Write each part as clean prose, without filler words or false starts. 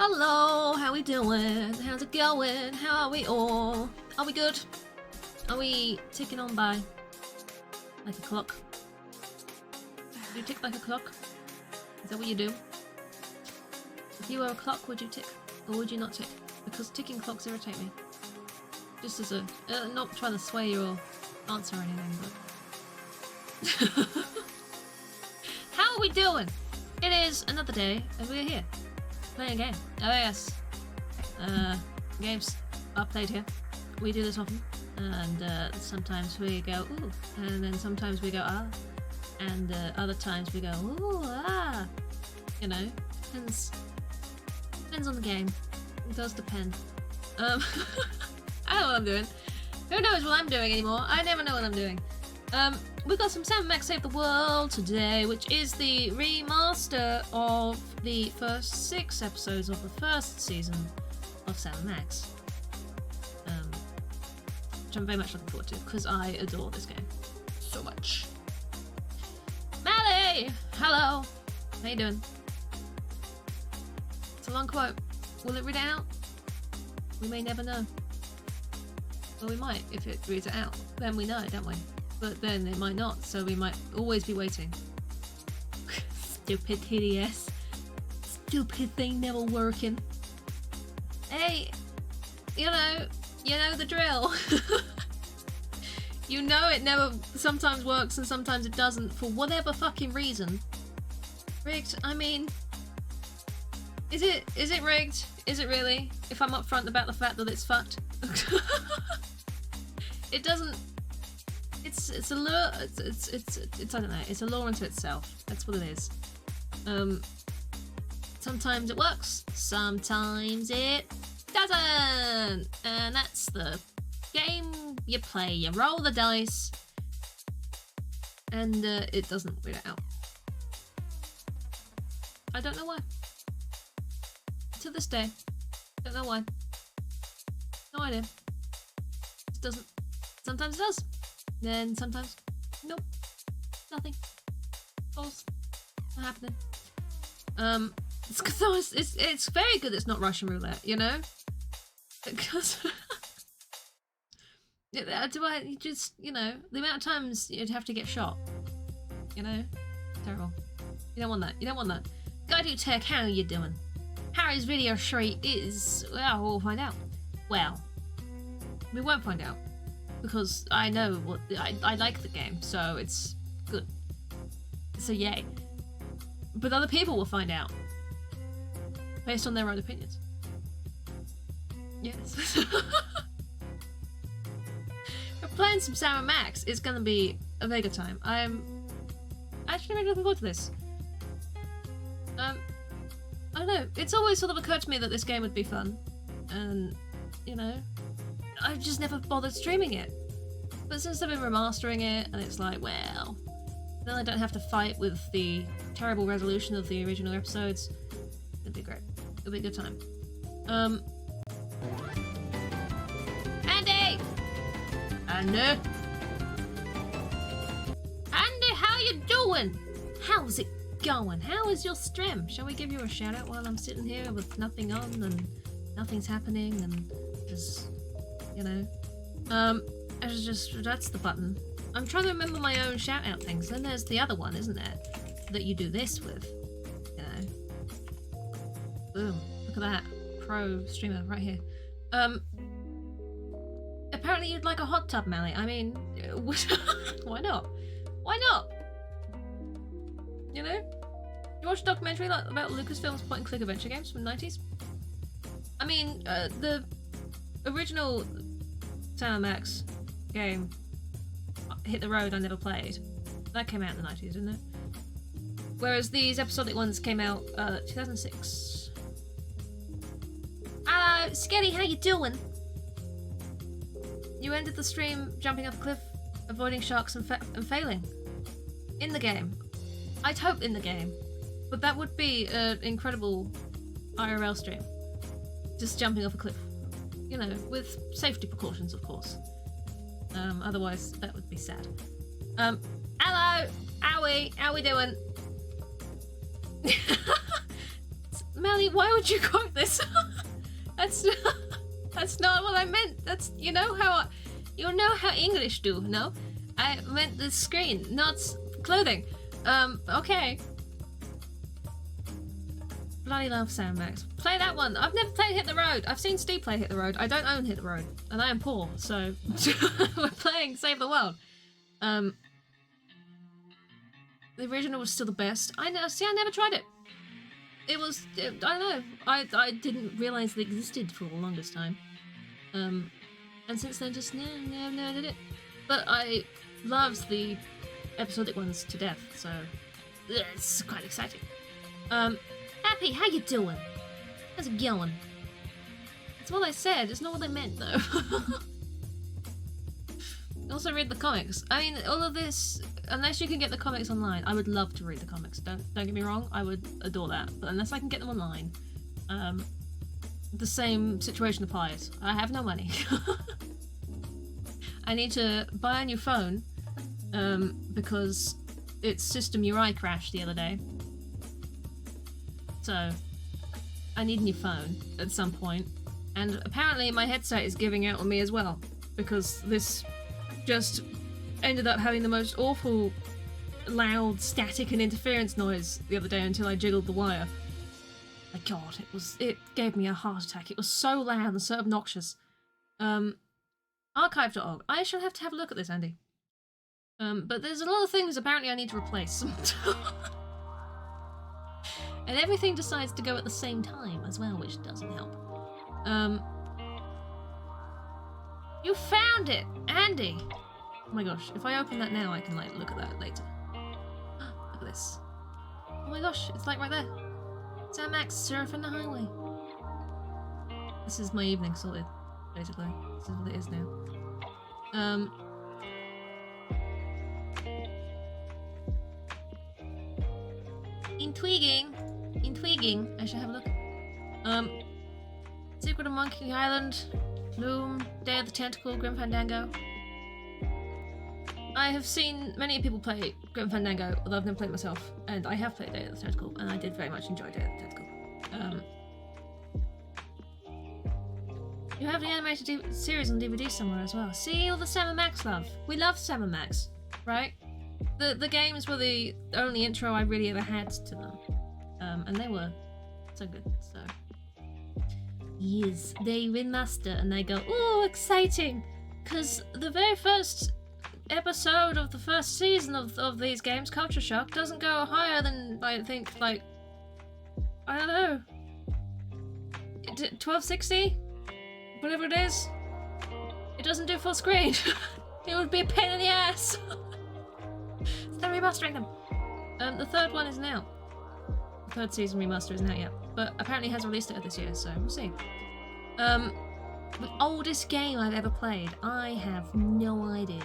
Hello, how we doing? How's it going? How are we all? Are we good? Are we ticking on by like a clock? Do you tick like a clock? Is that what you do? If you were a clock, would you tick? Or would you not tick? Because ticking clocks irritate me. Just as a... not trying to sway your answer or anything, but... How are we doing? It is another day, and we're here. Playing a game. Oh yes. Games are played here. We do this often. And sometimes we go, ooh. And then sometimes we go, ah. And other times we go, ooh, ah. You know, depends on the game. It does depend. I don't know what I'm doing. Who knows what I'm doing anymore? I never know what I'm doing. We've got some Sam Max Save the World today, which is the remaster of the first 6 episodes of the first season of Sam Max. Which I'm very much looking forward to, because I adore this game so much. Mally! Hello! How you doing? It's a long quote. Will it read it out? We may never know. Well, we might, if it reads it out. Then we know, don't we? But then it might not, so we might always be waiting. Stupid TDS. Stupid thing never working. Hey, you know the drill. You know it never sometimes works and sometimes it doesn't for whatever fucking reason. Rigged, I mean... Is it rigged? Is it really? If I'm upfront about the fact that it's fucked? It doesn't... It's a law. It's I don't know. It's a law unto itself. That's what it is. Sometimes it works. Sometimes it doesn't. And that's the game you play. You roll the dice, and it doesn't read it out. I don't know why. To this day, don't know why. No idea. It doesn't. Sometimes it does. Then sometimes, nope, nothing. False. Not happening. It's very good it's not Russian roulette, you know? Because you just, you know, the amount of times you'd have to get shot, you know? Terrible. You don't want that. You don't want that. Go to Tech, how are you doing? Harry's video street is, well, we'll find out. Well, we won't find out. Because I know what I like the game, so it's good. So yay. But other people will find out. Based on their own opinions. Yes. We're playing some Sam Max. It's gonna be a very good time. I'm actually really looking forward to this. I don't know. It's always sort of occurred to me that this game would be fun. And, you know, I've just never bothered streaming it. But since they've been remastering it, and it's like, well, then I don't have to fight with the terrible resolution of the original episodes. It'd be great. It'll be a good time. Andy! Andy! Andy, how you doing? How's it going? How is your stream? Shall we give you a shout out while I'm sitting here with nothing on and nothing's happening and just... You know, that's the button. I'm trying to remember my own shout out things. Then there's the other one, isn't there? That you do this with. You know. Boom. Look at that. Pro streamer right here. Apparently you'd like a hot tub, Mally. I mean, why not? Why not? You know? You watch a documentary about Lucasfilm's point and click adventure games from the 90s? I mean, the original Sam Max game, Hit the Road, I never played. That came out in the 90s, didn't it? Whereas these episodic ones came out 2006. Hello, Sketty, how you doing? You ended the stream jumping off a cliff, avoiding sharks and failing. In the game. I'd hope in the game. But that would be an incredible IRL stream. Just jumping off a cliff. You know, with safety precautions, of course. Otherwise, that would be sad. Hello! How we doing? Melly, why would you quote this? That's not what I meant. That's, you know how English do, no? I meant the screen, not clothing. Okay. Bloody love Sam Max. Play that one. I've never played Hit the Road. I've seen Steve play Hit the Road. I don't own Hit the Road, and I am poor, so we're playing Save the World. The original was still the best. I never tried it. I don't know. I didn't realize it existed for the longest time. And since then, just no did it. But I loved the episodic ones to death, so it's quite exciting. Happy, how you doing? How's it going? That's what I said. It's not what I meant, though. Also read the comics. I mean, all of this, unless you can get the comics online, I would love to read the comics. Don't get me wrong, I would adore that. But unless I can get them online, the same situation applies. I have no money. I need to buy a new phone, because its system UI crashed the other day. So, I need a new phone at some point. And apparently my headset is giving out on me as well, because this just ended up having the most awful loud static and interference noise the other day until I jiggled the wire. My god, it gave me a heart attack. It was so loud and so obnoxious. Archive.org. I shall have to have a look at this, Andy. But there's a lot of things apparently I need to replace. And everything decides to go at the same time as well, which doesn't help. You found it! Andy! Oh my gosh, if I open that now, I can, like, look at that later. Look at this. Oh my gosh, it's, like, right there. Sam Max surfing the highway. This is my evening sorted, basically. This is what it is now. Intriguing. I should have a look. Secret of Monkey Island, Loom, Day of the Tentacle, Grim Fandango. I have seen many people play Grim Fandango, although I've never played it myself, and I have played Day of the Tentacle, and I did very much enjoy Day of the Tentacle. You have the animated series on DVD somewhere as well. See all the Sam and Max love. We love Sam and Max, right? The games were the only intro I really ever had to them. And they were so good, so. Yes, they remaster and they go, oh, exciting! Because the very first episode of the first season of these games, Culture Shock, doesn't go higher than, I think, like, I don't know, 1260? Whatever it is. It doesn't do full screen. It would be a pain in the ass. So they're remastering them. The third one isn't out. The third season remaster isn't out yet, but apparently has released it this year, so we'll see. The oldest game I've ever played, I have no idea.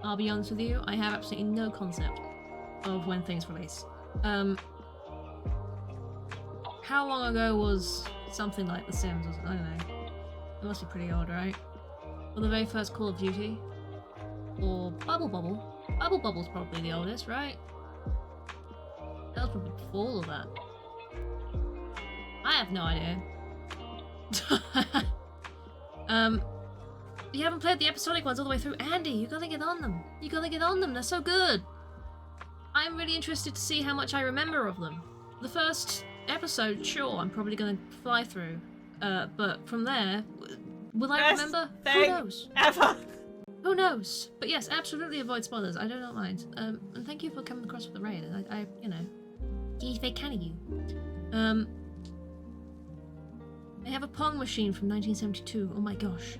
I'll be honest with you, I have absolutely no concept of when things release. How long ago was something like The Sims? I don't know. It must be pretty old, right? Or the very first Call of Duty? Or Bubble Bobble? Bubble Bobble's probably the oldest, right? That was probably before all of that. I have no idea. You haven't played the episodic ones all the way through. Andy, you gotta get on them. You gotta get on them, they're so good. I'm really interested to see how much I remember of them. The first episode, sure, I'm probably gonna fly through. But from there, will I remember? Who knows? Ever. Who knows? But yes, absolutely avoid spoilers. I do not mind. And thank you for coming across with the raid. I you know, geez, they can of you. I have a Pong machine from 1972. Oh my gosh.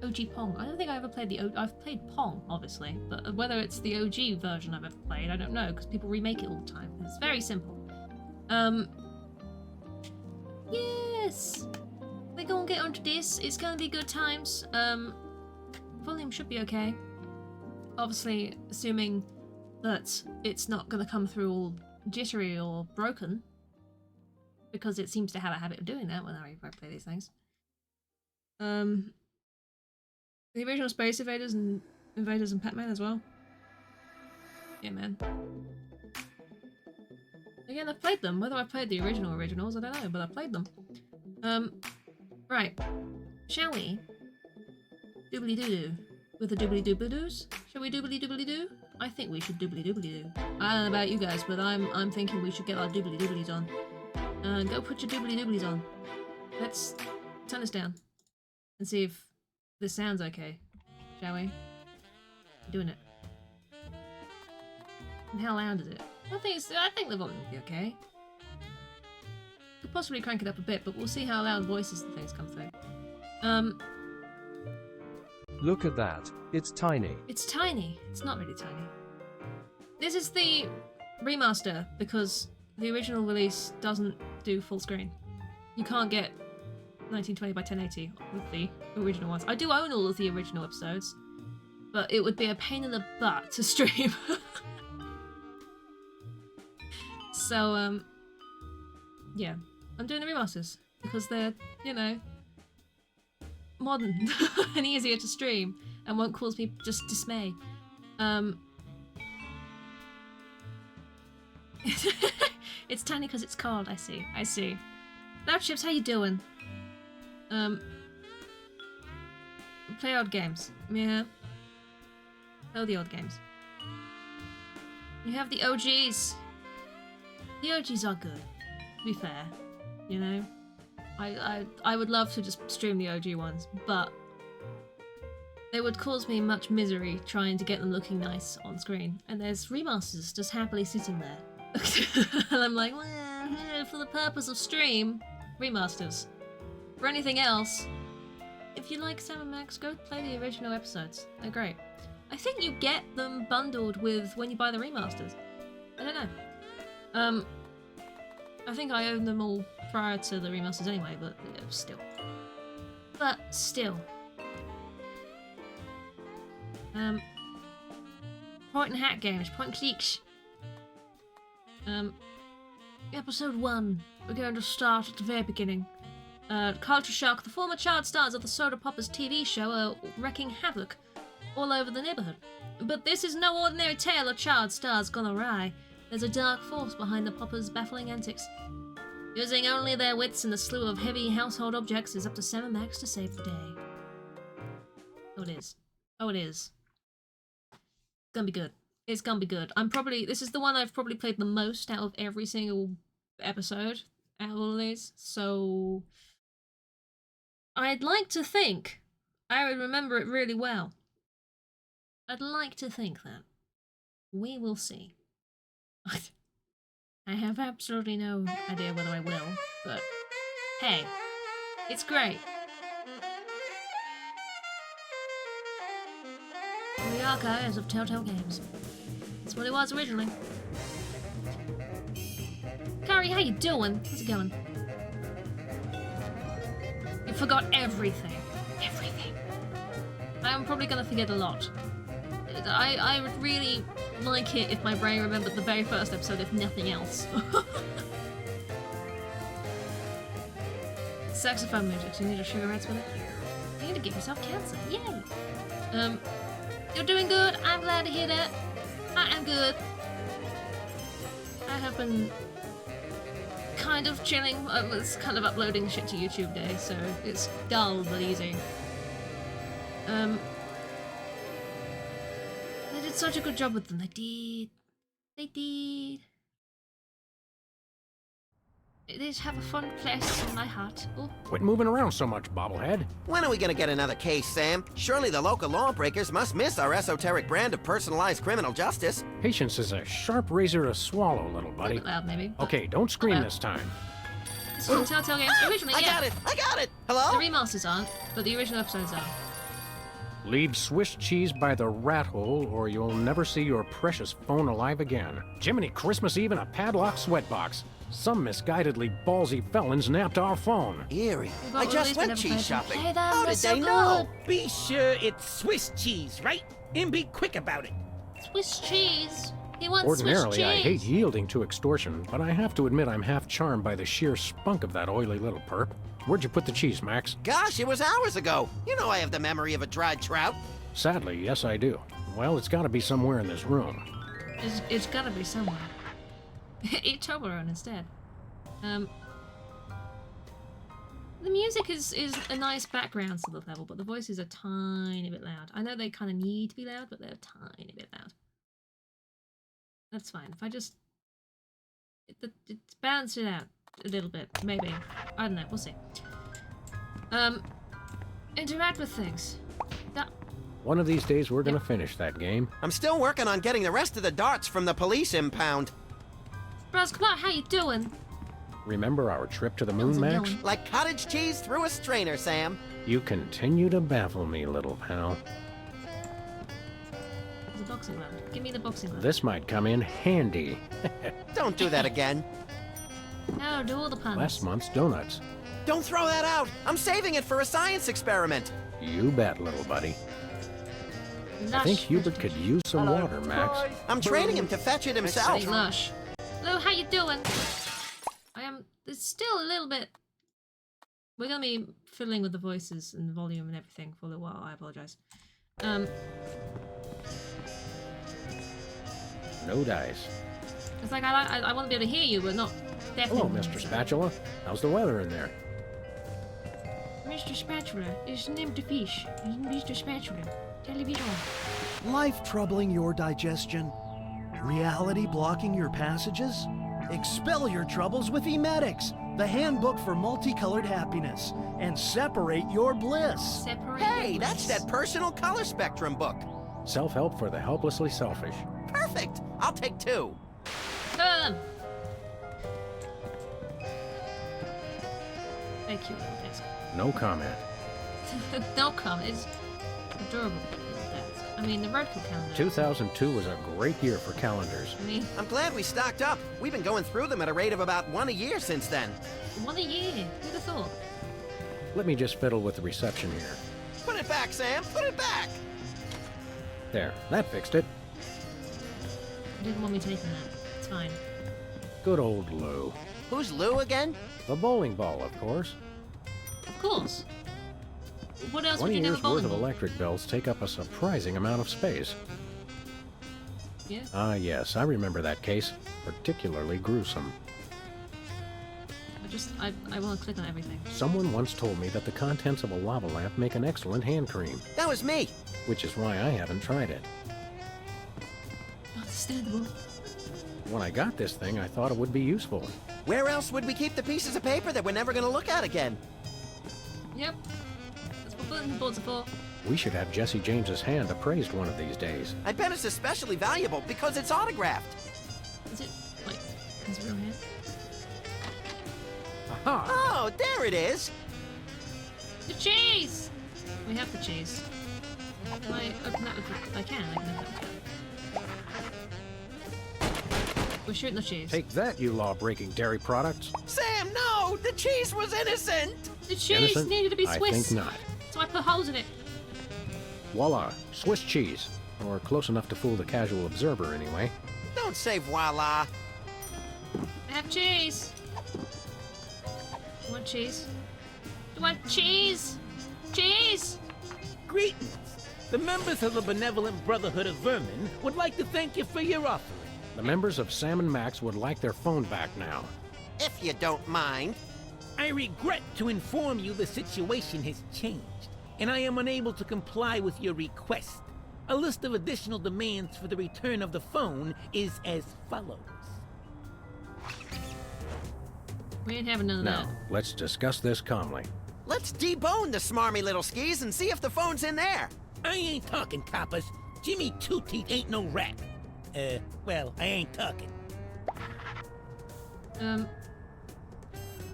OG Pong. I don't think I ever played I've played Pong, obviously, but whether it's the OG version I've ever played, I don't know, because people remake it all the time. It's very simple. Yes! We're gonna get onto this. It's gonna be good times. Volume should be okay. Obviously, assuming that it's not gonna come through all jittery or broken, because it seems to have a habit of doing that when I play these things. The original Space Invaders and Pac-Man as well. Yeah, man. Again, I've played them. Whether I played the originals, I don't know, but I played them. Right. Shall we? Doobly-doo-doo. With the doobly-doobly-doos? Shall we doobly-doobly-doo? I think we should doobly-doobly-doo. I don't know about you guys, but I'm thinking we should get our doobly-dooblies on. Go put your doobly-dooblies on. Let's turn this down and see if this sounds okay. Shall we? We're doing it. And how loud is it? I think the volume will be okay. Could possibly crank it up a bit, but we'll see how loud voices and things come through. Look at that. It's tiny. It's tiny. It's not really tiny. This is the remaster because the original release doesn't do full screen. You can't get 1920 by 1080 with the original ones. I do own all of the original episodes, but it would be a pain in the butt to stream. So, yeah. I'm doing the remasters because they're, you know, modern and easier to stream and won't cause me just dismay. It's tiny because it's cold, I see. Loud Chips, how you doing? Play odd games. Yeah. Oh, the odd games. You have the OGs. The OGs are good, to be fair. You know? I would love to just stream the OG ones, but they would cause me much misery trying to get them looking nice on screen. And there's remasters just happily sitting there. And I'm like, well, for the purpose of stream, remasters. For anything else, if you like Sam & Max, go play the original episodes. They're great. I think you get them bundled with when you buy the remasters. I don't know. I think I owned them all prior to the remasters anyway, but still. Point and hack games, point and clicks. Episode 1. We're going to start at the very beginning. Culture shock. The former child stars of the Soda Poppers TV show are wreaking havoc all over the neighborhood. But this is no ordinary tale of child stars gone awry. There's a dark force behind the Poppers' baffling antics. Using only their wits and a slew of heavy household objects is up to Sam & Max to save the day. Oh, it is. Oh, it is. It's gonna be good. It's gonna be good. This is the one I've probably played the most out of every single episode out of all of these, so I'd like to think I would remember it really well. I'd like to think that. We will see. I have absolutely no idea whether I will, but hey, it's great. From the archives of Telltale Games. That's what it was originally. Carrie, how you doing? How's it going? You forgot everything. Everything. I'm probably gonna forget a lot. I would really like it if my brain remembered the very first episode, if nothing else. Saxophone music, so you need a sugar rats with it? You need to give yourself cancer, yay! You're doing good, I'm glad to hear that. I am good. I have been kind of chilling. I was kind of uploading shit to YouTube day, so it's dull but easy. They did such a good job with them. They did. They did. They just have a fun place in my heart. Oh. Quit moving around so much, bobblehead. When are we gonna get another case, Sam? Surely the local lawbreakers must miss our esoteric brand of personalized criminal justice. Patience is a sharp razor to swallow, little A buddy. bit loud, maybe. Okay, don't scream this time. This is from Telltale Games. Originally, I yeah. got it! Hello? The remasters aren't, but the original episodes are. Leave Swiss cheese by the rat hole, or you'll never see your precious phone alive again. Jiminy Christmas Eve in a padlock sweatbox. Some misguidedly ballsy felons napped our phone. Eerie. We've got I all just these, went we never cheese played them. shopping. Play them, How they're did so they know? Be sure it's Swiss cheese, right? And be quick about it. Swiss cheese. He wants Ordinarily, Swiss I cheese. hate yielding to extortion, but I have to admit I'm half charmed by the sheer spunk of that oily little perp. Where'd you put the cheese, Max? Gosh, it was hours ago. You know I have the memory of a dried trout. Sadly, yes I do. Well, it's gotta be somewhere in this room. It's gotta be somewhere. Eat Toblerone instead. The music is a nice background sort of level, but the voices are a tiny bit loud. I know they kind of need to be loud, but they're a tiny bit loud. That's fine. If I just... It's balance it out a little bit, maybe. I don't know, we'll see. Interact with things. One of these days we're gonna finish that game. I'm still working on getting the rest of the darts from the police impound. Bros, come on, how you doing? Remember our trip to the moon, How's it Max? going? Like cottage cheese through a strainer, Sam. You continue to baffle me, little pal. There's a boxing glove. Give me the boxing glove. This might come in handy. Don't do that again. No, do all the puns. Last month's donuts. Don't throw that out. I'm saving it for a science experiment. You bet, little buddy. I Lush. think Hubert could use some water, Max. I'm training him to fetch it himself. Hey, Lush. Hello, how you doing? It's still a little bit... We're gonna be fiddling with the voices and the volume and everything for a little while, I apologize. No dice. It's like I want to be able to hear you, but not definitely. Hello, Mr. Spatula. How's the weather in there? Mr. Spatula is an empty fish. Mr. Spatula. Television. Life troubling your digestion? Reality blocking your passages? Expel your troubles with Emetics, the handbook for multicolored happiness, and separate your bliss. Separate. Hey, your that's bliss. that personal color spectrum book. Self-help for the helplessly selfish. Perfect. I'll take 2. Thank you, little desk. No comment. No comment. It's adorable. Little desk. I mean, the vertical calendar. 2002 was a great year for calendars. I mean, I'm glad we stocked up. We've been going through them at a rate of about 1 a year since then. 1 a year. Who'd have thought? Let me just fiddle with the reception here. Put it back, Sam. Put it back. There, that fixed it. You didn't want me taking that. It's fine. Good old Lou. Who's Lou again? The bowling ball, of course. Of course. What else 20 would you have years a bowling worth of ball? electric bills take up a surprising amount of space. Yeah. Ah, yes, I remember that case. Particularly gruesome. I want to click on everything. Someone once told me that the contents of a lava lamp make an excellent hand cream, That was me. which is why I haven't tried it. Understandable. When I got this thing, I thought it would be useful. Where else would we keep the pieces of paper that we're never going to look at again? Yep. That's what bulletin boards are for. We should have Jesse James's hand appraised one of these days. I bet it's especially valuable because it's autographed. Is it, like, his real hand? Aha! Oh, there it is. The cheese! We have the cheese. Can I open that with the... I can open that with that. We're shooting the cheese. Take that, you law-breaking dairy products. Sam, no! The cheese was innocent! The cheese Innocent? needed to be I Swiss. think not. So I put holes in it. Voila, Swiss cheese. Or close enough to fool the casual observer, anyway. Don't say voila. I have cheese. You want cheese? You want cheese? Cheese! Greetings. The members of the Benevolent Brotherhood of Vermin would like to thank you for your offering. The members of Sam and Max would like their phone back now. If you don't mind. I regret to inform you the situation has changed, and I am unable to comply with your request. A list of additional demands for the return of the phone is as follows. We ain't having none of Now, let's discuss this calmly. Let's debone the smarmy little skis and see if the phone's in there. I ain't talking, coppers. Jimmy Two-Teeth ain't no rat. Well, I ain't talking. that.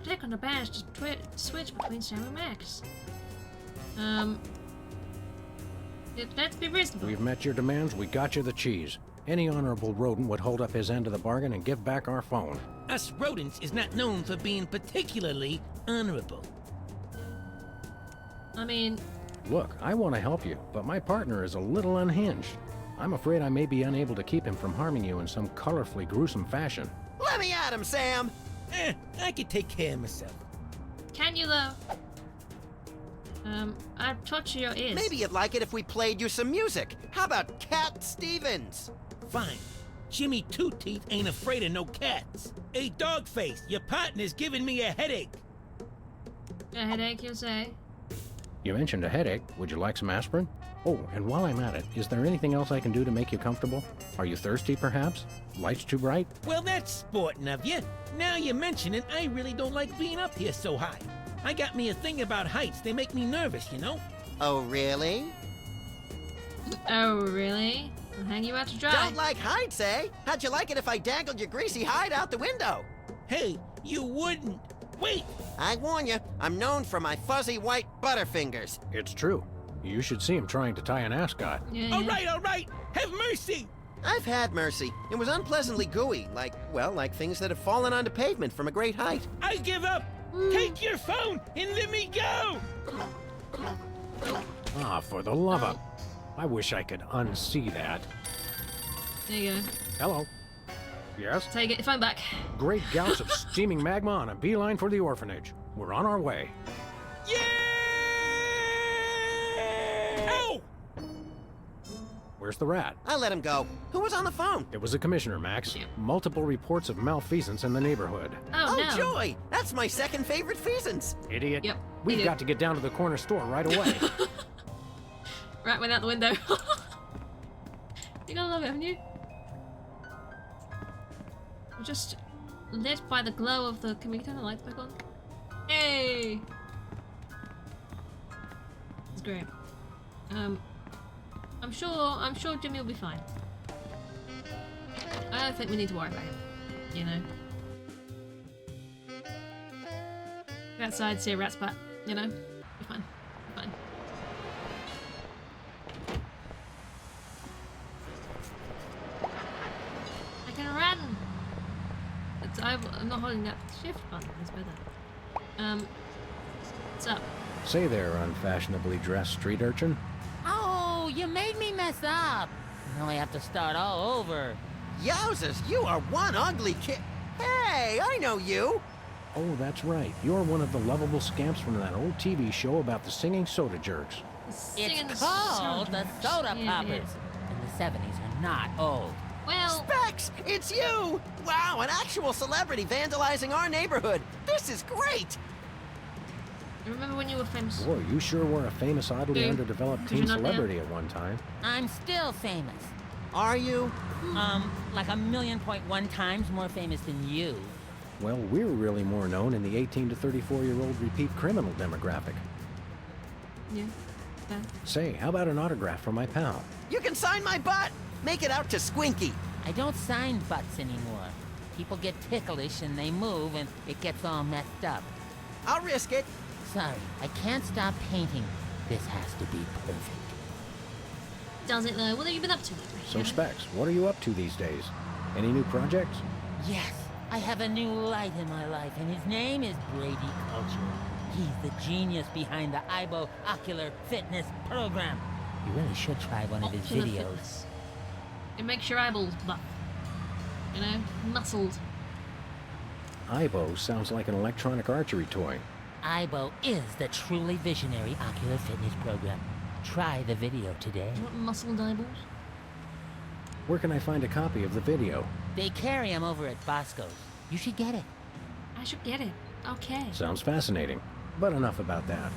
Click on the badge to switch between Sam and Max. Let's be reasonable. We've met your demands, we got you the cheese. Any honorable rodent would hold up his end of the bargain and give back our phone. Us rodents is not known for being particularly honorable. I mean, Look, I want to help you, but my partner is a little unhinged. I'm afraid I may be unable to keep him from harming you in some colorfully gruesome fashion. Let me at him, Sam. I can take care of myself. can you though? I'd touch your ears. Maybe you'd like it if we played you some music. How about Cat Stevens? Fine. Jimmy Two Teeth ain't afraid of no cats. Hey, Dogface, your partner's giving me a headache. A headache, you say? You mentioned a headache. Would you like some aspirin? Oh, and while I'm at it, is there anything else I can do to make you comfortable? Are you thirsty, perhaps? Lights too bright? Well, that's sporting of you. Now you mention it, I really don't like being up here so high. I got me a thing about heights. They make me nervous, you know? Oh, really? Oh, really? I'll hang you out to dry. Don't like heights, eh? How'd you like it if I dangled your greasy hide out the window? Hey, you wouldn't. Wait! I warn you, I'm known for my fuzzy white butterfingers. It's true. You should see him trying to tie an ascot. Yeah, yeah. All right! Have mercy! I've had mercy. It was unpleasantly gooey, like things that have fallen onto pavement from a great height. I give up! Take your phone and let me go! Ah, for the love of... I wish I could unsee that. There you go. Hello. Yes? So you get your phone back. Great gouts of steaming magma on a beeline for the orphanage. We're on our way. Yeah! Ow! Where's the rat? I let him go. Who was on the phone? It was the commissioner, Max. Multiple reports of malfeasance in the neighborhood. Oh, no. joy! That's my second favorite feasance. Idiot. Yep. We've idiot. got to get down to the corner store right away. Rat went out the window. You gotta love it, haven't you? We're just lit by the glow of the... Can we turn the lights back on? Hey! It's great. I'm sure Jimmy will be fine. I don't think we need to worry about him. You know? Go outside, see a rat spot. You know? Be fine. Be fine. I can run! I'm not holding that shift button, it's better. What's up? Say there, unfashionably dressed street urchin. Oh, you made me mess up. Now I have to start all over. Yowzers, you are one ugly kid. Hey, I know you. Oh, that's right. You're one of the lovable scamps from that old TV show about the singing soda jerks. Singing It's called the Soda Yeah, Poppers. yeah. And the 70s are not old. Well, Specs, it's you! Wow, an actual celebrity vandalizing our neighborhood. This is great. remember when you were famous? Boy, you sure were a famous, oddly Yeah. underdeveloped Did you teen not know? celebrity at one time. I'm still famous. Are you? Like 1,000,000.1 times more famous than you. Well, we're really more known in the 18 to 34-year-old repeat criminal demographic. Yeah. Okay. Say, how about an autograph from my pal? You can sign my butt. Make it out to Squinky. I don't sign butts anymore. People get ticklish and they move and it gets all messed up. I'll risk it. Sorry, I can't stop painting. This has to be perfect. Does it though? What have you been up to lately? So, Yeah? Specs, what are you up to these days? Any new projects? Yes, I have a new light in my life, and his name is Brady Culture. He's the genius behind the IBO Ocular Fitness Program. You really should try one of his Ocular videos. fitness. It makes your eyeballs buff. You know? Muscled. IBO sounds like an electronic archery toy. IBO is the truly visionary ocular fitness program. Try the video today. Do you want muscled eyeballs? Where can I find a copy of the video? They carry them over at Bosco's. You should get it. I should get it. Okay. Sounds fascinating. But enough about that.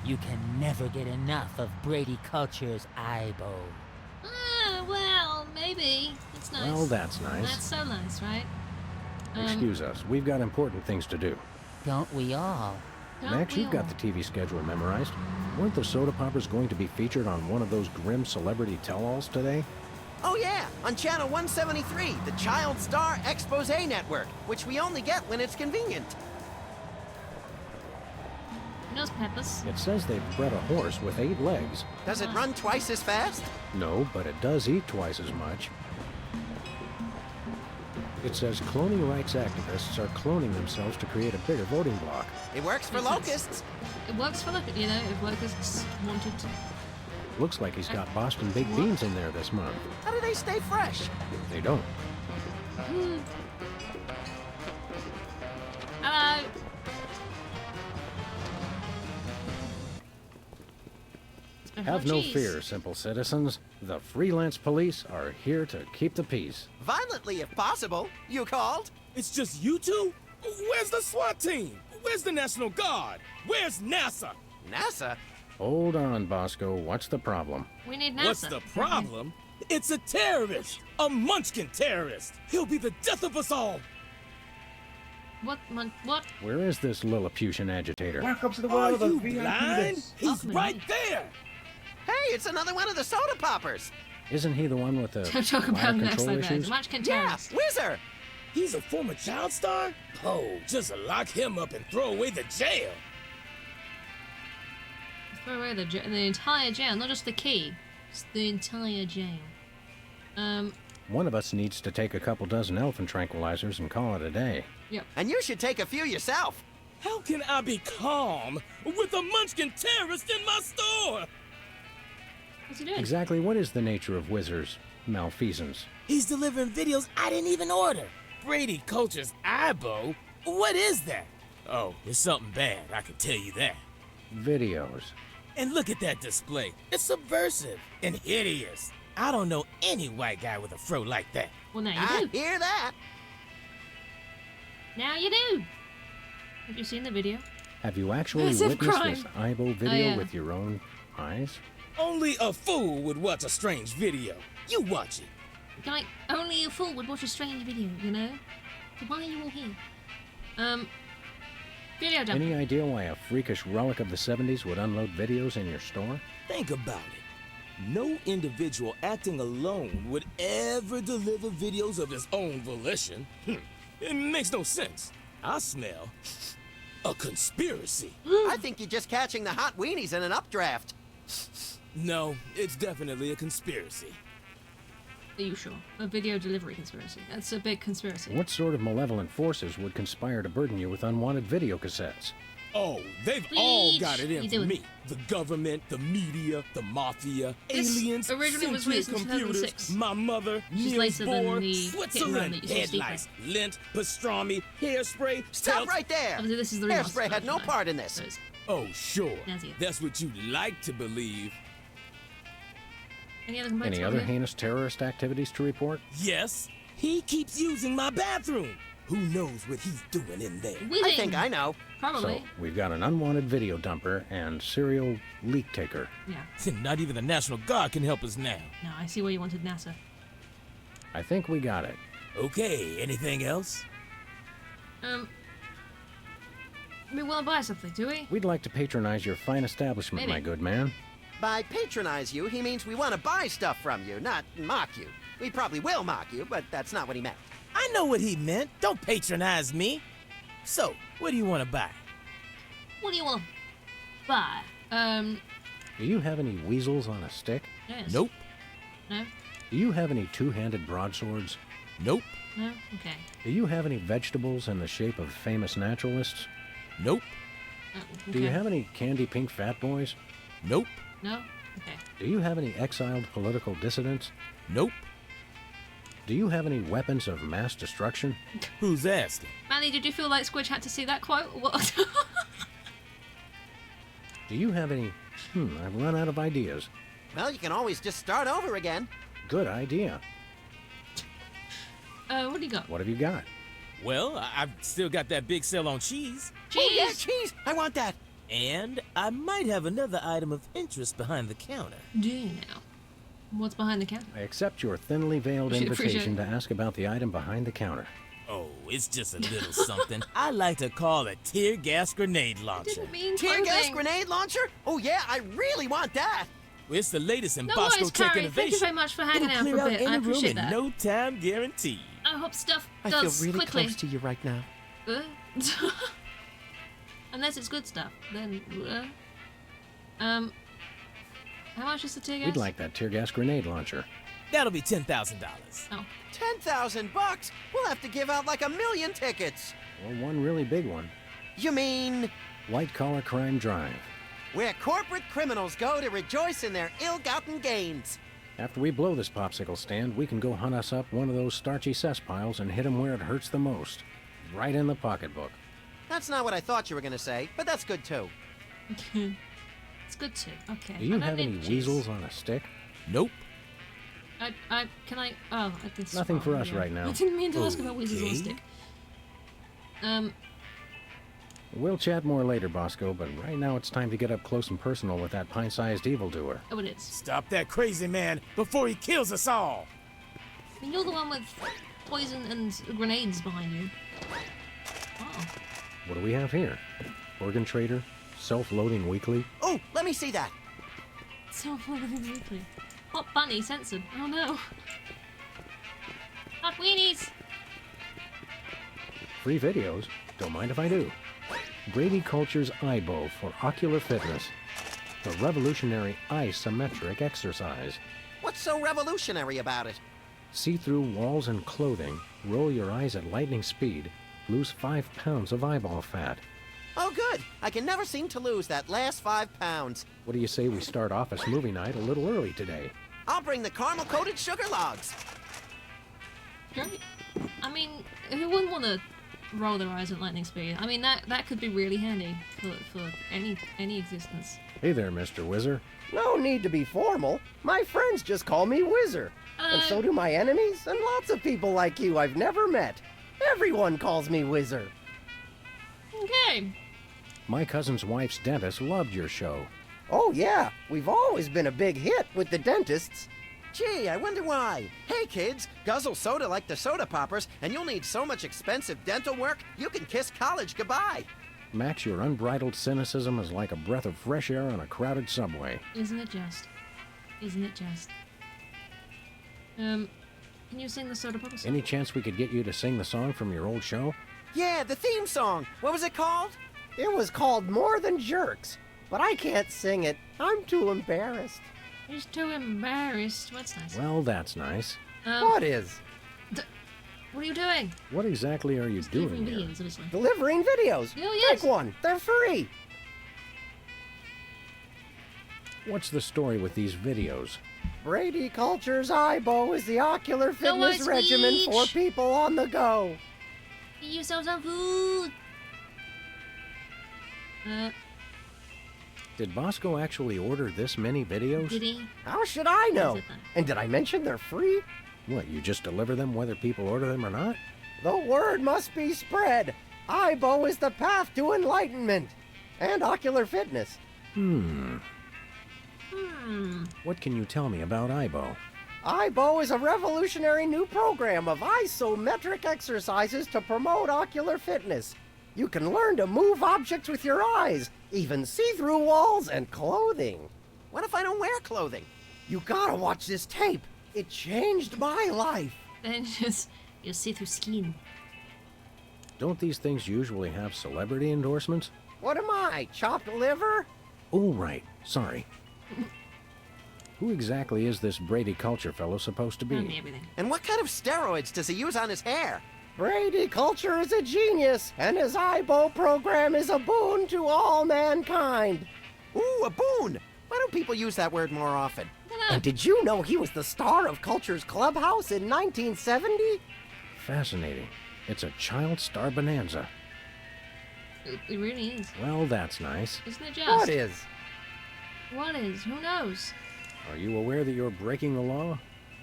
You can never get enough of Brady Culture's IBO. Well, maybe. It's nice. Well, that's nice. That's so nice, right? Excuse us, we've got important things to do. Don't we all? Don't Max, we you've got all? the TV schedule memorized. Weren't the Soda Poppers going to be featured on one of those grim celebrity tell-alls today? Oh yeah, on channel 173, the Child Star Expose Network, which we only get when it's convenient. Nose peppers. It says they've bred a horse with 8 legs. Does it run twice as fast? No, but it does eat twice as much. It says cloning rights activists are cloning themselves to create a bigger voting bloc. It works for Makes sense. locusts. It works for you know, if locusts wanted. Looks like he's got Boston baked beans in there this month. How do they stay fresh? They don't. Hello. Have no cheese. fear, simple citizens. The freelance police are here to keep the peace. Violently, if possible. You called? It's just you two? Where's the SWAT team? Where's the National Guard? Where's NASA? NASA? Hold on, Bosco. What's the problem? We need NASA. What's the problem? It's a terrorist! A Munchkin terrorist! He'll be the death of us all! What? Where is this Lilliputian agitator? Welcome to the Are world you of VIP. blind? He's Welcome to right me. there! Hey, it's another one of the soda poppers. Isn't he the one with the Don't talk about bladder NASA control though. issues? Munchkin Yeah, terrorist. Whizzer. He's a former child star? Oh, just lock him up and throw away the jail! Throw away the entire jail, not just the key. It's the entire jail. One of us needs to take a couple dozen elephant tranquilizers and call it a day. Yep. And you should take a few yourself. How can I be calm with a Munchkin terrorist in my store? What's he doing? Exactly what is the nature of Whizzer's malfeasance? He's delivering videos I didn't even order. Brady Culture's IBO? What is that? Oh, it's something bad, I can tell you that. Videos. And look at that display. It's subversive and hideous. I don't know any white guy with a fro like that. Well, now you I do. hear that. Now you do. Have you seen the video? Have you actually Massive witnessed crime. this IBO video yeah. with your own eyes? Only a fool would watch a strange video. You watch it. Like, only a fool would watch a strange video, you know? So why are you all here? Video dump. Any idea why a freakish relic of the 70s would unload videos in your store? Think about it. No individual acting alone would ever deliver videos of his own volition. It makes no sense. I smell a conspiracy. I think you're just catching the hot weenies in an updraft. No, it's definitely a conspiracy. Are you sure? A video delivery conspiracy. That's a big conspiracy. What sort of malevolent forces would conspire to burden you with unwanted video cassettes? Oh, they've all Bleach. got it in You for doing? me. The government, the media, the mafia, This aliens, originally was sentient released in computers, 2006. my mother, Which is Niels later than Bohr, the hit and run Switzerland, that you saw headlights, lint, pastrami, hairspray, Stop stealth. right there. Obviously, this is the remastered Hairspray had no version, part though. in this. So it's- Oh, sure. Nazi. That's what you like to believe. Any other complaints? Any about other it? heinous terrorist activities to report? Yes, he keeps using my bathroom. Who knows what he's doing in there? Whizzing. I think I know. Probably. So, we've got an unwanted video dumper and serial leak taker. Yeah. Not even the National Guard can help us now. No, I see why you wanted NASA. I think we got it. Okay, anything else? We want to buy something, do we? We'd like to patronize your fine establishment, Maybe. my good man. By patronize you, he means we want to buy stuff from you, not mock you. We probably will mock you, but that's not what he meant. I know what he meant. Don't patronize me. So, what do you want to buy? What do you want to buy? Do you have any weasels on a stick? Yes. Nope. No? Do you have any two-handed broadswords? Nope. No? Okay. Do you have any vegetables in the shape of famous naturalists? Nope. Okay. Do you have any candy pink fat boys? Nope. No? Okay. Do you have any exiled political dissidents? Nope. Do you have any weapons of mass destruction? Who's asking? Manny, did you feel like Squidge had to see that quote? Or what? Do you have any... I've run out of ideas. Well, you can always just start over again. Good idea. What do you got? What have you got? Well, I've still got that big sale on cheese. Cheese! Oh, yeah, cheese. I want that. And I might have another item of interest behind the counter. Do you now? What's behind the counter? I accept your thinly veiled Should invitation appreciate to ask about the item behind the counter. Oh, it's just a little something I like to call a tear gas grenade launcher. Didn't mean Tear gas clothing. grenade launcher? Oh, yeah, I really want that. It's the latest in No Bosco worries, Tech Carrie. innovation. Thank you very much for hanging It'll out clear for a out bit. any I room appreciate in that. no time guaranteed. I hope stuff I does feel really quickly. close to you right now. Unless it's good stuff, then. How much is the tear gas? We'd like that tear gas grenade launcher. That'll be $10,000. Oh, 10,000 bucks? We'll have to give out like 1 million tickets. Or one really big one. You mean White Collar Crime Drive. where corporate criminals go to rejoice in their ill-gotten gains? After we blow this popsicle stand, we can go hunt us up one of those starchy cesspiles and hit 'em where it hurts the most. Right in the pocketbook. That's not what I thought you were going to say, but that's good too. That's good too. Okay. Do you I don't have any need cheese. weasels on a stick? Nope. Can I? Oh, I did. Nothing for us yeah. right now. I didn't mean to ask about weasels on a Okay. stick. We'll chat more later, Bosco, but right now it's time to get up close and personal with that pint-sized evildoer. Oh, it is. Stop that crazy man before he kills us all. I mean, you're the one with poison and grenades behind you. Oh. What do we have here? Organ trader? Self-loading weekly? Oh, let me see that. Self-loading weekly. Hot bunny censored. Oh no. Hot weenies. Free videos? Don't mind if I do. Brady Culture's EyeBow for ocular fitness. The revolutionary isometric exercise. What's so revolutionary about it? See through walls and clothing, roll your eyes at lightning speed, lose 5 pounds of eyeball fat. Oh, good. I can never seem to lose that last 5 pounds. What do you say we start office movie night a little early today? I'll bring the caramel-coated sugar logs. Great. I mean, who wouldn't want to roll their eyes at lightning speed? I mean, that could be really handy for any existence. Hey there, Mr. Whizzer. No need to be formal. My friends just call me Whizzer. And so do my enemies, and lots of people like you I've never met. Everyone calls me Whizzer. Okay. My cousin's wife's dentist loved your show. Oh yeah, we've always been a big hit with the dentists. Gee, I wonder why. Hey, kids, guzzle soda like the soda poppers, and you'll need so much expensive dental work, you can kiss college goodbye. Max, your unbridled cynicism is like a breath of fresh air on a crowded subway. Isn't it just? Isn't it just? Can you sing the soda popper song? Any chance we could get you to sing the song from your old show? Yeah, the theme song. What was it called? It was called More Than Jerks, but I can't sing it. I'm too embarrassed. He's too embarrassed. What's nice? Well, that's nice. What is? What are you doing? What exactly are you doing Delivering here? videos, obviously. Delivering videos. Oh, yes. Pick one. They're free. What's the story with these videos? Brady Culture's EyeBow is the ocular fitness it's regimen Peach. for people on the go. Get yourself some food. Did Bosco actually order this many videos? Did he? How should I know? Is it then? And did I mention they're free? What, you just deliver them whether people order them or not? The word must be spread. EyeBow is the path to enlightenment and ocular fitness. What can you tell me about EyeBow? EyeBow is a revolutionary new program of isometric exercises to promote ocular fitness. You can learn to move objects with your eyes, even see through walls and clothing. What if I don't wear clothing? You gotta watch this tape. It changed my life. Then just you see through skin. Don't these things usually have celebrity endorsements? What am I, chopped liver? Oh, right. Sorry. Who exactly is this Brady Culture fellow supposed to Tell me be? everything. And what kind of steroids does he use on his hair? Brady Culture is a genius, and his EyeBow program is a boon to all mankind. Ooh, a boon! Why don't people use that word more often? And did you know he was the star of Culture's Clubhouse in 1970? Fascinating. It's a child star bonanza. It really is. Well, that's nice. Isn't it just? What is? What is? Who knows? Are you aware that you're breaking the law?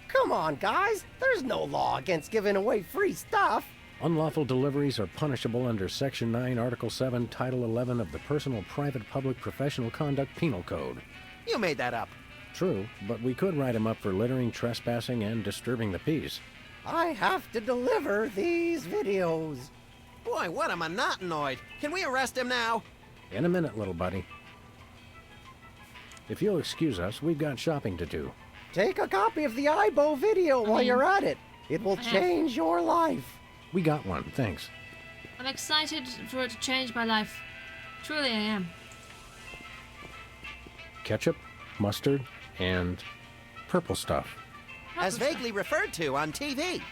Come on, guys. There's no law against giving away free stuff. Unlawful deliveries are punishable under Section 9, Article 7, Title 11 of the Personal, Private, Public, Professional Conduct Penal Code. You made that up. True, but we could write him up for littering, trespassing, and disturbing the peace. I have to deliver these videos. Boy, what a monotanoid. Can we arrest him now? In a minute, little buddy. If you'll excuse us, we've got shopping to do. Take a copy of the EyeBow video while mean, you're at it. It will I have- change your life. We got one, thanks. I'm excited for it to change my life. Truly, I am. Ketchup, mustard, and purple stuff. As vaguely referred to on TV.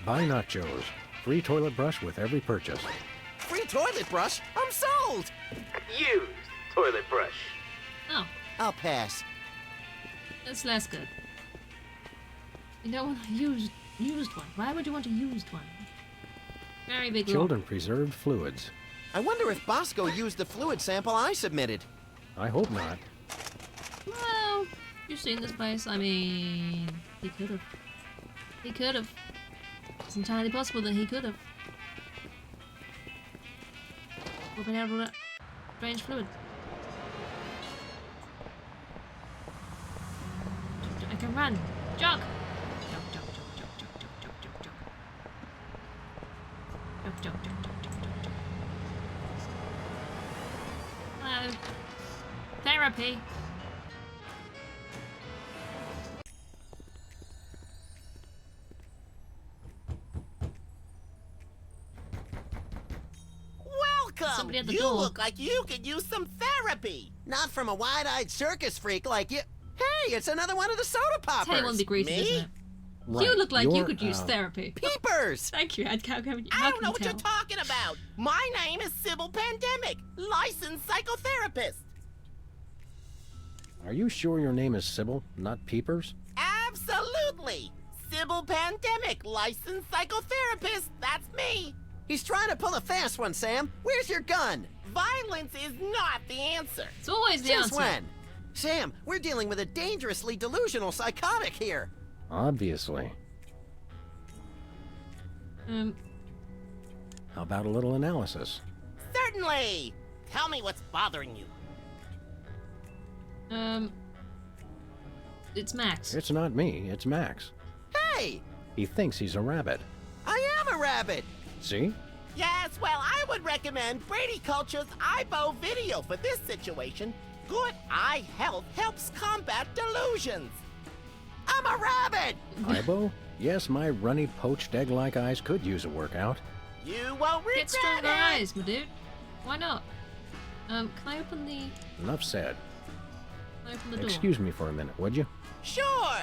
Buy nachos. Free toilet brush with every purchase. Free toilet brush? I'm sold! Used toilet brush. Oh, I'll pass. that's less good. You don't want a used one. Why would you want a used one? Very big law. Children preserved fluids. I wonder if Bosco used the fluid sample I submitted. I hope not. Well, you've seen this place. I mean, he could have. He could have. It's entirely possible that he could have. Whooping out all that strange fluid. I can run. Jog! Jog, jog, jog, jog, jog, jog, jog, jog, jog. Jog, jog, jog, jog, jog, jog, jog. Hello. Therapy. Somebody at Welcome! the You door. look like you could use some therapy. Not from a wide-eyed circus freak like you. Hey, it's another one of the soda poppers. Tell you one degree to, Me? isn't it? Right. You look like you you're, could use therapy. Peepers! Thank you. How I can don't know you what tell? you're talking about. My name is Sybil Pandemic, licensed psychotherapist. Are you sure your name is Sybil, not Peepers? Absolutely. Sybil Pandemic, licensed psychotherapist. That's me. He's trying to pull a fast one, Sam. Where's your gun? Violence is not the answer. It's always the Since answer. when? Sam, we're dealing with a dangerously delusional psychotic here. Obviously. How about a little analysis? Certainly. Tell me what's bothering you. It's Max. It's not me, it's Max. Hey, He thinks he's a rabbit. I am a rabbit. See? Yes, well, I would recommend Brady Culture's EyeBow video for this situation. Good eye health helps combat delusions. I'm a rabbit! Ibo? Yes, my runny, poached egg-like eyes could use a workout. You won't regret Get stronger it! eyes, my dude. Why not? Can I open the... Enough said. Can I open the door? Excuse me for a minute, would you? Sure!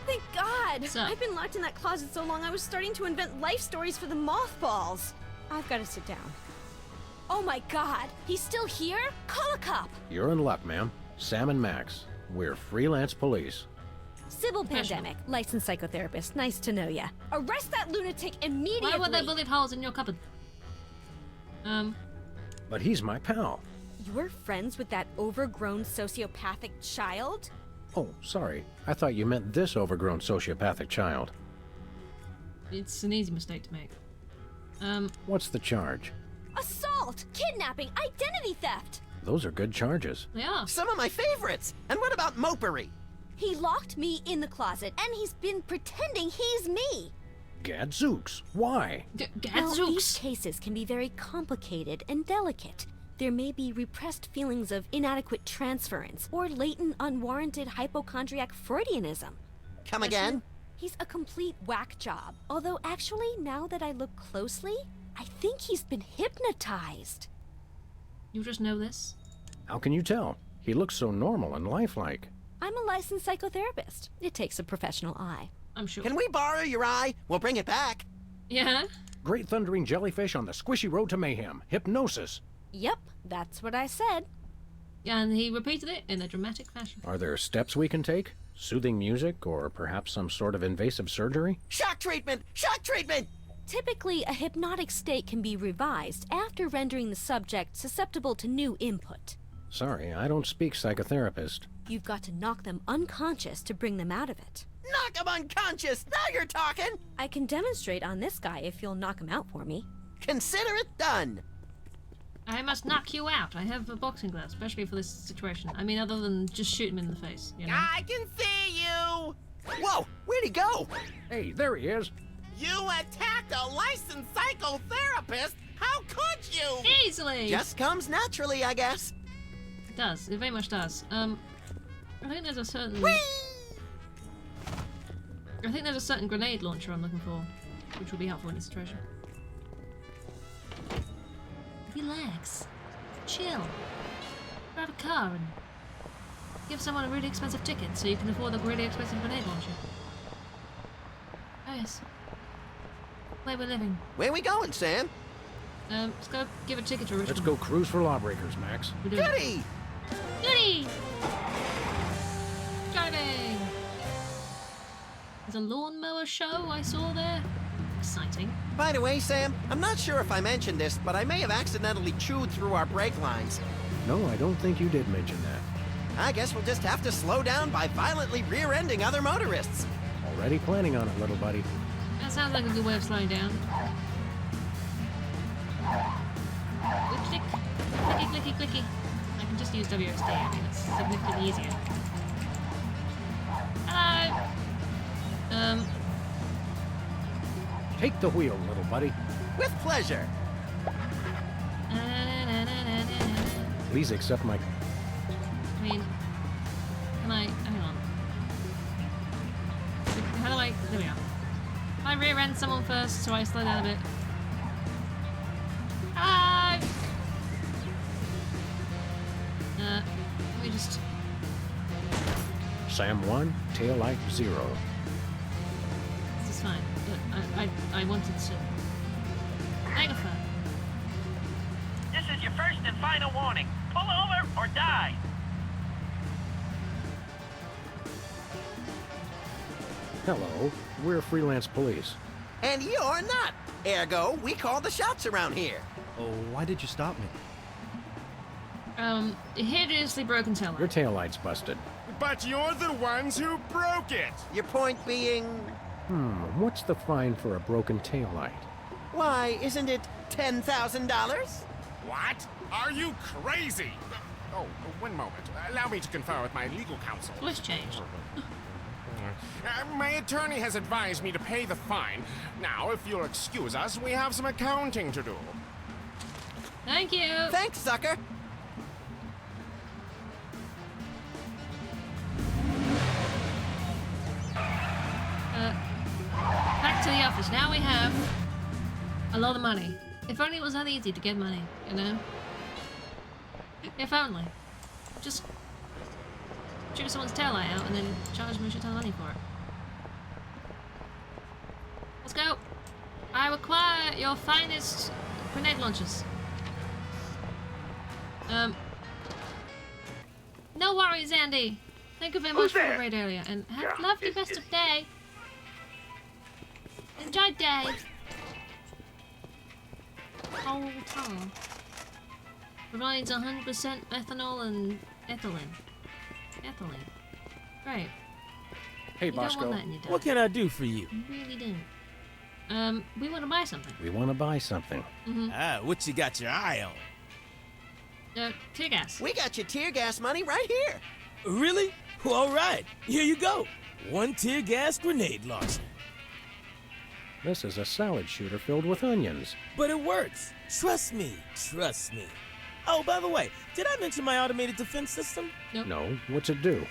Thank God! What's up? I've been locked in that closet so long I was starting to invent life stories for the mothballs. I've got to sit down. Oh my God! He's still here? Call a cop! You're in luck, ma'am. Sam and Max. We're freelance police. Sybil Professional. Pandemic, licensed psychotherapist. Nice to know ya. Arrest that lunatic immediately! Why were there bullet holes in your cupboard? But he's my pal. You're friends with that overgrown sociopathic child? Oh, sorry. I thought you meant this overgrown sociopathic child. It's an easy mistake to make. What's the charge? Assault! Kidnapping! Identity theft! Those are good charges. They are. Some of my favorites. And what about mopery? He locked me in the closet, and he's been pretending he's me! Gadzooks. Why? Well, these Gadzooks! cases can be very complicated and delicate. There may be repressed feelings of inadequate transference or latent unwarranted hypochondriac Freudianism. Come again? He's a complete whack job. Although actually, now that I look closely, I think he's been hypnotized. You just know this? How can you tell? He looks so normal and lifelike. I'm a licensed psychotherapist. It takes a professional eye. I'm sure. Can we borrow your eye? We'll bring it back. Yeah? Great thundering jellyfish on the squishy road to mayhem. Hypnosis. Yep, that's what I said. Yeah, and he repeated it in a dramatic fashion. Are there steps we can take? Soothing music, or perhaps some sort of invasive surgery? Shock treatment! Shock treatment! Typically, a hypnotic state can be revised after rendering the subject susceptible to new input. Sorry, I don't speak psychotherapist. You've got to knock them unconscious to bring them out of it. Knock him unconscious! Now you're talking! I can demonstrate on this guy if you'll knock him out for me. Consider it done! I must knock you out. I have a boxing glove, especially for this situation. I mean, other than just shoot him in the face, you know? I can see you! Whoa! Where'd he go? Hey, there he is. You attacked a licensed psychotherapist? How could you? Easily! Just comes naturally, I guess. It does. It very much does. I think there's a certain... Whee! I think there's a certain grenade launcher I'm looking for, which will be helpful in this situation. Relax. Chill. Grab a car and give someone a really expensive ticket so you can afford the really expensive grenade launcher. Oh yes. Where we're living. Where we going, Sam? Let's go give a ticket to Richmond. Let's go cruise for lawbreakers, Max. We're doing it. Goody! Goody! Driving! There's a lawnmower show I saw there. Exciting. By the way, Sam, I'm not sure if I mentioned this, but I may have accidentally chewed through our brake lines. No, I don't think you did mention that. I guess we'll just have to slow down by violently rear-ending other motorists. Already planning on it, little buddy. That sounds like a good way of slowing down. Click, clicky, clicky, clicky. I can just use WSD. I mean, it's significantly easier. Hello. Take the wheel, little buddy. With pleasure. Please accept my... I mean, can I... Hang on. How do I... There we go. Can I rear end someone first so I slow down a bit? Hello! Let me just... Sam 1, tail light 0. This is fine. But I wanted to... Megaphone. This is your first and final warning. Pull over or die. Hello, we're freelance police. And you're not. Ergo, we call the shots around here. Oh, why did you stop me? Hideously broken tail Your light. tail light's busted. But you're the ones who broke it! Your point being, What's the fine for a broken tail light? why, isn't it $10,000? What? Are you crazy? Oh, one moment. Allow me to confer with my legal counsel. Voice changed. My attorney has advised me to pay the fine. Now, if you'll excuse us, we have some accounting to do. Thank you! Thanks, sucker. Back to the office. Now we have a lot of money. If only it was that easy to get money, you know? If only. Just chew someone's taillight out and then charge them a shit ton of money for it. Let's go. I require your finest grenade launchers. No worries, Andy. Thank you very much for the raid earlier, and have a lovely rest of day. Enjoy day. Whole tongue. Provides 100% ethanol and ethylene. Ethylene. Great. Hey, You don't Bosco. want that in your diet. What can I do for you? You really don't. We want to buy something. We want to buy something. Ah, what you got your eye on? Tear gas. We got your tear gas money right here. Really? Well, all right. Here you go. One tear gas grenade launcher. This is a salad shooter filled with onions. But it works. Trust me. Trust me. Oh, by the way, did I mention my automated defense system? Nope. No, what's it do?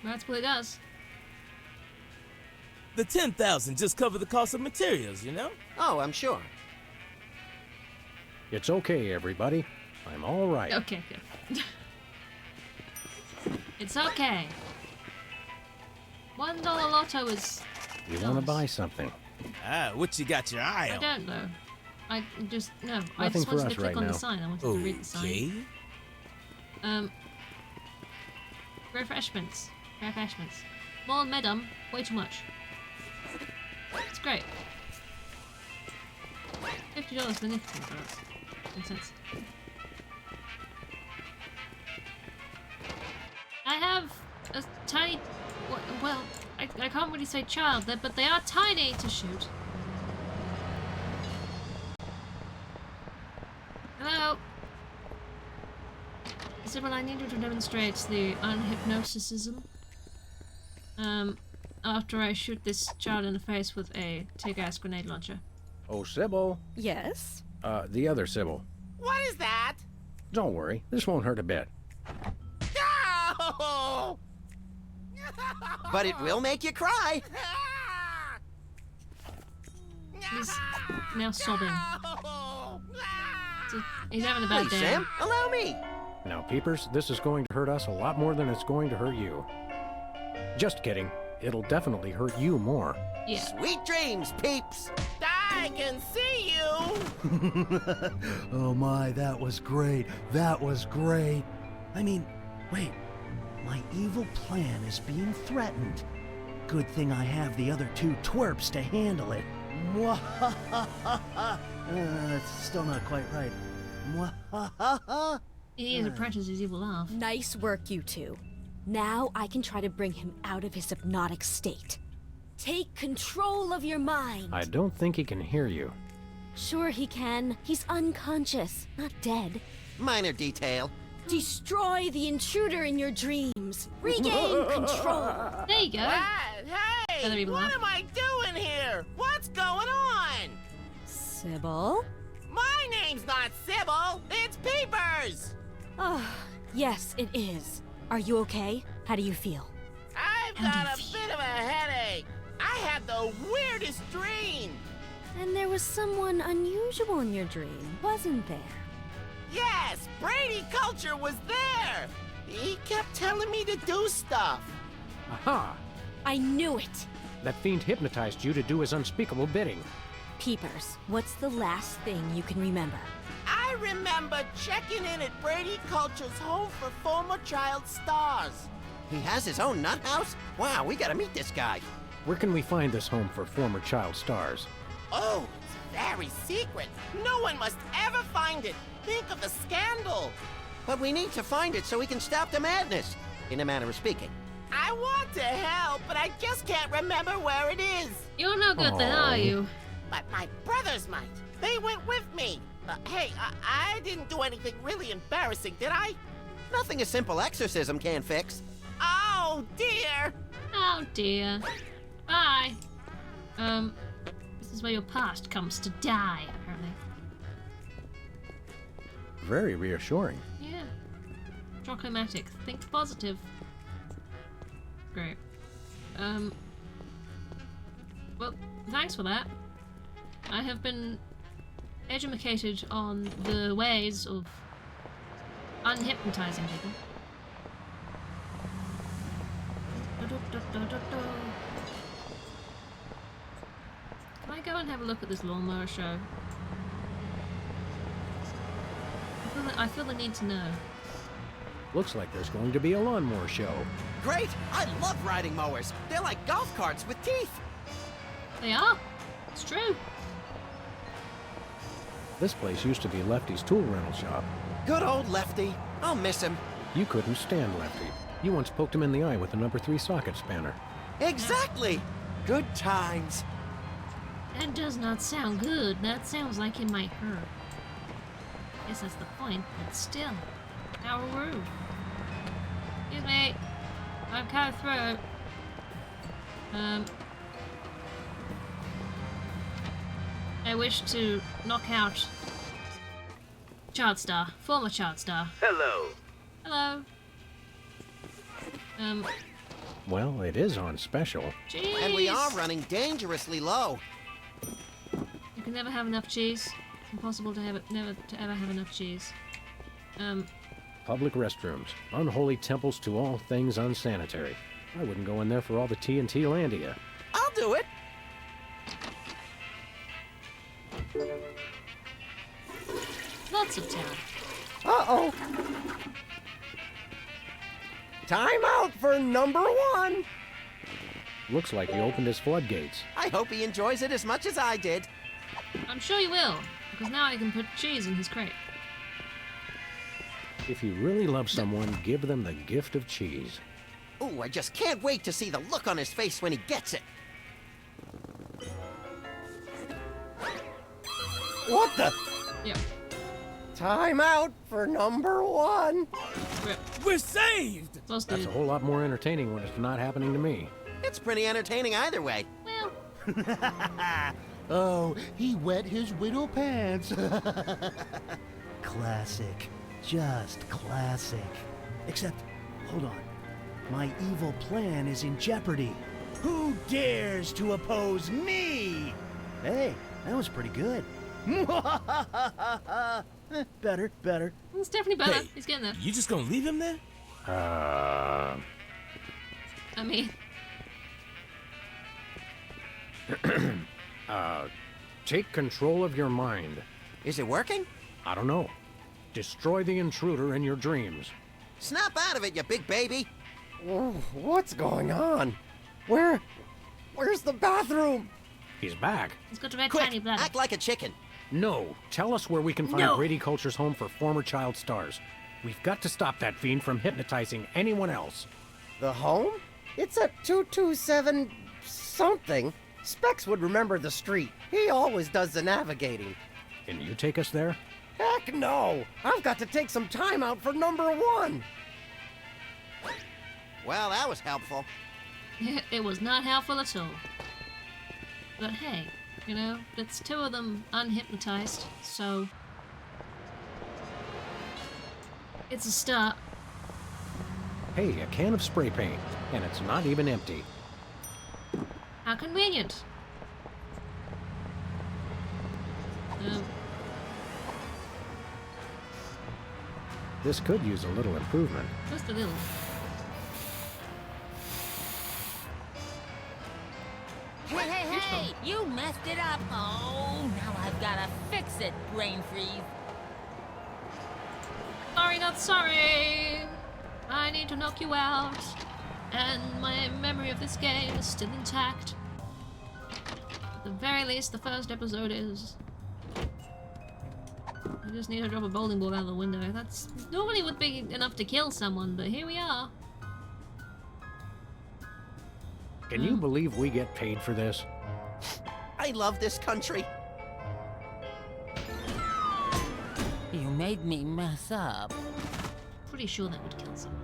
That's what it does. The 10,000 just cover the cost of materials, you know? Oh, I'm sure. It's okay, everybody. I'm all right. Okay, good. It's okay. $1 lotto is... You want to buy something? Ah, what you got your eye I on? don't know. I just... No. I Nothing just for wanted us to click right on the now. sign. I wanted to read the sign. Okay. Refreshments. Refreshments. More medum. Way too much. It's great. $50 for nicotine products. Makes sense. I have a tiny... Well, I can't really say child, but they are tiny to shoot. Hello? Sybil, I need you to demonstrate the unhypnosism. After I shoot this child in the face with a tear gas grenade launcher. Oh, Sybil. Yes? The other Sybil. What is that? Don't worry. This won't hurt a bit. No! But it will make you cry. He's now sobbing. He's having a bad Please, day. Sam, allow me. Now, Peepers, this is going to hurt us a lot more than it's going to hurt you. Just kidding. It'll definitely hurt you more. Yeah. Sweet dreams, peeps. I can see you. Oh my, that was great. That was great. I mean, wait. My evil plan is being threatened. Good thing I have the other two twerps to handle it. It's still not quite right. He needs to practice his evil laugh. Nice work, you two. Now I can try to bring him out of his hypnotic state. Take control of your mind. I don't think he can hear you. Sure he can. He's unconscious, not dead. Minor detail. Destroy the intruder in your dreams. Regain control. There you go. Hey, Other evil what laugh. am I doing here? What's going on? Sybil? My name's not Sybil, it's Peepers! Oh, yes, it is. Are you okay? How do you feel? I've How do got you a bit of a headache. I had the weirdest dream. And there was someone unusual in your dream, wasn't there? Yes, Brady Culture was there. He kept telling me to do stuff. Aha! I knew it! That fiend hypnotized you to do his unspeakable bidding. Peepers, what's the last thing you can remember? I remember checking in at Brady Culture's home for former child stars. He has his own nut house? Wow, we gotta meet this guy. Where can we find this home for former child stars? Oh, it's very secret. No one must ever find it. Think of the scandal. But we need to find it so we can stop the madness, in a manner of speaking. I want to help, but I just can't remember where it is. You're no good then, are you? But my brothers might. They went with me. Hey, I didn't do anything really embarrassing, did I? Nothing a simple exorcism can't fix. Oh, dear. Oh dear. Bye. This is where your past comes to die, apparently. Very reassuring. Yeah. Chocomatic. Think positive. Great. Well, thanks for that. I have been educated on the ways of unhypnotizing people. Can I go and have a look at this lawnmower show? I feel the need to know. Looks like there's going to be a lawnmower show. Great! I love riding mowers. They're like golf carts with teeth. They are. It's true. This place used to be Lefty's tool rental shop. Good old Lefty. I'll miss him. You couldn't stand Lefty. You once poked him in the eye with a number 3 socket spanner. Exactly. Good times. That does not sound good. That sounds like it might hurt. Guess that's the point, but still. How rude. Excuse me. I'm kind of throat. I wish to knock out child star, former child star. Hello. Hello. Well, it is on special. Cheese. And we are running dangerously low. You can never have enough cheese. It's impossible to have it, never to ever have enough cheese. Public restrooms. Unholy temples to all things unsanitary. I wouldn't go in there for all the TNT Landia. I'll do it. Lots of town. Uh-oh. Time out for number 1. Looks like he opened his floodgates. I hope he enjoys it as much as I did. I'm sure you will, because now I can put cheese in his crate. If you really love someone, give them the gift of cheese. Ooh, I just can't wait to see the look on his face when he gets it. What the? Yep. Time out for number 1. Rip. We're saved! Supposed That's to. a whole lot more entertaining when it's not happening to me. It's pretty entertaining either way. Well, Oh, he wet his widow pants. Classic. Just classic. Except, hold on. My evil plan is in jeopardy. Who dares to oppose me? Hey, that was pretty good. Better. it's definitely better. Hey. He's getting there. You just gonna leave him there? I mean, Take control of your mind. Is it working? I don't know. Destroy the intruder in your dreams. Snap out of it, you big baby. What's going on? Where's the bathroom? He's back. He's got a red Quick, tiny bladder. act like a chicken. No, tell us where we can find No. Brady Culture's home for former child stars. We've got to stop that fiend from hypnotizing anyone else. The home? It's at 227 something. Specs would remember the street. He always does the navigating. Can you take us there? Heck no! I've got to take some time out for number one. Well, that was helpful. It was not helpful at all. But hey, you know, it's two of them unhypnotized, so it's a start. Hey, a can of spray paint, and it's not even empty. How convenient. This could use a little improvement. Just a little. Hey! You messed it up! Oh, now I've gotta fix it, brain freeze. Sorry, not sorry. I need to knock you out. And my memory of this game is still intact. At the very least, the first episode is. I just need to drop a bowling ball out of the window. That's normally would be enough to kill someone, but here we are. Can you believe we get paid for this? I love this country. You made me mess up. Pretty sure that would kill someone.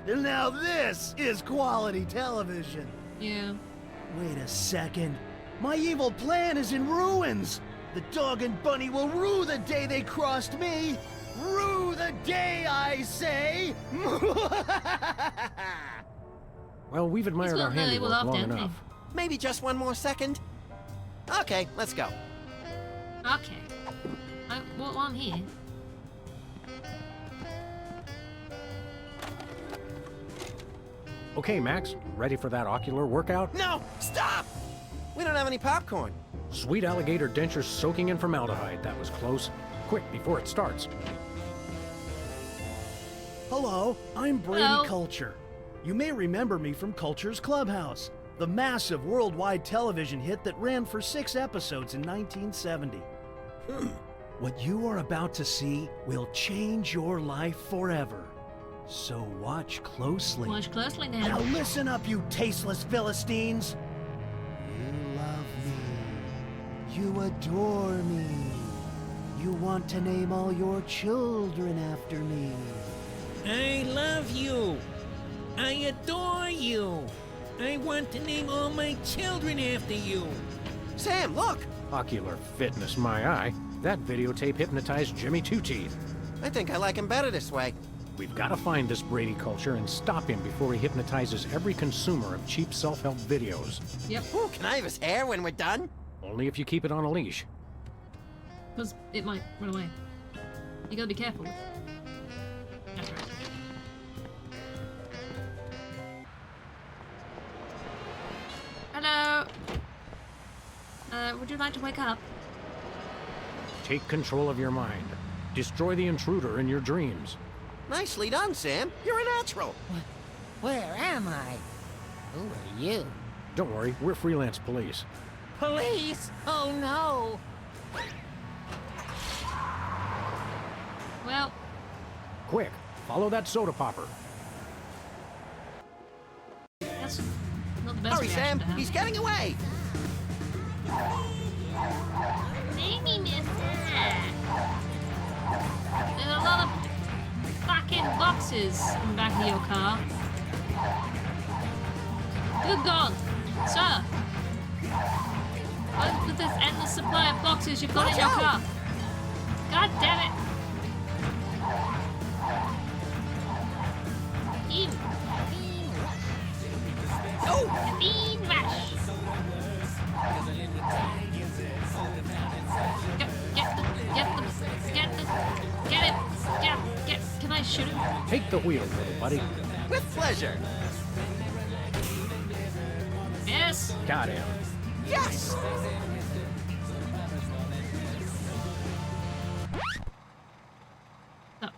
Now this is quality television. Yeah. Wait a second. My evil plan is in ruins. The dog and bunny will rue the day they crossed me. Rue the day, I say. Well, we've admired our got the evil handiwork laugh, long hasn't he? enough. Maybe just one more second? Okay, let's go. Okay. Well, I'm here. Okay, Max, ready for that ocular workout? No! Stop! We don't have any popcorn. Sweet alligator dentures soaking in formaldehyde. That was close. Quick, before it starts. Hello, I'm Brady Hello. Culture. You may remember me from Culture's Clubhouse, the massive worldwide television hit that ran for 6 episodes in 1970. What you are about to see will change your life forever. So watch closely. Watch closely now. Now listen up, you tasteless Philistines. You love me. You adore me. You want to name all your children after me. I love you. I adore you. I want to name all my children after you. Sam, look! Ocular fitness, my eye. That videotape hypnotized Jimmy Two Teeth. I think I like him better this way. We've got to find this Brady Culture and stop him before he hypnotizes every consumer of cheap self-help videos. Yep. Ooh, can I have his hair when we're done? Only if you keep it on a leash. Because it might run away. You gotta be careful. That's right. Hello. Would you like to wake up? Take control of your mind. Destroy the intruder in your dreams. Nicely done, Sam. You're a natural. Where am I? Who are you? Don't worry, we're freelance police. Police? Oh no! Well, Quick, follow that soda popper. that's not the best Hurry, reaction Sam. to have. He's getting away. Maybe, mister. There's a lot of fucking boxes in the back of your car. Good God, sir. What with this endless supply of boxes you've got in your car? God damn it. Bean. Oh! Bean rush. Get, can I shoot him? Take the wheel, little buddy. With pleasure. Yes. Got him. Yes! Oh.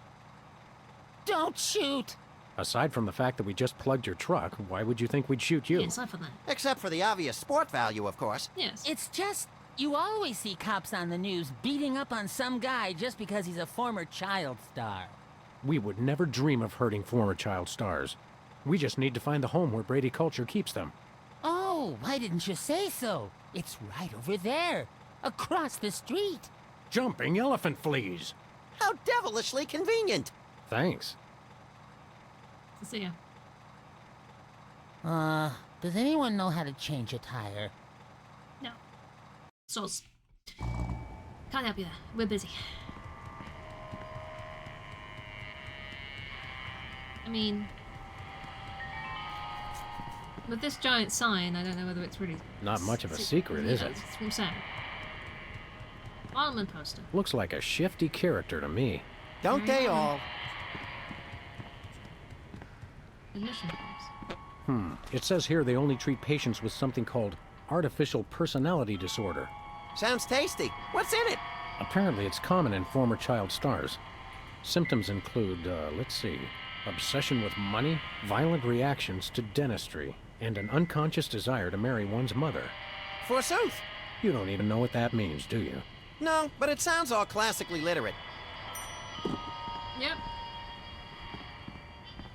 Don't Don't shoot! Aside from the fact that we just plugged your truck, why would you think we'd shoot you? Yeah, aside from that. Except for the obvious sport value, of course. Yes. It's just, you always see cops on the news beating up on some guy just because he's a former child star. We would never dream of hurting former child stars. We just need to find the home where Brady Culture keeps them. Oh, why didn't you say so? It's right over there, across the street. Jumping elephant fleas! How devilishly convenient. Thanks. See ya. Does anyone know how to change a tire? No. Soz. Can't help you there. We're busy. I mean, with this giant sign, I don't know whether it's really... Not much of a secret, is it? That's what I'm saying. Parliament poster. Looks like a shifty character to me. Don't they all? Admission forms. It says here they only treat patients with something called artificial personality disorder. Sounds tasty. What's in it? Apparently it's common in former child stars. Symptoms include, let's see, obsession with money, violent reactions to dentistry, and an unconscious desire to marry one's mother. Forsooth. You don't even know what that means, do you? No, but it sounds all classically literate. Yep.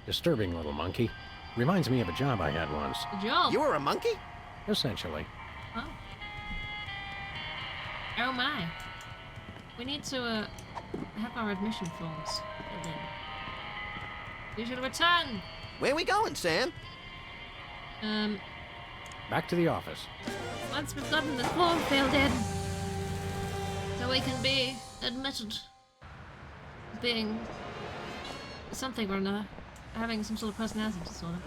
Disturbing little monkey. Reminds me of a job I had once. Good job. You were a monkey? Essentially. Oh. Oh my. We need to have our admission forms filled in. We should return. Where we going, Sam? Back to the office. Once we've gotten the form filled in, so we can be admitted as being something or another, having some sort of personality disorder.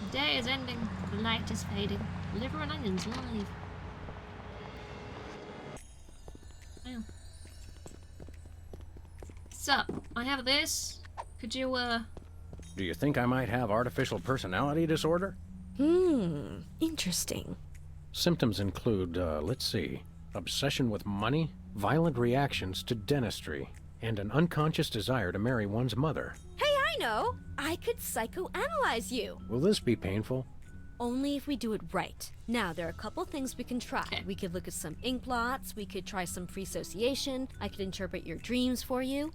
The day is ending, the light is fading. Liver and onions live. Yeah. So, I have this. Could you, Do you think I might have artificial personality disorder? Interesting. Symptoms include, let's see, obsession with money, violent reactions to dentistry, and an unconscious desire to marry one's mother. Hey, I know! I could psychoanalyze you! Will this be painful? Only if we do it right. Now, there are a couple things we can try. Okay. We could look at some ink blots, we could try some free association, I could interpret your dreams for you.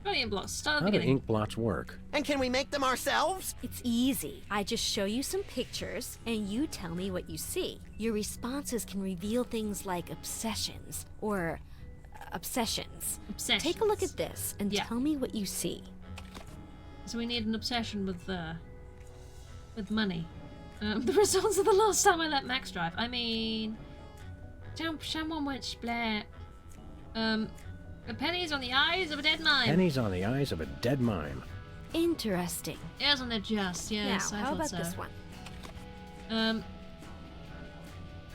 Brilliant blocks. Start at How the do beginning. ink blots work? And can we make them ourselves? It's easy. I just show you some pictures, and you tell me what you see. Your responses can reveal things like obsessions, or obsessions. Obsessions. Take a look at this, and Yeah. tell me what you see. So we need an obsession with money. The results of the last time I let Max drive. I mean, someone went splat. The pennies on the eyes of a dead mime. Pennies on the eyes of a dead mime. Interesting. Isn't it just? Yes, now, I how thought about so. this one?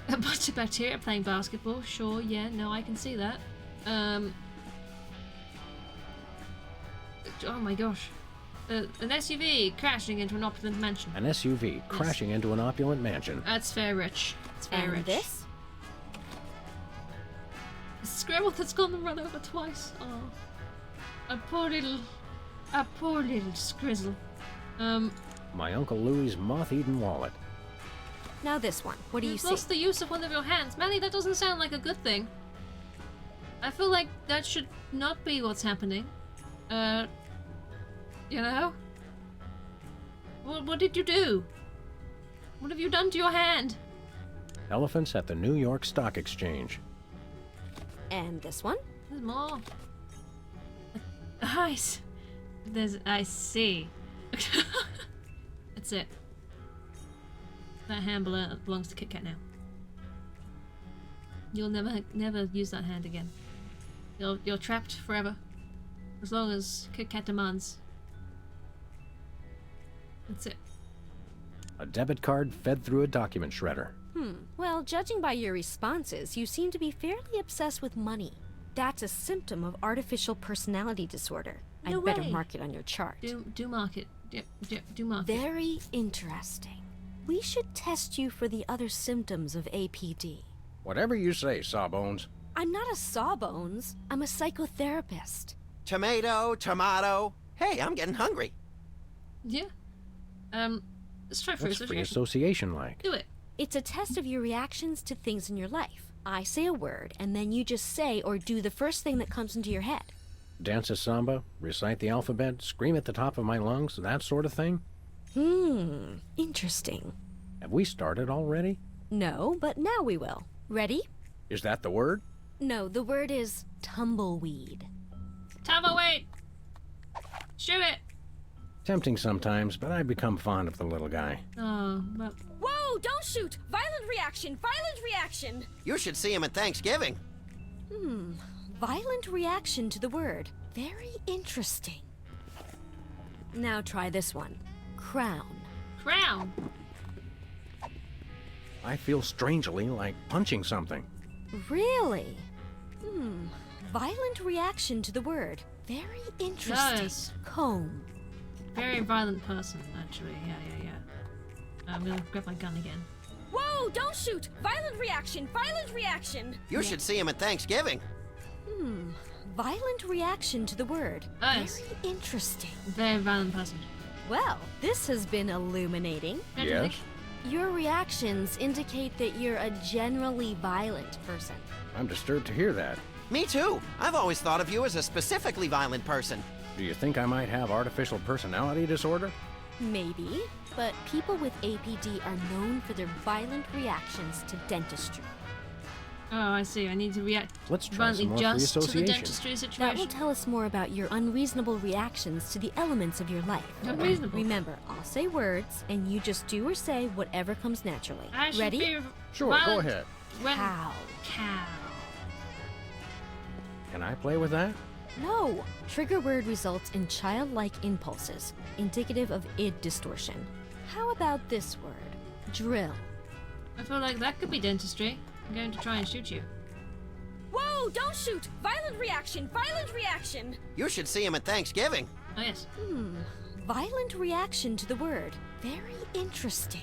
A bunch of bacteria playing basketball. Sure, yeah, no, I can see that. Oh my gosh. An SUV crashing into an opulent mansion. An SUV crashing into an opulent mansion. That's very rich. It's very And rich. this? A squirrel that's gone run over twice. Oh, a poor little scrizzle. My Uncle Louie's moth-eaten wallet. Now this one. What do you You've see? lost the use of one of your hands, Manny. That doesn't sound like a good thing. I feel like that should not be what's happening. You know? What did you do? What have you done to your hand? Elephants at the New York Stock Exchange. And this one? There's more. Eyes. I see. That's it. That hand belongs to Kit Kat now. You'll never use that hand again. You're trapped forever. As long as Kit Kat demands. That's it. A debit card fed through a document shredder. Well, judging by your responses, you seem to be fairly obsessed with money. That's a symptom of artificial personality disorder. No I'd better way. mark it on your chart. Do mark it. Do mark it. Very interesting. We should test you for the other symptoms of APD. Whatever you say, Sawbones. I'm not a sawbones. I'm a psychotherapist. Tomato, tomato. Hey, I'm getting hungry. Yeah. Let's try free What's free association. association like? Do it. It's a test of your reactions to things in your life. I say a word, and then you just say or do the first thing that comes into your head. Dance a samba, recite the alphabet, scream at the top of my lungs, that sort of thing? Interesting. Have we started already? No, but now we will. Ready? Is that the word? No, the word is tumbleweed. Tumbleweed! Shoot it! Tempting sometimes, but I become fond of the little guy. Oh, but... Whoa, don't shoot! Violent reaction! Violent reaction! You should see him at Thanksgiving. Violent reaction to the word. Very interesting. Now try this one. Crown. Crown! I feel strangely like punching something. Really? Violent reaction to the word. Very interesting. Nice. Comb. Very violent person, actually. Yeah. I'm gonna grab my gun again. Whoa, don't shoot! Violent reaction! Violent reaction! You should see him at Thanksgiving. Violent reaction to the word. Nice. Very interesting. Very violent person. Well, this has been illuminating. Yes? Your reactions indicate that you're a generally violent person. I'm disturbed to hear that. Me too. I've always thought of you as a specifically violent person. Do you think I might have artificial personality disorder? Maybe, but people with APD are known for their violent reactions to dentistry. Oh, I see. I need to react Let's try violently some more free just to the association. dentistry That will situation. tell us more about your unreasonable reactions to the elements of your life. Unreasonable. Remember, I'll say words, and you just do or say whatever comes naturally. I should Ready? be Sure, violent go ahead. When... Cow. Cow. Can I play with that? No! Trigger word results in childlike impulses, indicative of id distortion. How about this word? Drill. I feel like that could be dentistry. I'm going to try and shoot you. Whoa, don't shoot! Violent reaction! Violent reaction! You should see him at Thanksgiving. Oh, yes. Violent reaction to the word. Very interesting.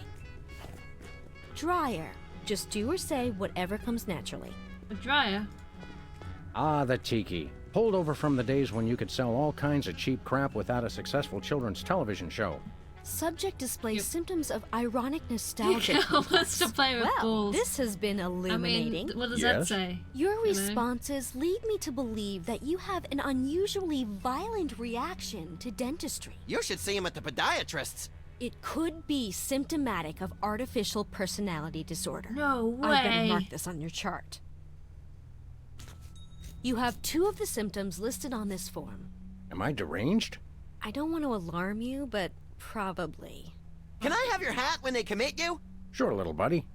Dryer. Just do or say whatever comes naturally. A dryer. Ah, the tiki. Holdover from the days when you could sell all kinds of cheap crap without a successful children's television show. Subject displays Yep. symptoms of ironic nostalgia. Cal wants to play with Well, balls. this has been I mean, illuminating. what does that Yes? say? Your You know? responses lead me to believe that you have an unusually violent reaction to dentistry. You should see him at the podiatrist's. It could be symptomatic of artificial personality disorder. No I'm gonna way. mark this on your chart. You have 2 of the symptoms listed on this form. Am I deranged? I don't want to alarm you, but probably. Can I have your hat when they commit you? Sure, little buddy.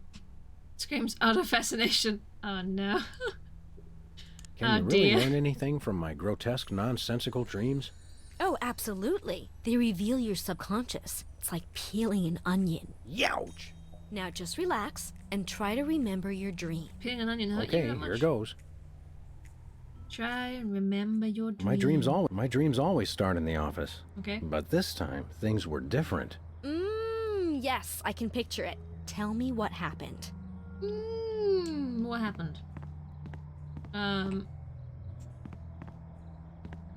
Screams out of fascination. Oh no. Can Oh, you really dear. learn anything from my grotesque, nonsensical dreams? Oh, absolutely. They reveal your subconscious. It's like peeling an onion. Youch! Now just relax and try to remember your dream. Peeling an onion hurt you Okay, that much? here goes. Try and remember your dream. My dreams always start in the office. Okay. But this time, things were different. Yes, I can picture it. Tell me what happened. What happened?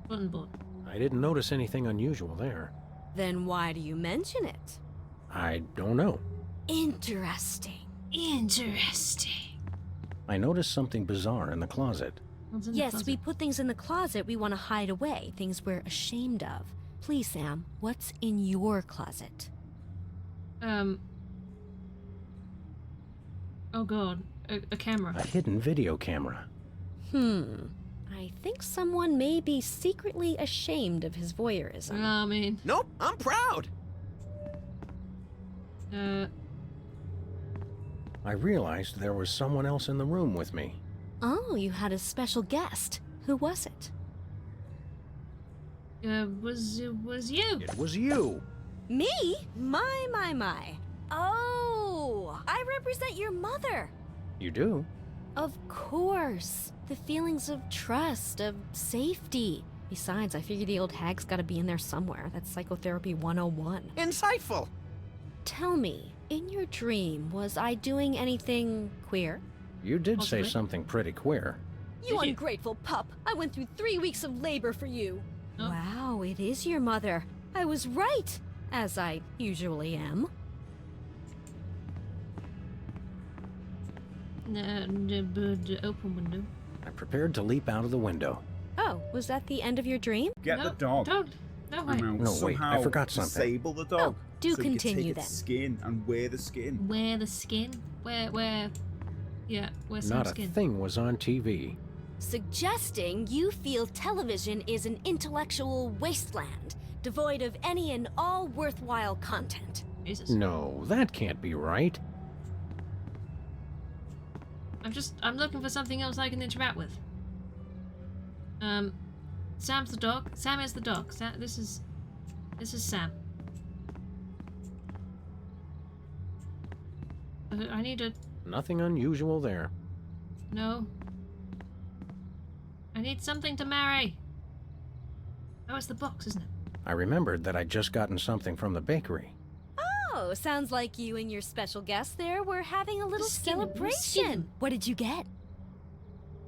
Button board. I didn't notice anything unusual there. Then why do you mention it? I don't know. Interesting. Interesting. I noticed something bizarre in the closet. What's in the Yes, closet? we put things in the closet we want to hide away, things we're ashamed of. Please, Sam, what's in your closet? Oh god, a camera. A hidden video camera. I think someone may be secretly ashamed of his voyeurism. I mean, Nope, I'm proud. I realized there was someone else in the room with me. Oh, you had a special guest. Who was it? was you. It was you! Me? My. Oh, I represent your mother. You do? Of course. The feelings of trust, of safety. Besides, I figure the old hag's gotta be in there somewhere. That's psychotherapy 101. Insightful. Tell me, in your dream, was I doing anything queer? You did Possibly. say something pretty queer. You ungrateful pup. I went through 3 weeks of labor for you. Oh. Wow, it is your mother. I was right, as I usually am. Open window. I prepared to leap out of the window. Oh, was that the end of your dream? Get the dog. Don't. No way. And No, wait, I somehow forgot something. Disable the dog. Oh, do so you can continue take then. its skin and wear the skin. Wear the skin? Where? Yeah, wear some Not a skin. thing was on TV. Suggesting you feel television is an intellectual wasteland, devoid of any and all worthwhile content. Jesus. No, that can't be right. I'm looking for something else I can interact with. Sam's the dog. Sam is the dog. This is Sam. I need a... Nothing unusual there. No. I need something to marry. Oh, it's the box, isn't it? I remembered that I'd just gotten something from the bakery. Oh, sounds like you and your special guest there were having a little Skin, celebration. skin. What did you get?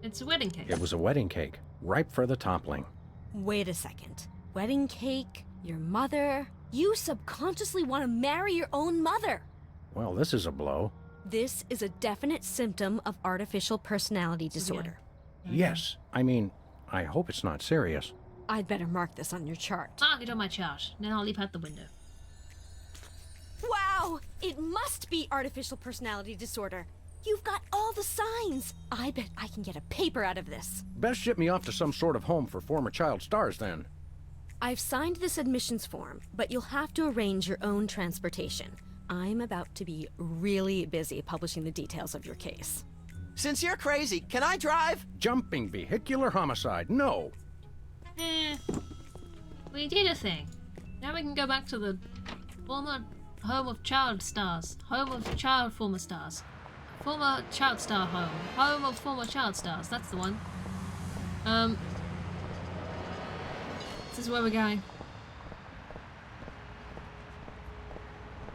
It's a wedding cake. It was a wedding cake, ripe for the toppling. Wait a second. Wedding cake, your mother. You subconsciously want to marry your own mother. Well, this is a blow. This is a definite symptom of artificial personality disorder. Yes, I mean, I hope it's not serious. I'd better mark this on your chart. Mark it on my chart. Then I'll leap out the window. Wow! It must be artificial personality disorder. You've got all the signs. I bet I can get a paper out of this. Best ship me off to some sort of home for former child stars, then. I've signed this admissions form, but you'll have to arrange your own transportation. I'm about to be really busy publishing the details of your case. Since you're crazy, can I drive? Jumping vehicular homicide, no. We did a thing. Now we can go back to the former home of child stars. Home of child former stars. Former child star home. Home of former child stars. That's the one. This is where we're going.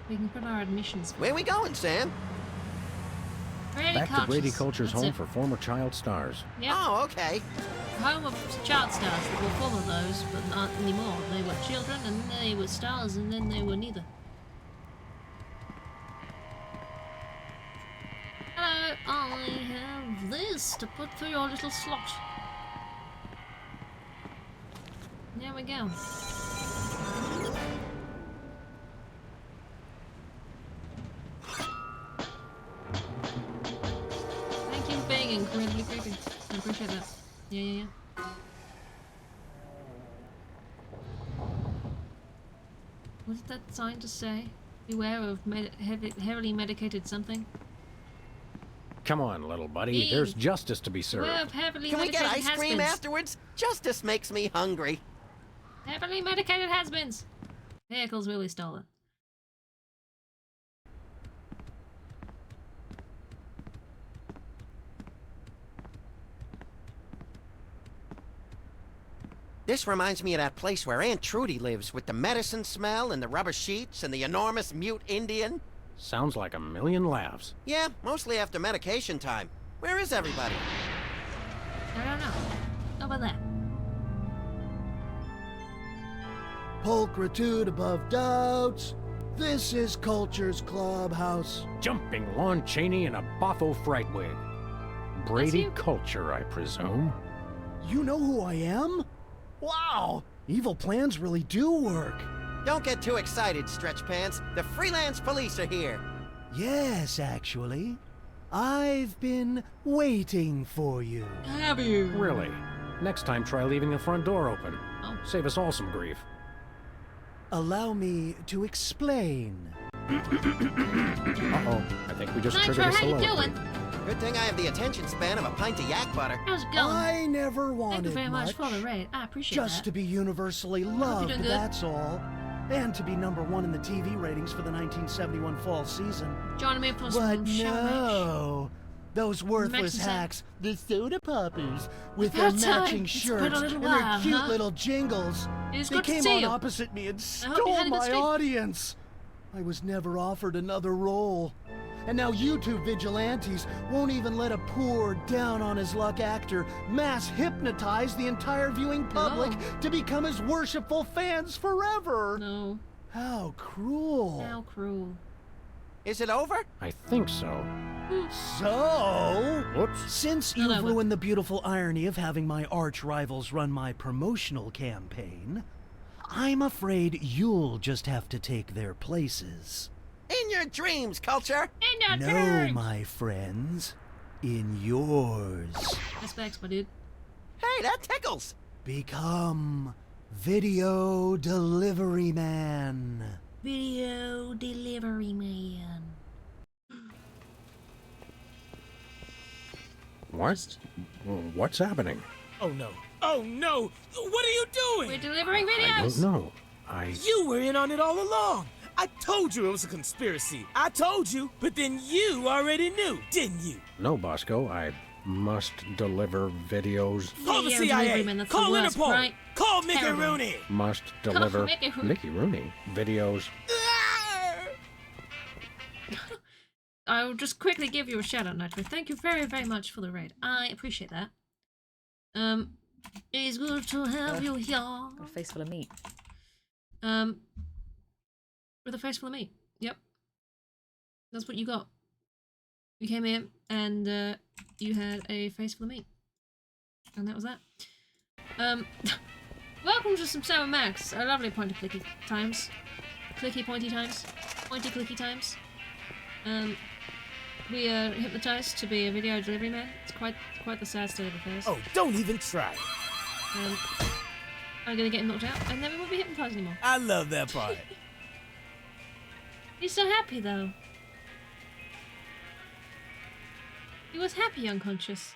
We can put our admissions. Where we going, Sam? Back to Brady Culture's That's home it. for former child stars. Yep. Oh, okay. Home of child stars that were former those, but not anymore. They were children, and then they were stars, and then they were neither. Hello, I have this to put through your little slot. There we go. Thank you for being incredibly creepy. I appreciate that. Yeah. What did that sign just say? Beware of heavily medicated something. Come on, little buddy. Hey. There's justice to be served. Beware of heavily Can we get medicated ice cream has-beens. afterwards? Justice makes me hungry. Heavily medicated has-beens. Vehicles will be stolen. This reminds me of that place where Aunt Trudy lives with the medicine smell and the rubber sheets and the enormous mute Indian. Sounds like a million laughs. Yeah, mostly after medication time. Where is everybody? I don't know. Over there. Pulchritude above doubts. This is Culture's Clubhouse. Jumping Lon Chaney in a boffo fright wig. Brady you. Culture, I presume. You know who I am? Wow! Evil plans really do work. Don't get too excited, Stretch Pants. The freelance police are here. Yes, actually. I've been waiting for you. Have you? Really? Next time, try leaving the front door open. Oh. Save us all some grief. Allow me to explain. Uh-oh. I think we just Nitro, triggered a how you soliloquy. doing? Good thing I have the attention span of a pint of yak butter. How's it going? I never Thank wanted you very much for the raid. I appreciate Just that. to be universally you're loved, doing good. that's all. And to be #1 in the TV ratings for the 1971 fall season. Joining me for But some show match. no, those worthless Mexican. hacks, the soda poppies, with their About time. matching It's been shirts a little and their while, cute huh? little jingles. It's They good to came see on you. opposite me and I hope you stole had a good my stream. audience. I was never offered another role. and now YouTube vigilantes won't even let a poor, down-on-his-luck actor mass hypnotize the entire viewing public to become his worshipful fans forever. No. How cruel. How cruel. Is it over? I think so. So, Whoops. since No, you've but- ruined the beautiful irony of having my arch rivals run my promotional campaign, I'm afraid you'll just have to take their places. In your dreams, Culture! In your No, turn! my friends. In yours. Respects, my dude. Hey, that tickles! Become Video Delivery Man. Video delivery man. What? What's happening? Oh no. Oh no! What are you doing? We're delivering I videos! don't know. You were in on it all along. I told you it was a conspiracy. I told you, but then you already knew, didn't you? No, Bosco. I must deliver videos. Call the Video CIA. delivery man, that's the Call worst, Interpol. right? Call Mickey Terrible. Rooney. Must deliver Mickey Rooney videos. I will just quickly give you a shout out, Nitro. Thank you very, very much for the raid. I appreciate that. It's good to have you here. Got a face full of meat. With a face full of meat. Yep. That's what you got. You came in and you had a face full of meat. And that was that. Welcome to some Sam and Max. A lovely pointy clicky times. Clicky pointy times. Pointy clicky times. We are hypnotized to be a video delivery man. It's quite the sad state of affairs. Oh, don't even try. I'm gonna get knocked out, and then we won't be hypnotized anymore. I love that part. He's so happy though. He was happy unconscious.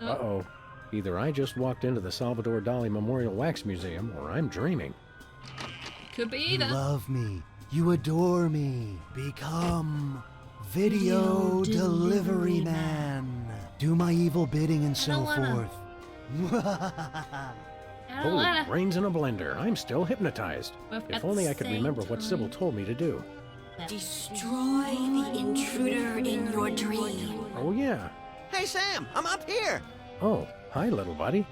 Uh-oh. Either I just walked into the Salvador Dali Memorial Wax Museum, or I'm dreaming. Could be You either. love me. You adore me. Become Video Delivery Man. Do my evil bidding and so don't wanna. forth. I don't Holy wanna. brains in a blender. I'm still hypnotized. Both at If only the I could same remember what Sybil time. told me to do. Destroy the intruder in your dream. Oh, yeah. Hey, Sam, I'm up here! Oh, hi, little buddy.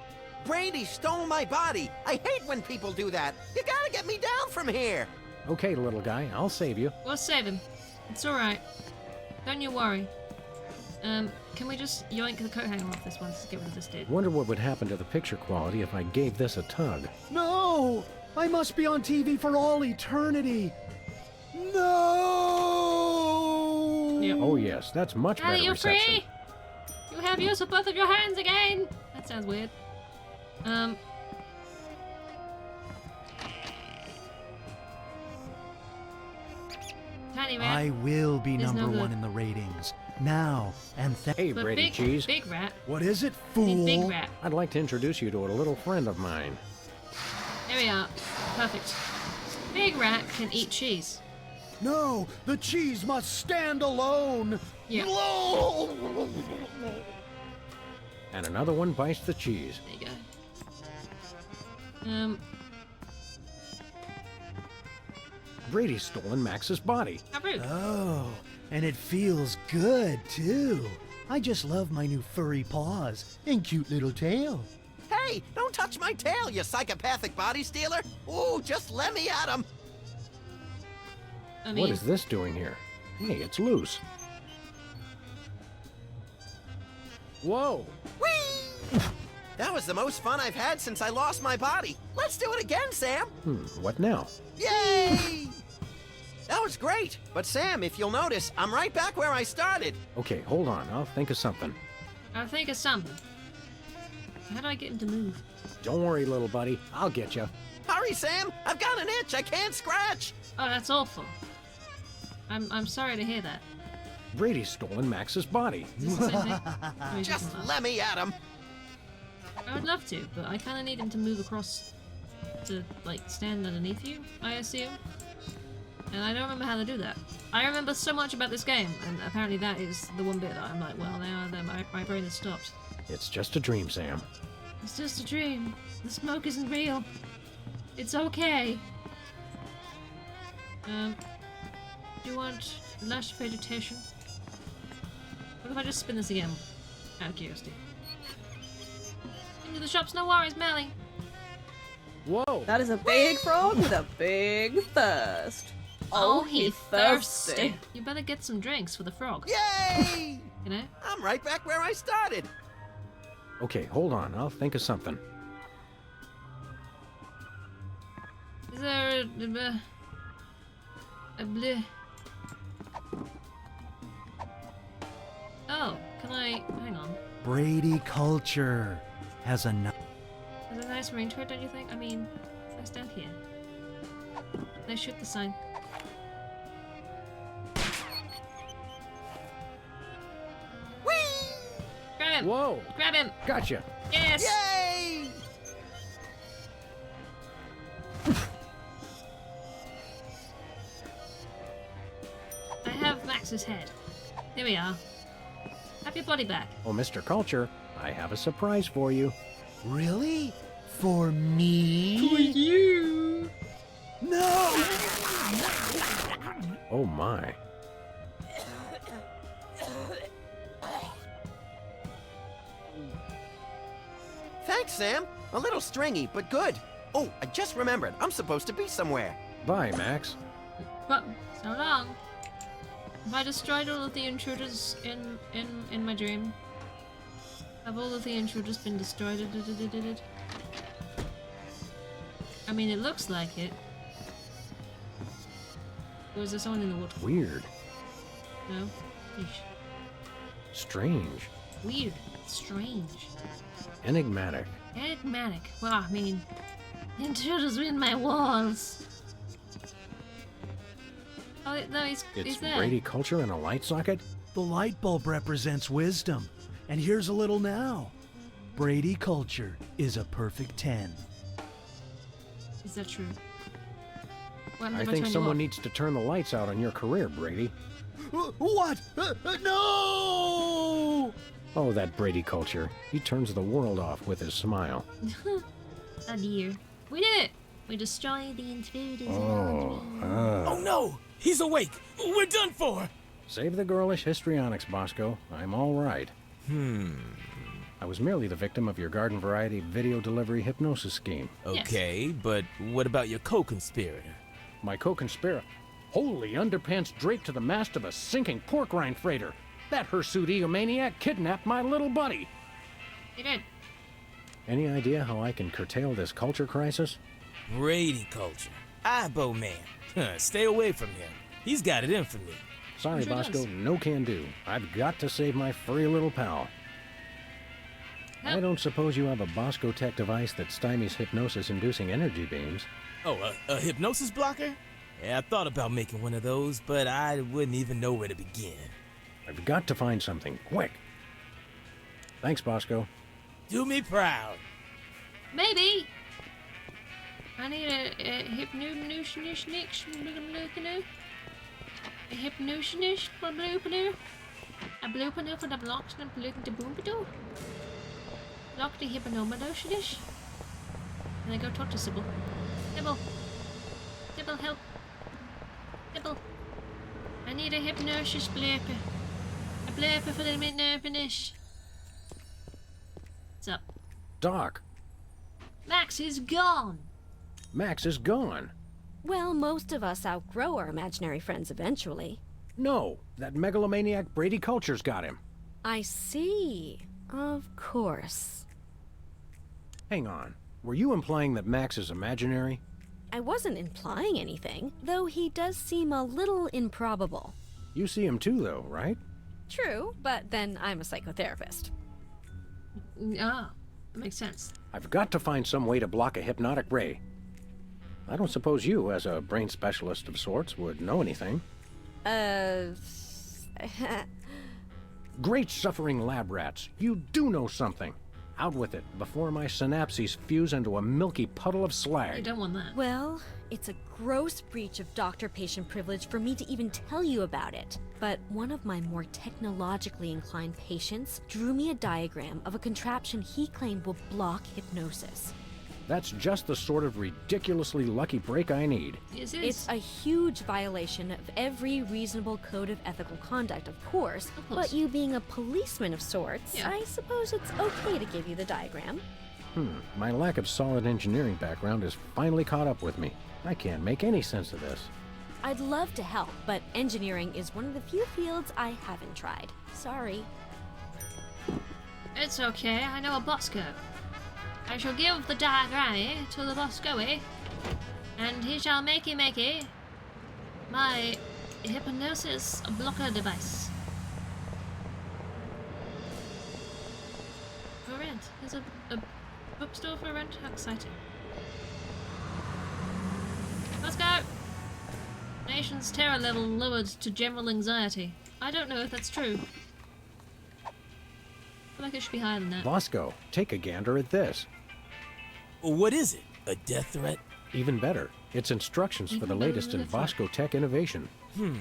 Brady stole my body! I hate when people do that! You gotta get me down from here! Okay, little guy, I'll save you. We'll save him. It's alright. Don't you worry. Can we just yoink the coat hanger off this one to get rid of this dude? Wonder what would happen to the picture quality if I gave this a tug. No! I must be on TV for all eternity. No! Yep. Oh, yes, that's much Daddy, better you're reception. free! You have use of both of your hands again! That sounds weird. Tiny rat. I will be There's number no one good. in the ratings. Now, and Hey, But Brady big, Cheese. big rat. What is it, I fool? mean, big rat. I'd like to introduce you to a little friend of mine. There we are. Perfect. Big rat can eat cheese. No, the cheese must stand alone. Yeah. And another one bites the cheese. There you go. Brady's stolen Max's body. How rude. Oh, and it feels good, too. I just love my new furry paws and cute little tail. Hey, don't touch my tail, you psychopathic body stealer! Ooh, just let me at him! I mean, What is this doing here? Hey, it's loose. Whoa! Whee! That was the most fun I've had since I lost my body. Let's do it again, Sam! What now? Yay! That was great! But Sam, if you'll notice, I'm right back where I started. Okay, hold on. I'll think of something. I'll think of something. How do I get him to move? Don't worry, little buddy. I'll get you. Hurry, Sam! I've got an itch! I can't scratch! Oh, that's awful. I'm sorry to hear that. Brady's stolen Max's body. Is this the same thing? Or is Just this not? let me at him! I would love to, but I kind of need him to move across to, like, stand underneath you, I assume. And I don't remember how to do that. I remember so much about this game, and apparently that is the one bit that I'm like, well, now my brain has stopped. It's just a dream, Sam. It's just a dream. The smoke isn't real. It's okay. Do you want lush vegetation? What if I just spin this again? Out of curiosity. Into the shops, no worries, Melly. Whoa! That is a big frog with a big thirst. Oh, he's thirsty. You better get some drinks for the frog. Yay! You know? I'm right back where I started. Okay, hold on. I'll think of something. Is there a bleh? Oh, can I... hang on. Brady culture has a... There's a nice ring to it, don't you think? I mean, let's stand here. They shoot the sign. Whee! Grab him! Whoa! Grab him! Gotcha! Yes! Yay! I have Max's head. Here we are. Have your body back. Oh, Mr. Culture, I have a surprise for you. Really? For me? For you! No! Oh my. Thanks, Sam. A little stringy, but good. Oh, I just remembered. I'm supposed to be somewhere. Bye, Max. But so long. Have I destroyed all of the intruders in my dream? Have all of the intruders been destroyed? I mean, it looks like it. Or is there someone in the water? Weird. No? Eesh. Strange. Weird. Strange. Enigmatic. Enigmatic. Well, I mean, intruders in my walls. Oh, no, he's It's there. Brady Culture in a light socket? The light bulb represents wisdom. And here's a little now. Brady culture is a perfect 10. Is that true? What happens I if think turn you someone off? needs to turn the lights out on your career, Brady. What? No! Oh, that Brady Culture. He turns the world off with his smile. Oh dear. We did it! We destroyed the intruders. Oh no! He's awake! We're done for! Save the girlish histrionics, Bosco. I'm all right. I was merely the victim of your garden variety video delivery hypnosis scheme. Okay, but what about your co-conspirator? My co-conspirator. Holy underpants draped to the mast of a sinking pork rind freighter. That hirsute egomaniac kidnapped my little buddy. You did. Any idea how I can curtail this culture crisis? Brady Culture. Ibo Man. Stay away from him. He's got it in for me. Sorry, Sure Bosco, does. no can do. I've got to save my furry little pal. I don't suppose you have a Bosco Tech device that stymies hypnosis-inducing energy beams. Oh, a hypnosis blocker? Yeah, I thought about making one of those, but I wouldn't even know where to begin. I've got to find something, quick. Thanks, Bosco. Do me proud. Maybe. I need a hypnosis, a hypnosis, a bloopinu, a bloopinu for the blocks and blue the boompidoo. Lock the hypnosis. And I go talk to Sybil. Sybil. Sybil, help. Sybil. I need a hypnosis blooper. A blooper for the hypnosis. What's up? Doc, Max is gone. Max is gone. Well, most of us outgrow our imaginary friends eventually. No, that megalomaniac Brady Culture's got him. I see. Of course. Hang on. Were you implying that Max is imaginary? I wasn't implying anything, though he does seem a little improbable. You see him too, though, right? True, but then I'm a psychotherapist. Ah, that makes sense. I've got to find some way to block a hypnotic ray. I don't suppose you, as a brain specialist of sorts, would know anything. Great suffering lab rats. You do know something. Out with it, before my synapses fuse into a milky puddle of slag. You don't want that. Well, it's a gross breach of doctor-patient privilege for me to even tell you about it. But one of my more technologically inclined patients drew me a diagram of a contraption he claimed will block hypnosis. That's just the sort of ridiculously lucky break I need. Yes, It's a huge violation of every reasonable code of ethical conduct, of course. But you being a policeman of sorts, Yeah. I suppose it's okay to give you the diagram. My lack of solid engineering background has finally caught up with me. I can't make any sense of this. I'd love to help, but engineering is one of the few fields I haven't tried. Sorry. It's okay, I know a Bosco. I shall give the diagram to the Bosco, and he shall makey my hypnosis blocker device. For rent. There's a bookstore for rent. How exciting. Let's go! Nation's terror level lowered to general anxiety. I don't know if that's true. I feel like it should be higher than that. Bosco, take a gander at this. What is it? A death threat? Even better, it's instructions for the latest in Bosco tech innovation. Well,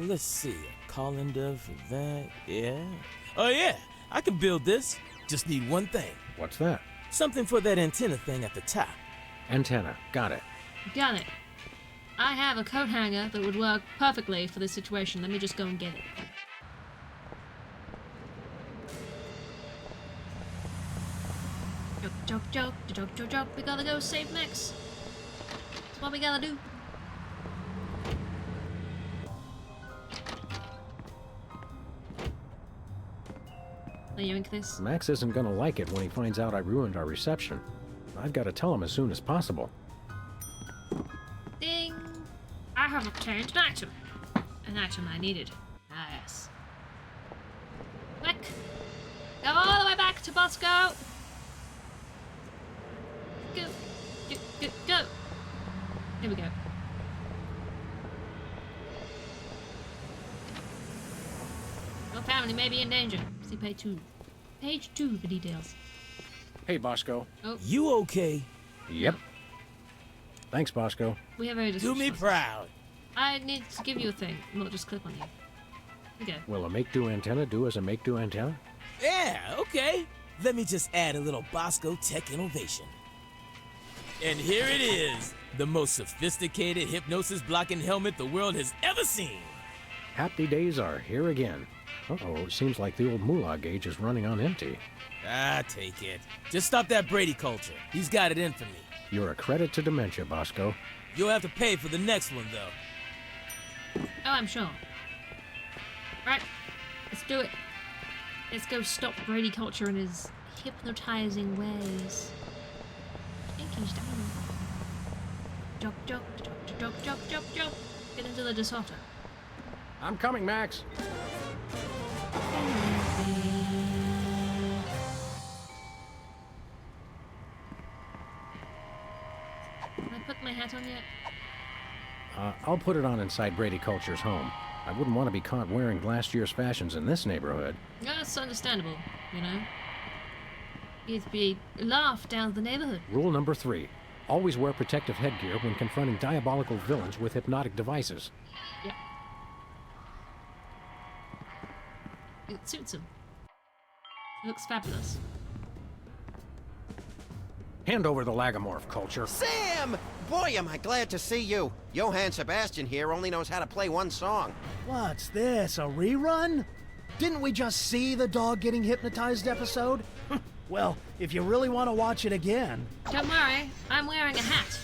let's see. A colander for that, yeah. Oh yeah, I can build this. Just need one thing. What's that? Something for that antenna thing at the top. Antenna, got it. Got it. I have a coat hanger that would work perfectly for this situation. Let me just go and get it. Joke. We gotta go save Max. That's what we gotta do. Are you into this? Max isn't gonna like it when he finds out I ruined our reception. I've got to tell him as soon as possible. Ding! I have obtained an item. An item I needed. Ah, yes. Quick! Go all the way back to Bosco! Go! Here we go. Your family may be in danger. See page 2. Page 2 for details. Hey, Bosco. Oh, You okay? Yep. Thanks, Bosco. we have very Do me proud. I need to give you a thing. Not just click on you. Here we go. Will a make-do antenna do as a make-do antenna? Yeah, okay. Let me just add a little Bosco tech innovation. And here it is, the most sophisticated hypnosis blocking helmet the world has ever seen. Happy days are here again. Uh-oh, seems like the old moolah gauge is running on empty. Ah, take it. Just stop that Brady culture. He's got it in for me. You're a credit to dementia, Bosco. You'll have to pay for the next one, though. Oh, I'm sure. Right. Let's do it. Let's go stop Brady Culture and his hypnotizing ways. I think he's down. Jog. Get into the disorder. I'm coming, Max. Can I put my hat on yet? I'll put it on inside Brady Culture's home. I wouldn't want to be caught wearing last year's fashions in this neighborhood. That's understandable, you know. You'd be laughed out of the neighborhood. Rule number 3. Always wear protective headgear when confronting diabolical villains with hypnotic devices. Yep. It suits him. He looks fabulous. Hand over the lagomorph, Culture. Sam! Boy, am I glad to see you. Johann Sebastian here only knows how to play one song. What's this, a rerun? Didn't we just see the dog getting hypnotized episode? Well, if you really want to watch it again... Don't worry, I'm wearing a hat.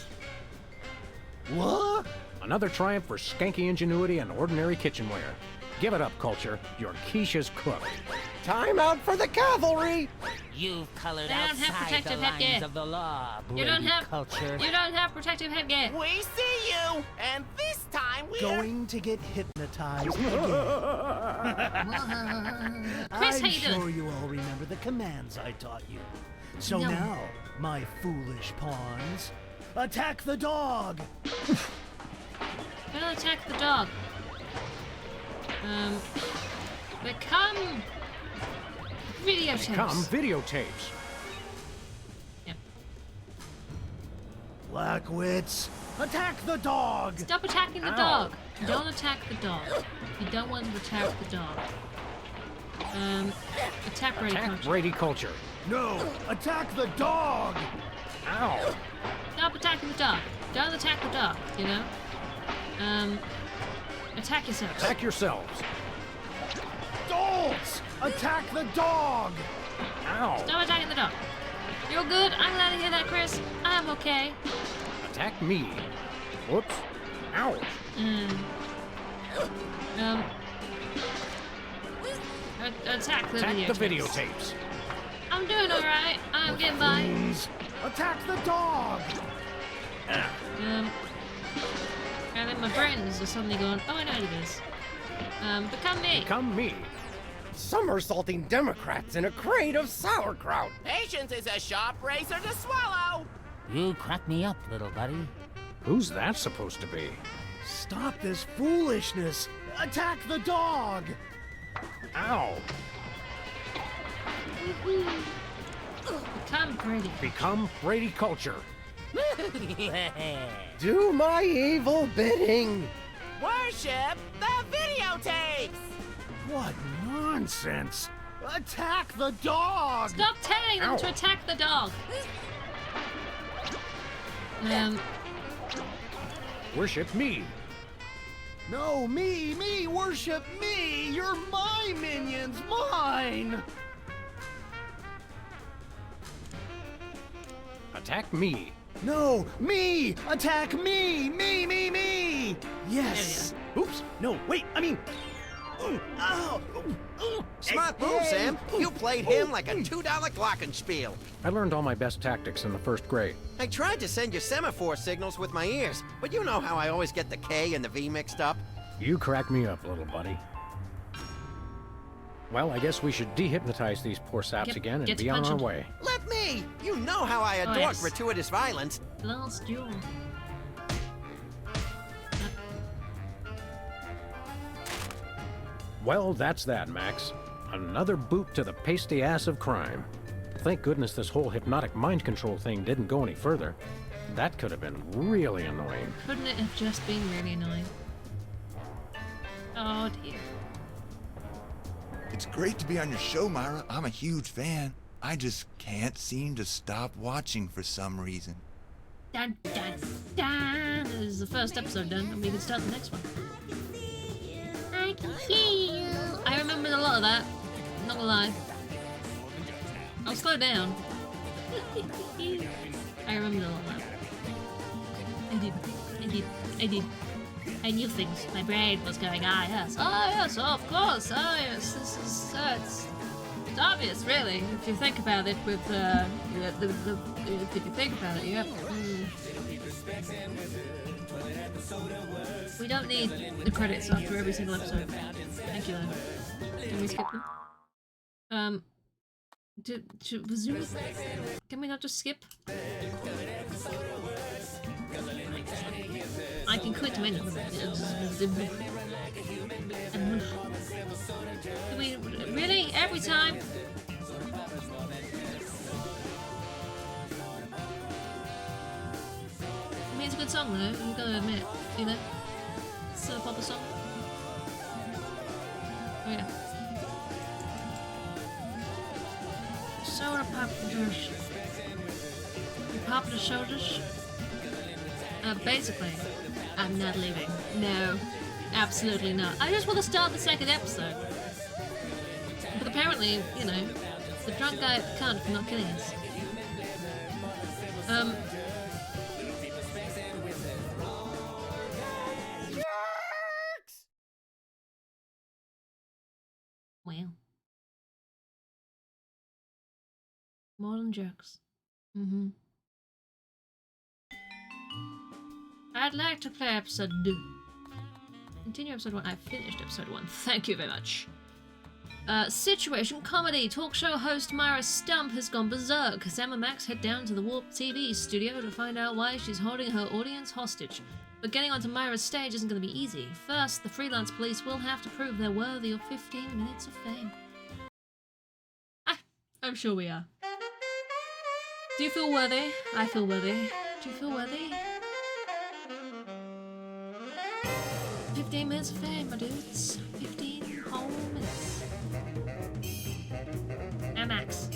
What? Another triumph for skanky ingenuity and ordinary kitchenware. Give it up, Culture. Your quiche is cooked. Time out for the cavalry! You've colored They don't have outside protective the lines headgear. of the law, You don't Brady have culture. You don't have protective headgear. We see you! And this time we're... Going to get hypnotized again. Chris, how I'm you doing? sure you all remember the commands I taught you. So No. now, my foolish pawns, attack the dog! Don't attack the dog. Become videotapes. Become videotapes. Yep. Blackwits, attack the dog! Stop attacking the Ow. dog. Don't attack the dog. You don't want to attack the dog. Attack Brady Attack Culture. Brady Culture. No, attack the dog! Ow! Stop attacking the dog. Don't attack the dog, you know? Attack yourselves. Attack yourselves. Dolts! Attack the dog! Ow! Stop attacking the dog. You're good. I'm glad to hear that, Chris. I'm okay. Attack me. Whoops. Ouch. Attack the Attack the videotapes. videotapes. I'm doing alright. I'm getting by. Please, attack the dog! And then my brains are suddenly going, oh, I know what it is. Become me. Become me. Somersaulting Democrats in a crate of sauerkraut. Patience is a sharp razor to swallow. You crack me up, little buddy. Who's that supposed to be? Stop this foolishness! Attack the dog! Ow! Become pretty. Become Brady culture. Do my evil bidding. Worship the videotapes. What nonsense! Attack the dog! Stop telling them to attack the dog. Worship me. No, me, worship me! You're my minions, mine! Attack me. No, me! Attack me! Me! Yes! Oops, no, wait, I mean... Ow! Smart move, Sam. You played him like a $2 glockenspiel. I learned all my best tactics in the first grade. I tried to send you semaphore signals with my ears, but you know how I always get the K and the V mixed up. You crack me up, little buddy. Well, I guess we should dehypnotize these poor saps again and be on our way. Let me! You know how I adore yes. gratuitous violence. Last duel. Well, that's that, Max. Another boot to the pasty ass of crime. Thank goodness this whole hypnotic mind control thing didn't go any further. That could have been really annoying. Couldn't it have just been really annoying? Oh dear. It's great to be on your show, Myra. I'm a huge fan. I just can't seem to stop watching for some reason. Dun dun dun! This is the first episode done, and we can start the next one. I can hear you. I remembered a lot of that. I'm not gonna lie. I'll slow down. I remembered a lot of that. I did. I knew things. My brain was going, yes. Oh, yes, oh, of course. Oh, yes. This is, it's obvious, really, if you think about it with, if you think about it, yeah. We don't need the credits after every single episode. Thank you, though. Can we skip them? Can we not just skip? I can quit to anyone. Do we really every time? I mean, it's a good song though. You've got to admit, you know, it's a proper song. Oh yeah. Soda pop dish. You pop the shoulders. Basically, I'm not leaving. No, absolutely not. I just want to start the second episode. But apparently, you know, the drunk guy can't for not killing us. Well. Modern jerks. Mm-hmm. I'd like to play episode 2. Continue episode 1. I finished episode 1. Thank you very much. Situation comedy. Talk show host Myra Stump has gone berserk. Sam and Max head down to the Warp TV studio to find out why she's holding her audience hostage. But getting onto Myra's stage isn't going to be easy. First, the freelance police will have to prove they're worthy of 15 minutes of fame. I'm sure we are. Do you feel worthy? I feel worthy. Do you feel worthy? 15 minutes of fame, my dudes. 15 whole minutes. Now, Max.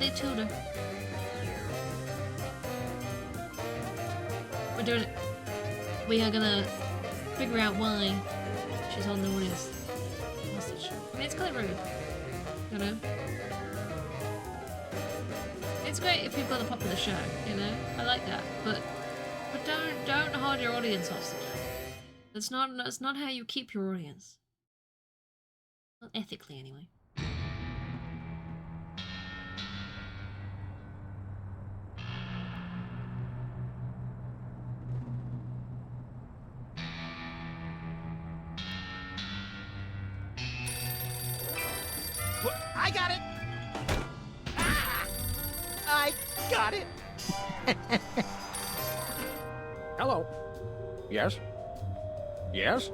birthday Tudor. We're doing it. We are gonna figure out why she's holding the audience hostage. I mean, it's kind of rude, you know? It's great if you've got a popular show, you know? I like that, but don't hold your audience hostage. That's not how you keep your audience. Not ethically, anyway. I got it! Ah! I got it! Hello. Yes? Yes?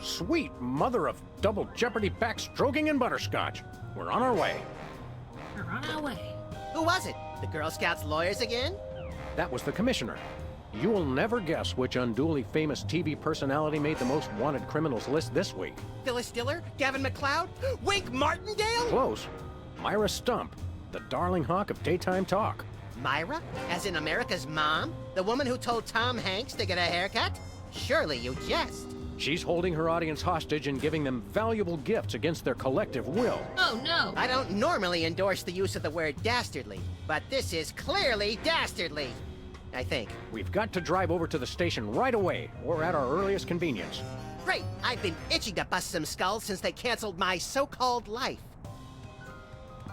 Sweet mother of double jeopardy backstroking and butterscotch. We're on our way. We're on our way. Who was it? The Girl Scouts lawyers again? That was the commissioner. You will never guess which unduly famous TV personality made the most wanted criminals list this week. Phyllis Diller? Gavin McLeod? Wink Martindale? Close. Myra Stump, the darling hawk of daytime talk. Myra? As in America's mom? The woman who told Tom Hanks to get a haircut? Surely you jest. She's holding her audience hostage and giving them valuable gifts against their collective will. Oh, no. I don't normally endorse the use of the word dastardly, but this is clearly dastardly. I think. We've got to drive over to the station right away, or at our earliest convenience. Great! I've been itching to bust some skulls since they canceled my so-called life.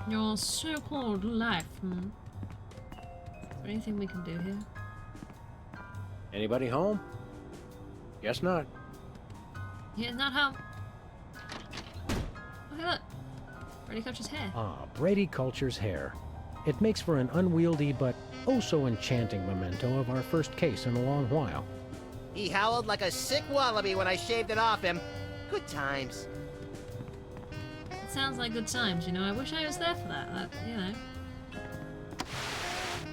Your so-called life, hmm? Is there anything we can do here? Anybody home? Guess not. He's not home. Okay, look. Brady Coach's hair. Ah, Brady Culture's hair. It makes for an unwieldy but oh-so-enchanting memento of our first case in a long while. He howled like a sick wallaby when I shaved it off him. Good times. It sounds like good times, you know. I wish I was there for that, you know.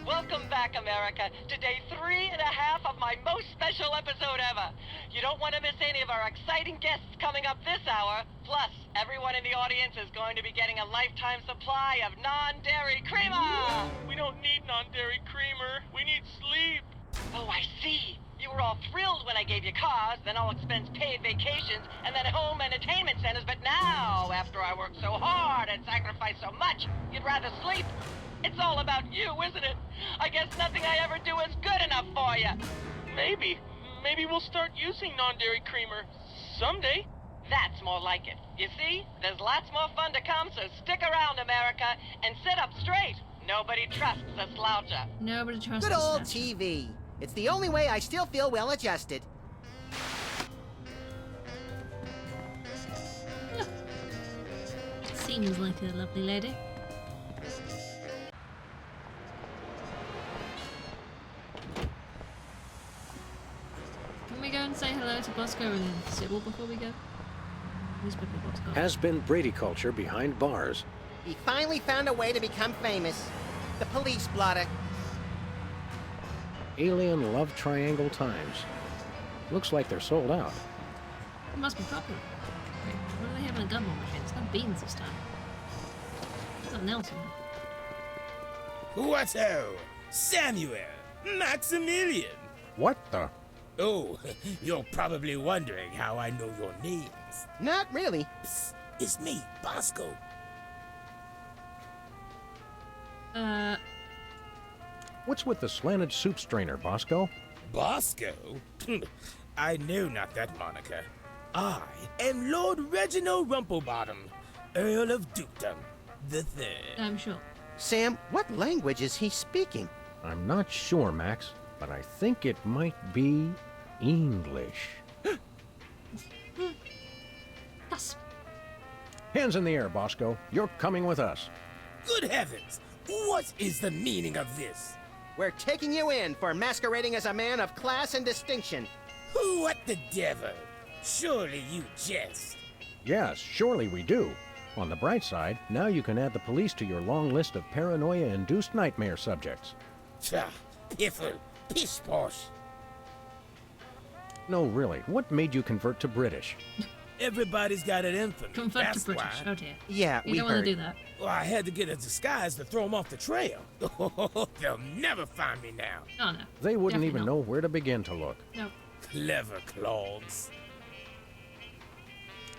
Welcome back, America, to day 3.5 of my most special episode ever. You don't want to miss any of our exciting guests coming up this hour. Plus, everyone in the audience is going to be getting a lifetime supply of non-dairy creamer. We don't need non-dairy creamer. We need sleep. Oh, I see. You were all thrilled when I gave you cars, then all expense paid vacations, and then home entertainment centers. But now, after I worked so hard and sacrificed so much, you'd rather sleep. It's all about you, isn't it? I guess nothing I ever do is good enough for you. Maybe we'll start using non-dairy creamer someday. That's more like it. You see, there's lots more fun to come, so stick around, America, and sit up straight. Nobody trusts a sloucher. Nobody trusts Good old TV. It's the only way I still feel well-adjusted. Seems like a lovely lady. Can we go and say hello to Bosco and Sybil before we go? Newspaper Bosco. Has been Brady Culture behind bars. He finally found a way to become famous. The police blotter. Alien Love Triangle Times. Looks like they're sold out. It must be popular. Wait, what do they have in a gumball machine? It's not beans this time. It's not Nelson. What-ho? Samuel! Maximilian! What the? Oh, you're probably wondering how I know your names. Not really. Psst, it's me, Bosco. What's with the slanted soup strainer, Bosco? Bosco? I know not that moniker. I am Lord Reginald Rumplebottom, Earl of Dukedom the Third. I'm sure. Sam, what language is he speaking? I'm not sure, Max, but I think it might be English. Yes. Hands in the air, Bosco. You're coming with us. Good heavens! What is the meaning of this? We're taking you in for masquerading as a man of class and distinction. What the devil? Surely you jest. Yes, surely we do. On the bright side, now you can add the police to your long list of paranoia-induced nightmare subjects. Tcha, piffle, pish-posh. No, really, what made you convert to British? Everybody's got an infamy. Convert to That's British. why. Oh dear. Yeah, You we don't want heard. to do that. Well, I had to get a disguise to throw them off the trail. They'll never find me now. Oh no. They wouldn't Definitely even not. know where to begin to look. No. Clever clogs.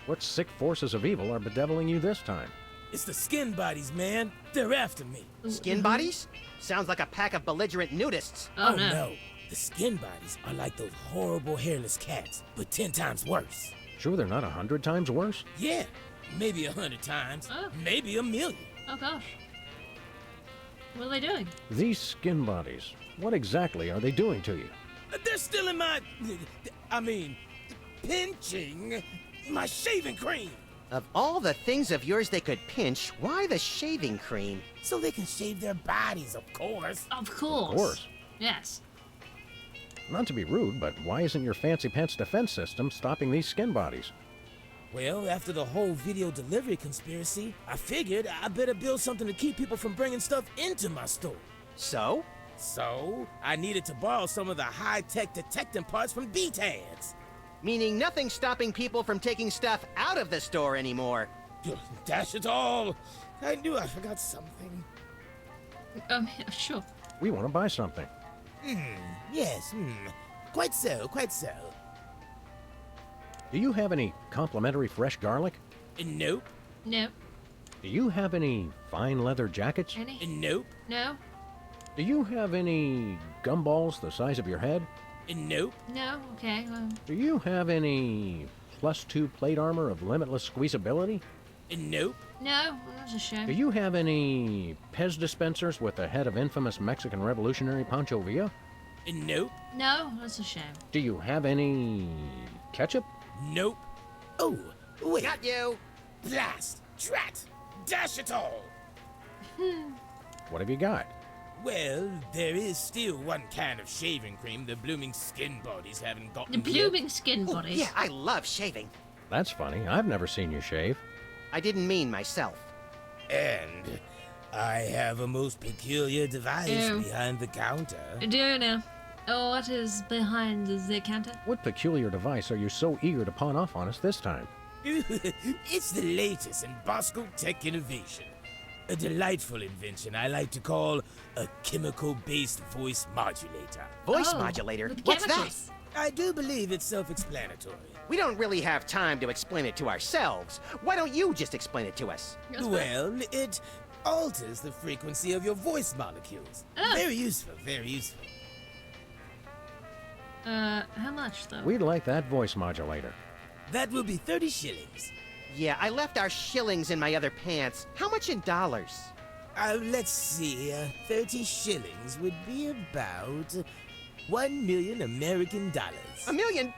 What sick forces of evil are bedeviling you this time? It's the skin bodies, man. They're after me. Skin bodies? Sounds like a pack of belligerent nudists. Oh, no. The skin bodies are like those horrible hairless cats, but 10 times worse. Sure they're not 100 times worse? Yeah, maybe 100 times, Oh. maybe 1,000,000. Oh gosh. What are they doing? These skin bodies, what exactly are they doing to you? They're still in my... I mean, pinching my shaving cream. Of all the things of yours they could pinch, why the shaving cream? So they can shave their bodies, of course. Of course. Of course. Yes. Not to be rude, but why isn't your fancy pants defense system stopping these skin bodies? Well, after the whole video delivery conspiracy, I figured I better build something to keep people from bringing stuff into my store. So? So, I needed to borrow some of the high-tech detecting parts from B-Tads. Meaning nothing stopping people from taking stuff out of the store anymore. Dash it all! I knew I forgot something. Yeah, sure. We want to buy something. Yes, quite so, quite so. Do you have any complimentary fresh garlic? Nope. No. Do you have any fine leather jackets? Any? Nope. No. Do you have any gumballs the size of your head? Nope. No. Okay. Do you have any +2 plate armor of limitless squeezability? Nope. No. That's a shame. Do you have any Pez dispensers with the head of infamous Mexican revolutionary Pancho Villa? Nope. No. That's a shame. Do you have any ketchup? Nope. Oh, wait. Got you! Blast! Drat! Dash it all! What have you got? Well, there is still one can of shaving cream the blooming skin bodies haven't gotten The blooming skin bodies. Yeah, I love shaving. That's funny. I've never seen you shave. I didn't mean myself. And I have a most peculiar device Ew. behind the counter. Do you know? Oh, what is behind the counter? What peculiar device are you so eager to pawn off on us this time? It's the latest in Bosco tech innovation. A delightful invention I like to call a chemical-based voice modulator. Voice Oh, modulator? with What's chemicals. I do believe it's self-explanatory. We don't really have time to explain it to ourselves. Why don't you just explain it to us? Well, it alters the frequency of your voice molecules. Oh. Very useful, very useful. How much though? We'd like that voice modulator. That will be 30 shillings. Yeah, I left our shillings in my other pants. How much in dollars? Let's see. 30 shillings would be about 1 million American dollars. $1 million?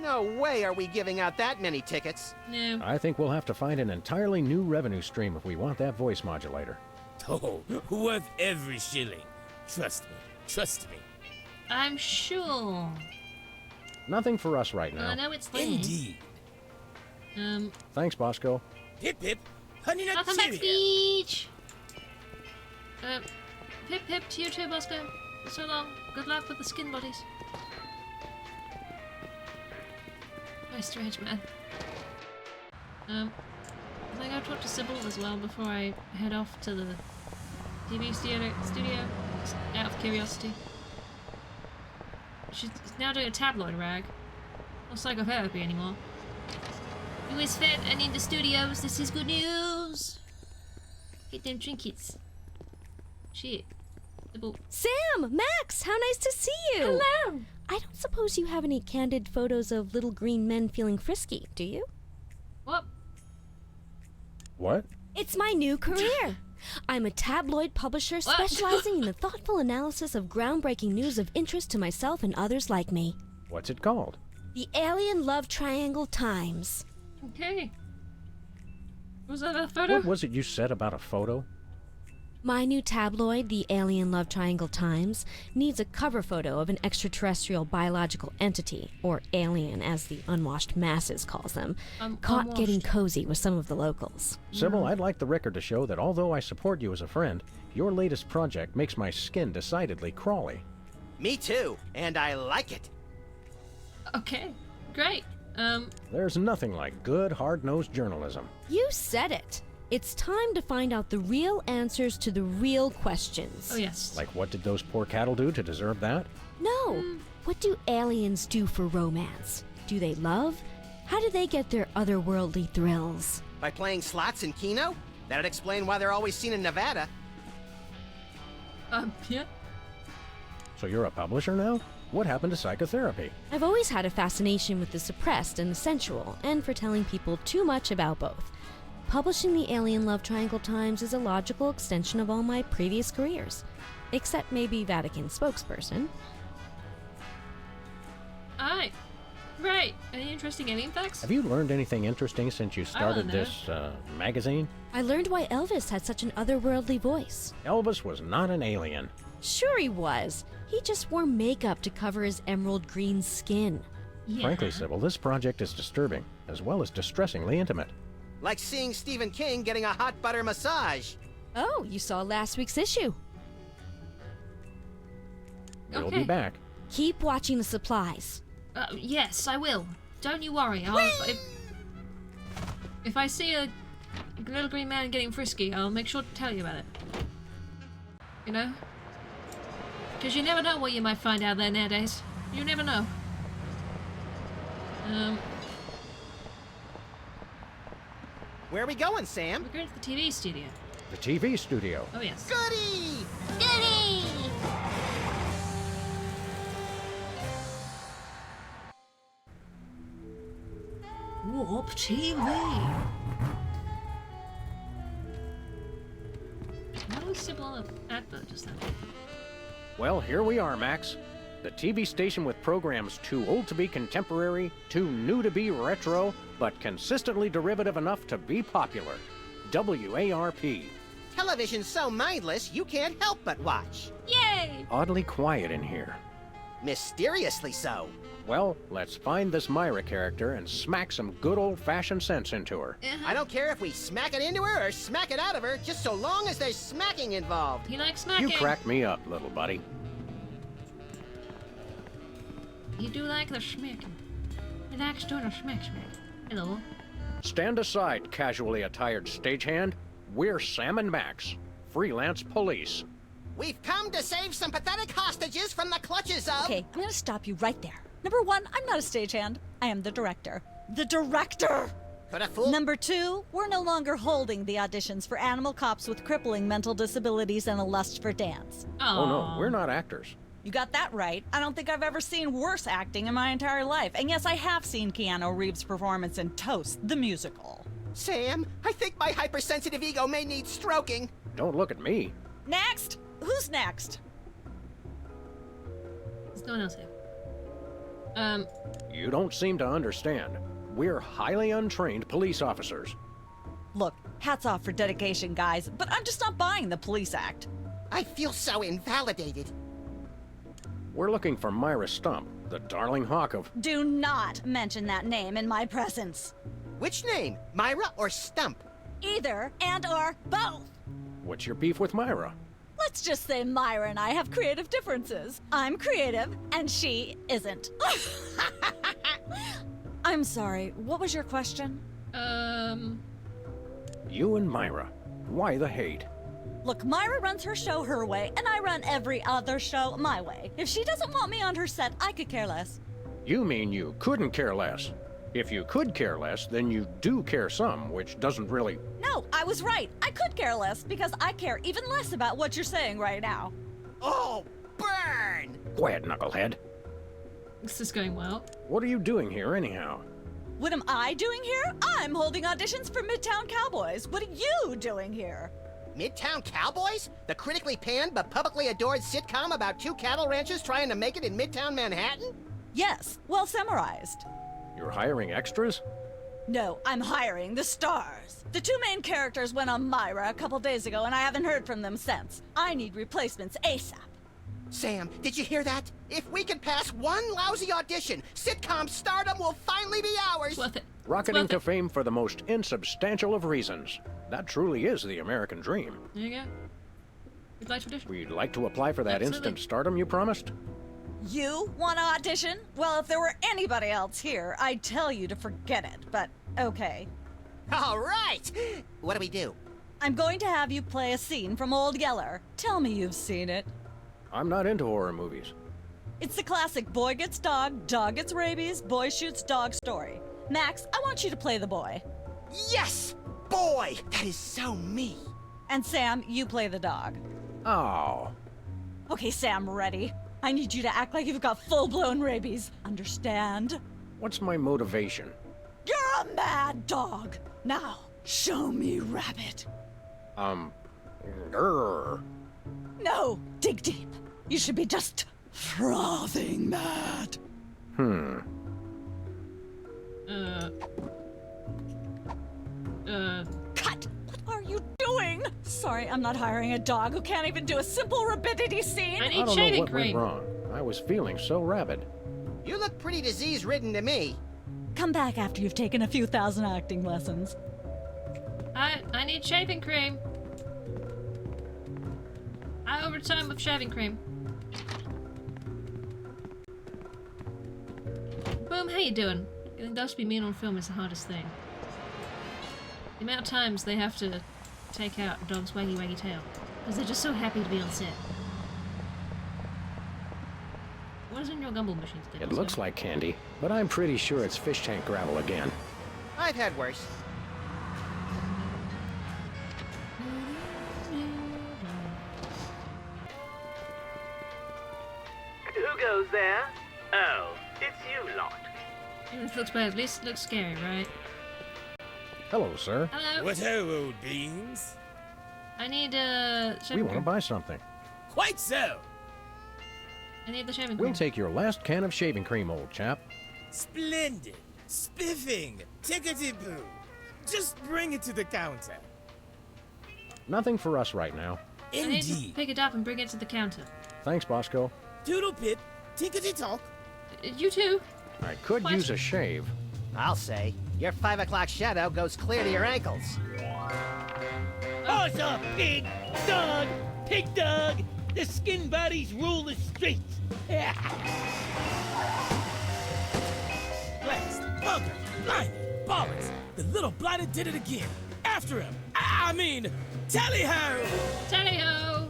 No way are we giving out that many tickets. No. I think we'll have to find an entirely new revenue stream if we want that voice modulator. Oh, worth every shilling. Trust me. Trust me. I'm sure. Nothing for us right Well, I now. know it's there. Indeed. Thanks, Bosco. Hip hip. Honey nut Welcome back, Cheerio. speech. Pip pip to you too, Bosco. So long. Good luck with the skin bodies. Nice strange man. Can I go talk to Sybil as well before I head off to the TV studio? Just out of curiosity. She's now doing a tabloid rag. Not psychotherapy anymore. Who is fit and in the studios? This is good news. Get them trinkets. Shit. Sybil. Sam! Max! How nice to see you! Hello! I don't suppose you have any candid photos of little green men feeling frisky, do you? What? What? It's my new career. I'm a tabloid publisher What? specializing in the thoughtful analysis of groundbreaking news of interest to myself and others like me. What's it called? The Alien Love Triangle Times. Okay. Was that a photo? What was it you said about a photo? My new tabloid, the Alien Love Triangle Times, needs a cover photo of an extraterrestrial biological entity, or alien as the unwashed masses calls them, caught getting unwashed. cozy with some of the locals. Sybil, I'd like the record to show that although I support you as a friend, your latest project makes my skin decidedly crawly. Me too, and I like it. Okay. Great. There's nothing like good, hard-nosed journalism. You said it. It's time to find out the real answers to the real questions. Oh, yes. Like, what did those poor cattle do to deserve that? No. What do aliens do for romance? Do they love? How do they get their otherworldly thrills? By playing slots in Keno? That'd explain why they're always seen in Nevada. Yeah. So you're a publisher now? What happened to psychotherapy? I've always had a fascination with the suppressed and the sensual, and for telling people too much about both. Publishing the Alien Love Triangle Times is a logical extension of all my previous careers. Except maybe Vatican spokesperson. Alright. Right. Any interesting alien facts? Have you learned anything interesting since you started know. this, magazine? I learned why Elvis had such an otherworldly voice. Elvis was not an alien. Sure he was. He just wore makeup to cover his emerald green skin. Yeah. Frankly, Sybil, this project is disturbing, as well as distressingly intimate. Like seeing Stephen King getting a hot butter massage. Oh, you saw last week's issue. We'll Okay. be back. Keep watching the supplies. Yes, I will. Don't you worry. If I see a little green man getting frisky, I'll make sure to tell you about it. You know? Because you never know what you might find out there nowadays. You never know. Where are we going, Sam? We're going to the TV studio. The TV studio. Oh, yes. Goody! Goody! Warp TV. How was Sybil on the advert just then? Well, here we are, Max. The TV station with programs too old to be contemporary, too new to be retro, but consistently derivative enough to be popular. WARP. Television's so mindless, you can't help but watch. Yay! Oddly quiet in here. Mysteriously so. Well, let's find this Myra character and smack some good old-fashioned sense into her. I don't care if we smack it into her or smack it out of her, just so long as there's smacking involved. He likes smacking. You crack me up, little buddy. You do like the smacking. He likes doing a smack. Hello. Stand aside, casually attired stagehand. We're Sam and Max, freelance police. We've come to save some pathetic hostages from the clutches of... Okay, I'm gonna stop you right there. Number one, I'm not a stagehand. I am the director. The director! Could a fool... Number two, we're no longer holding the auditions for animal cops with crippling mental disabilities and a lust for dance. Oh no, we're not actors. You got that right. I don't think I've ever seen worse acting in my entire life. And yes, I have seen Keanu Reeves' performance in Toast, the musical. Sam, I think my hypersensitive ego may need stroking. Don't look at me. Next! Who's next? There's no one else here. You don't seem to understand. We're highly untrained police officers. Look, hats off for dedication, guys, but I'm just not buying the police act. I feel so invalidated. We're looking for Myra Stump, the darling hawk of... Do not mention that name in my presence. Which name? Myra or Stump? Either and or both. What's your beef with Myra? Let's just say Myra and I have creative differences. I'm creative, and she isn't. I'm sorry, what was your question? You and Myra. Why the hate? Look, Myra runs her show her way, and I run every other show my way. If she doesn't want me on her set, I could care less. You mean you couldn't care less? If you could care less, then you do care some, which doesn't really... No, I was right. I could care less, because I care even less about what you're saying right now. Oh, burn! Quiet, knucklehead. This is going well. What are you doing here, anyhow? What am I doing here? I'm holding auditions for Midtown Cowboys. What are you doing here? Midtown Cowboys? The critically panned but publicly adored sitcom about two cattle ranchers trying to make it in Midtown Manhattan? Yes, well summarized. You're hiring extras? No, I'm hiring the stars. The two main characters went on Myra a couple days ago, and I haven't heard from them since. I need replacements ASAP. Sam, did you hear that? If we could pass one lousy audition, sitcom stardom will finally be ours. Worth it. Rocketing to fame for the most insubstantial of reasons. That truly is the American dream. There you go. We'd like to audition. We'd like to apply for that Absolutely. instant stardom you promised. You want to audition? Well, if there were anybody else here, I'd tell you to forget it, but okay. All right! What do we do? I'm going to have you play a scene from Old Yeller. Tell me you've seen it. I'm not into horror movies. It's the classic boy gets dog gets rabies, boy shoots dog story. Max, I want you to play the boy. Yes! Boy! That is so me! And Sam, you play the dog. Oh. Okay, Sam, ready? I need you to act like you've got full-blown rabies. Understand? What's my motivation? You're a mad dog. Now, show me Rabbit. Grr. No, dig deep. You should be just frothing mad. Cut! What are you doing? Sorry, I'm not hiring a dog who can't even do a simple rabidity scene. I I need don't know shaving what went cream. wrong. I was feeling so rabid. You look pretty disease-ridden to me. Come back after you've taken a few thousand acting lessons. I need shaving cream. I overtime with shaving cream. Boom, how you doing? Getting those to be mean on film is the hardest thing. The amount of times they have to take out a dog's waggy waggy tail. Because they're just so happy to be on set. What is in your gumball machine today? It looks like candy, but I'm pretty sure it's fish tank gravel again. I've had worse. Who goes there? Oh, it's you lot. This looks bad. At least it looks scary, right? Hello, sir. Hello. What ho, old beans? I need We shaving want to cream. buy something. Quite so. I need the shaving We'll cream. take your last can of shaving cream, old chap. Splendid. Spiffing. Tickety-boo. Just bring it to the counter. Nothing for us right now. I need to pick it up and bring it to the counter. Thanks, Bosco. Doodle pip. Tickety-talk. You too. I could What? use a shave. I'll say. Your 5 o'clock shadow goes clear to your ankles. Horse or pig, dog, pig dog. The skin bodies rule the streets. Blast. Bugger. Blinded. Bollocks. The little blighted did it again. After him. I mean, tally-ho! Tally-ho!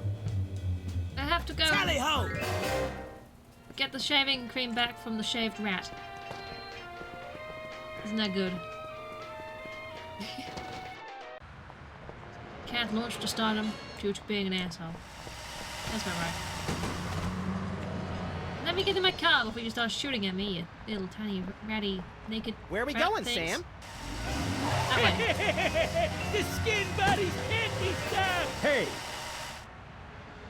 I have to go Tally-ho! get the shaving cream back from the shaved rat. Isn't that good? Cat launched to stardom due to being an asshole. That's about right. Let me get in my car before you start shooting at me, you little tiny ratty naked. Where are we rat going, things. Sam? That way. The skin bodies can't be stopped. Hey!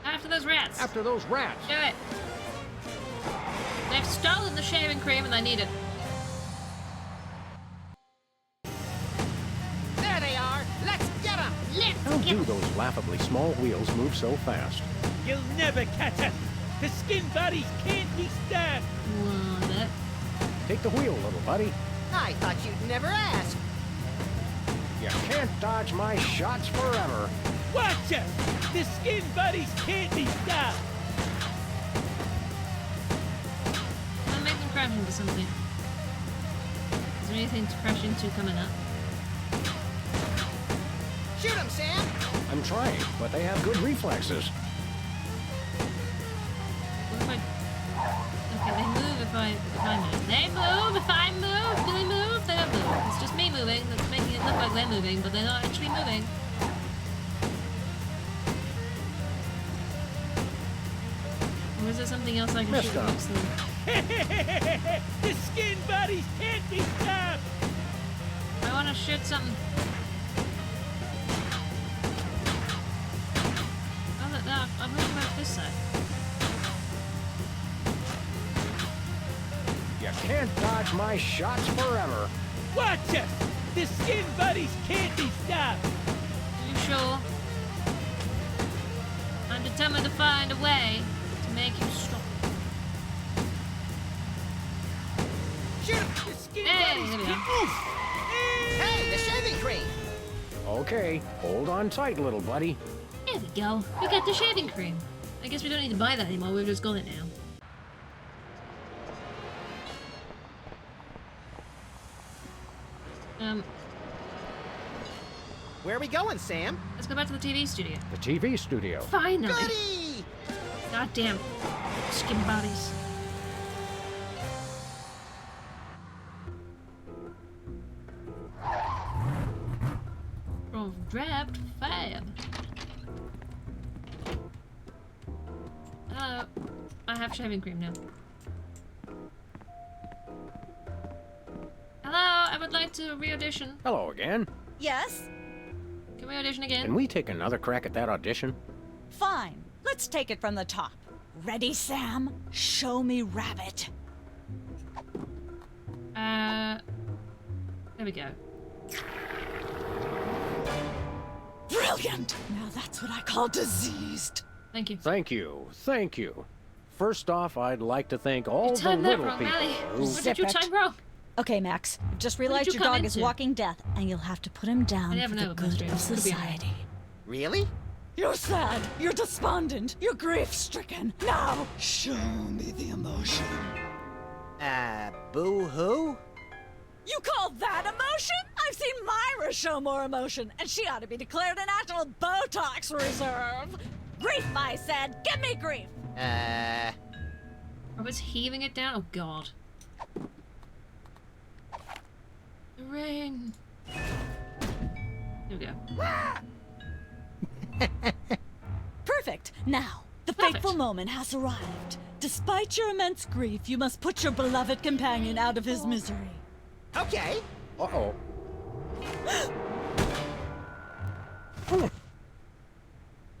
After those rats. After those rats! Do it. They've stolen the shaving cream and I need it. There they are! Let's get them! How do those laughably small wheels move so fast? You'll never catch us. The skin bodies can't be stopped. Love it. Take the wheel, little buddy. I thought you'd never ask. You can't dodge my shots forever. Watch us. The skin bodies can't be stopped. I'm gonna make them crash into something. Is there anything to crash into coming up? Shoot him, Sam! I'm trying, but they have good reflexes. What if I... Okay, they move if I move. They move if I move! Do they move? They don't move. It's just me moving that's making it look like they're moving, but they're not actually moving. Or is there something else I can Missed shoot that up. looks like... The skin bodies can't be stopped. I want to shoot something. Oh, no, I'm looking about this side. You can't dodge my shots forever. Watch us. The skin bodies can't be stopped. Are you sure? I'm determined to find a way to make you stop. Shoot him! The skin Hey, bodies there we can't... go. Oof. Hey, the shaving cream! Okay, hold on tight, little buddy. There we go. We got the shaving cream. I guess we don't need to buy that anymore. We've just got it now. Where are we going, Sam? Let's go back to the TV studio. The TV studio. Finally. Goody! Goddamn skin bodies. From drab to fab. Hello. I have shaving cream now. Hello, I would like to re-audition. Hello again. Yes? Can we audition again? Can we take another crack at that audition? Fine. Let's take it from the top. Ready, Sam? Show me Rabbit. There we go. Brilliant! Now that's what I call diseased. Thank you. Thank you. Thank you. First off, I'd like to thank all the timed that little wrong, people Allie. who... What did you time wrong? Okay, Max. Just What realized did you your come dog is into? walking death, and you'll have to put him down I never for know the about good of dreams. Could be society. Really? You're sad. You're despondent. You're grief-stricken. Now, show me the emotion. Boo-hoo? You call that emotion? I've seen Myra show more emotion, and she ought to be declared a national Botox reserve. Grief, I said. Give me grief. Robert's heaving it down. Oh, God. The rain. Here we go. Perfect. Now, the fateful moment has arrived. Despite your immense grief, you must put your beloved companion out of his misery. Okay. Uh-oh.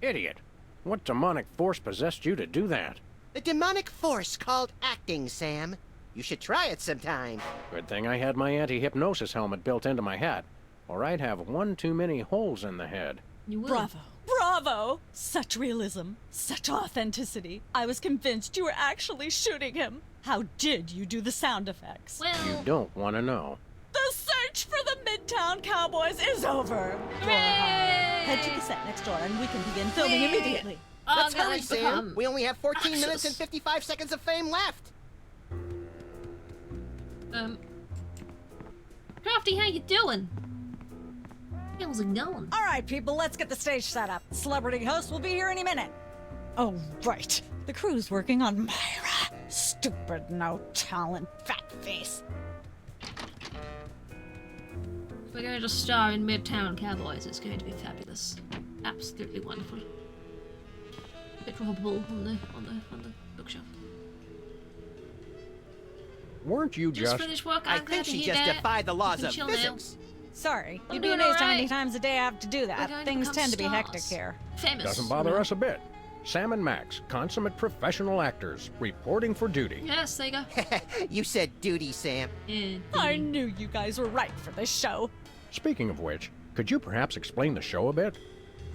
Idiot. What demonic force possessed you to do that? The demonic force called acting, Sam. You should try it sometime. Good thing I had my anti-hypnosis helmet built into my hat, or I'd have one too many holes in the head. You will. Bravo. Bravo! Such realism. Such authenticity. I was convinced you were actually shooting him. How did you do the sound effects? Well, You don't want to know. The search for the Midtown Cowboys is over. hooray! Head to the set next door and we can begin filming immediately. Let's I'm hurry, gonna Sam. become We only have 14 minutes Axis. and 55 seconds of fame left. Crafty, how you doing? How's it going? All right, people, let's get the stage set up. Celebrity host will be here any minute. Oh, right. The crew's working on Myra. Stupid, no talent, fat face. We're going to star in Midtown Cowboys. It's going to be fabulous. Absolutely wonderful. Bit probable on the bookshelf. Weren't you Just just... finished work. I I'm glad think to she hear just that. defied the laws You of can chill now. physics. Sorry, I'm you'd be doing amazed how all many right. times a day I have to do We're that. going to Things become tend to be stars. hectic here. Famous. Doesn't bother us a bit. Sam and Max, consummate professional actors, reporting for duty. Yes, there you go. You said duty, Sam. I knew you guys were right for this show. Speaking of which, could you perhaps explain the show a bit?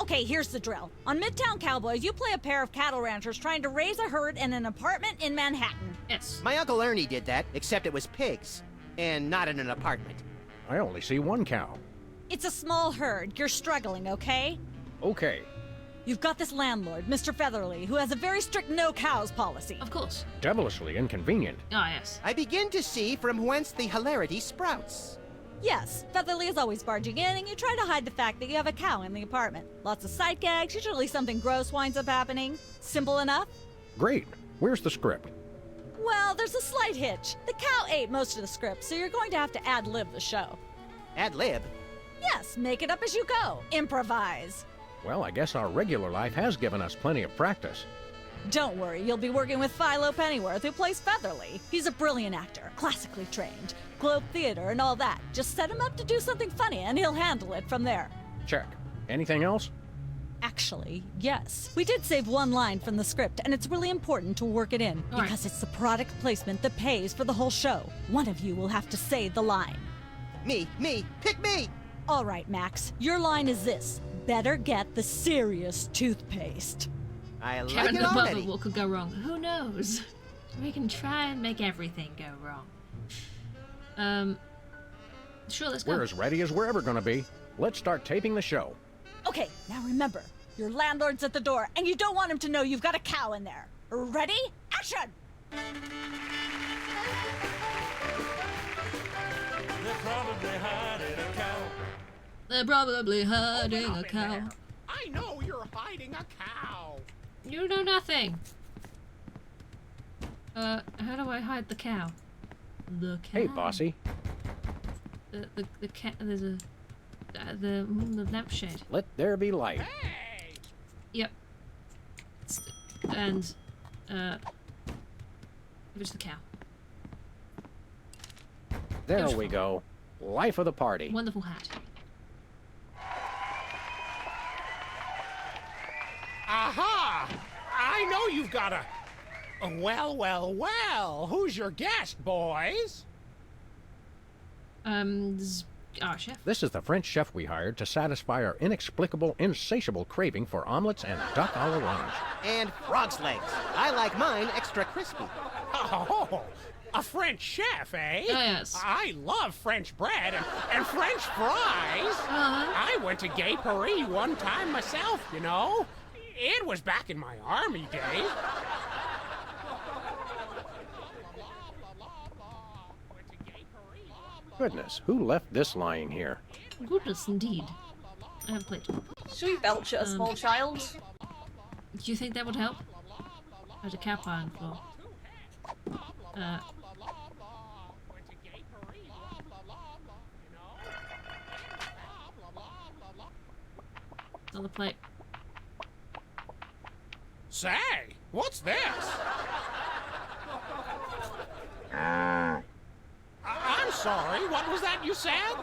Okay, here's the drill. On Midtown Cowboys, you play a pair of cattle ranchers trying to raise a herd in an apartment in Manhattan. Yes. My Uncle Ernie did that, except it was pigs. And not in an apartment. I only see one cow. It's a small herd. You're struggling, okay? Okay, You've got this landlord, Mr. Featherly, who has a very strict no cows policy. Of course. devilishly inconvenient. Ah, yes. I begin to see from whence the hilarity sprouts. Yes, Featherly is always barging in, and you try to hide the fact that you have a cow in the apartment. Lots of sight gags, usually something gross winds up happening. Simple enough? Great. Where's the script? Well, there's a slight hitch. The cow ate most of the script, so you're going to have to ad-lib the show. Ad-lib? Yes, make it up as you go. Improvise. Well, I guess our regular life has given us plenty of practice. Don't worry, you'll be working with Philo Pennyworth, who plays Featherly. He's a brilliant actor, classically trained, Globe Theater and all that. Just set him up to do something funny, and he'll handle it from there. Check. Anything else? Actually, yes. We did save one line from the script, and it's really important to work it in, All right. because it's the product placement that pays for the whole show. One of you will have to say the line. Me, pick me! All right, Max, your line is this. Better get the serious toothpaste. I like Karen it above already. it, what could go wrong? Who knows? We can try and make everything go wrong. Sure, let's go. We're as ready as we're ever gonna be. Let's start taping the show. Okay, now remember, your landlord's at the door, and you don't want him to know you've got a cow in there. Ready? Action! They're probably hiding a cow. I know you're hiding a cow. You know nothing. How do I hide the cow? The cow. Hey, bossy. The cat. There's a the lampshade. Let there be light. Hey! Yep. And it's the cow. There Beautiful. we go. Life of the party. Wonderful hat. Aha! I know you've got a... Well, well, well. Who's your guest, boys? Our chef. This is the French chef we hired to satisfy our inexplicable, insatiable craving for omelets and duck à l'orange. And frog's legs. I like mine extra crispy. Oh, a French chef, eh? Yes. I love French bread and French fries. I went to Gay Paris one time myself, you know. It was back in my army days. Goodness, who left this lying here? Goodness, indeed. I have a plate. Should we belch at a small child? Do you think that would help? There's a cow pie on the floor. On the plate. Say, what's this? I'm sorry, what was that you said?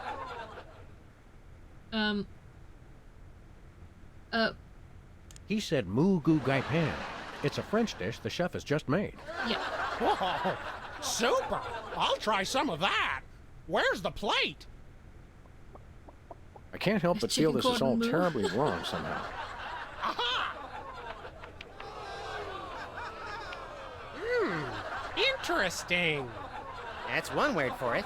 He said moo goo gai pan. It's a French dish the chef has just made. Yeah. Whoa, super! I'll try some of that. Where's the plate? I can't help but feel Chicken this is all cordon bleu. terribly wrong somehow. Aha! Interesting. That's one word for it.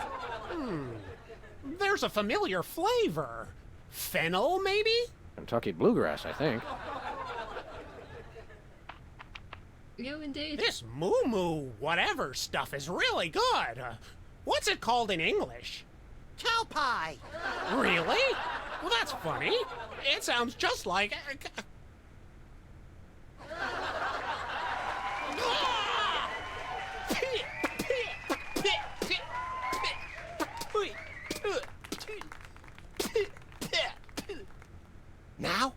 There's a familiar flavor. Fennel, maybe? Kentucky bluegrass, I think. You indeed. This moo-moo whatever stuff is really good. What's it called in English? Cow pie. Really? Well, that's funny. It sounds just like... Now?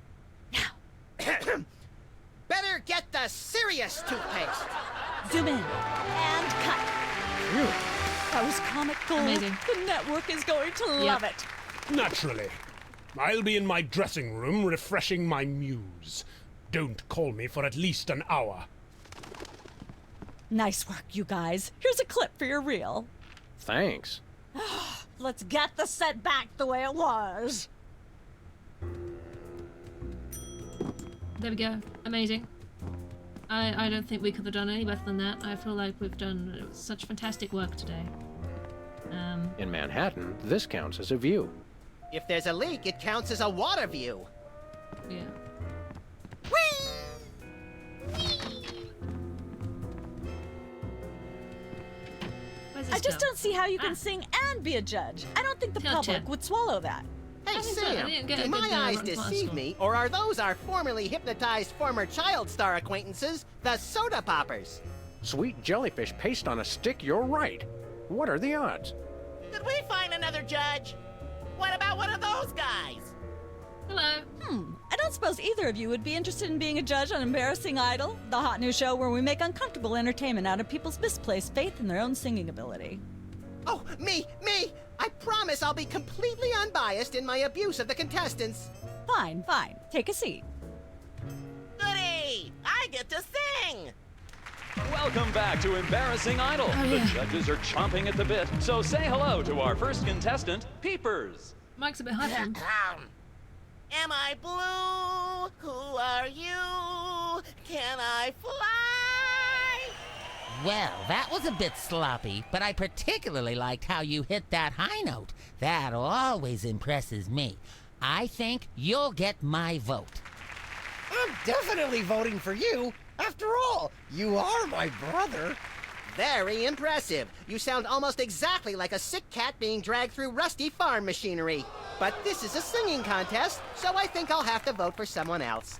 Better get the serious toothpaste. Zoom in and cut. Phew. That was comic gold. Amazing. The network is going to love it. Naturally. I'll be in my dressing room refreshing my muse. Don't call me for at least an hour. Nice work, you guys. Here's a clip for your reel. Thanks. Let's get the set back the way it was. There we go. Amazing. I don't think we could have done any better than that. I feel like we've done such fantastic work today. In Manhattan, this counts as a view. If there's a leak, it counts as a water view. Yeah. Where's this I just go? don't see how you can sing and be a judge. I don't think the Tell public Chad. would swallow that. Hey, I think so. I Sam, didn't get do a my good, eyes Rotten Tomatoes deceive score. me, or are those our formerly hypnotized former child star acquaintances, the Soda Poppers? Sweet jellyfish paste on a stick, you're right. What are the odds? Did we find another judge? What about one of those guys? Hello. I don't suppose either of you would be interested in being a judge on Embarrassing Idol, the hot new show where we make uncomfortable entertainment out of people's misplaced faith in their own singing ability. Oh, me! I promise I'll be completely unbiased in my abuse of the contestants. Fine. Take a seat. Goody! I get to sing! Welcome back to Embarrassing Idol. The judges are chomping at the bit, so say hello to our first contestant, Peepers. Mike's a bit high for him. Am I blue? Who are you? Can I fly? Well, that was a bit sloppy, but I particularly liked how you hit that high note. That always impresses me. I think you'll get my vote. I'm definitely voting for you. After all, you are my brother. Very impressive. You sound almost exactly like a sick cat being dragged through rusty farm machinery. But this is a singing contest, so I think I'll have to vote for someone else.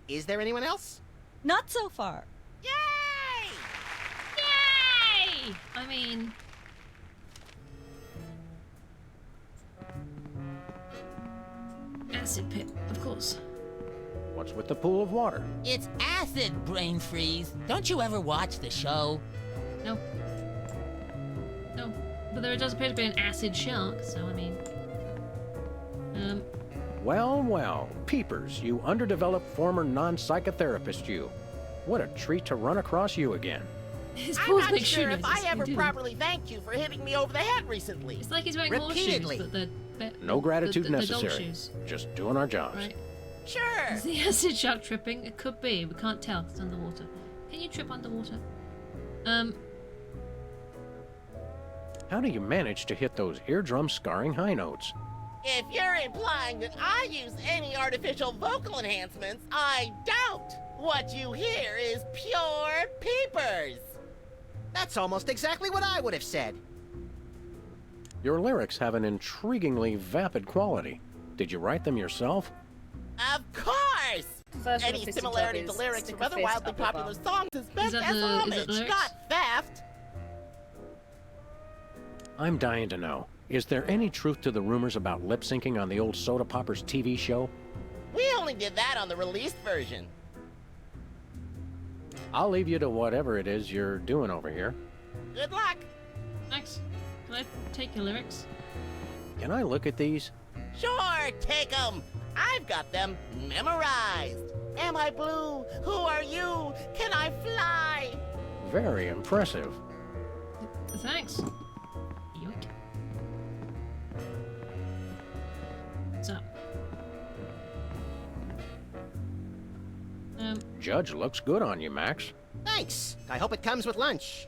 Is there anyone else? Not so far. Yay! Yay! I mean... Acid pit, of course. What's with the pool of water? It's acid, brain freeze. Don't you ever watch the show? No. No. But there does appear to be an acid shark, so I mean... Well, well. Peepers, you underdeveloped former non-psychotherapist you. What a treat to run across you again. His I'm paws not make sure shoe if noises. I ever They do. properly thanked you for hitting me over the head recently. It's like he's wearing horseshoes, Repeatedly. but the No gratitude the dog necessary. shoes. Just doing our jobs. Right. Sure. Is the acid shark tripping? It could be. We can't tell 'cause it's underwater. Can you trip underwater? How do you manage to hit those eardrum scarring high notes? If you're implying that I use any artificial vocal enhancements, I don't. What you hear is pure peepers. That's almost exactly what I would have said. Your lyrics have an intriguingly vapid quality. Did you write them yourself? Of course! First Any similarity to lyrics from other wildly popular songs is meant that as the- is that homage, lyrics? not theft. I'm dying to know. Is there any truth to the rumors about lip syncing on the old Soda Poppers TV show? We only did that on the released version. I'll leave you to whatever it is you're doing over here. Good luck. Thanks. Can I take your lyrics? Can I look at these? Sure, take 'em. I've got them memorized. Am I blue? Who are you? Can I fly? Very impressive. Thanks. Yoink. What's up? Judge looks good on you, Max. Thanks. I hope it comes with lunch.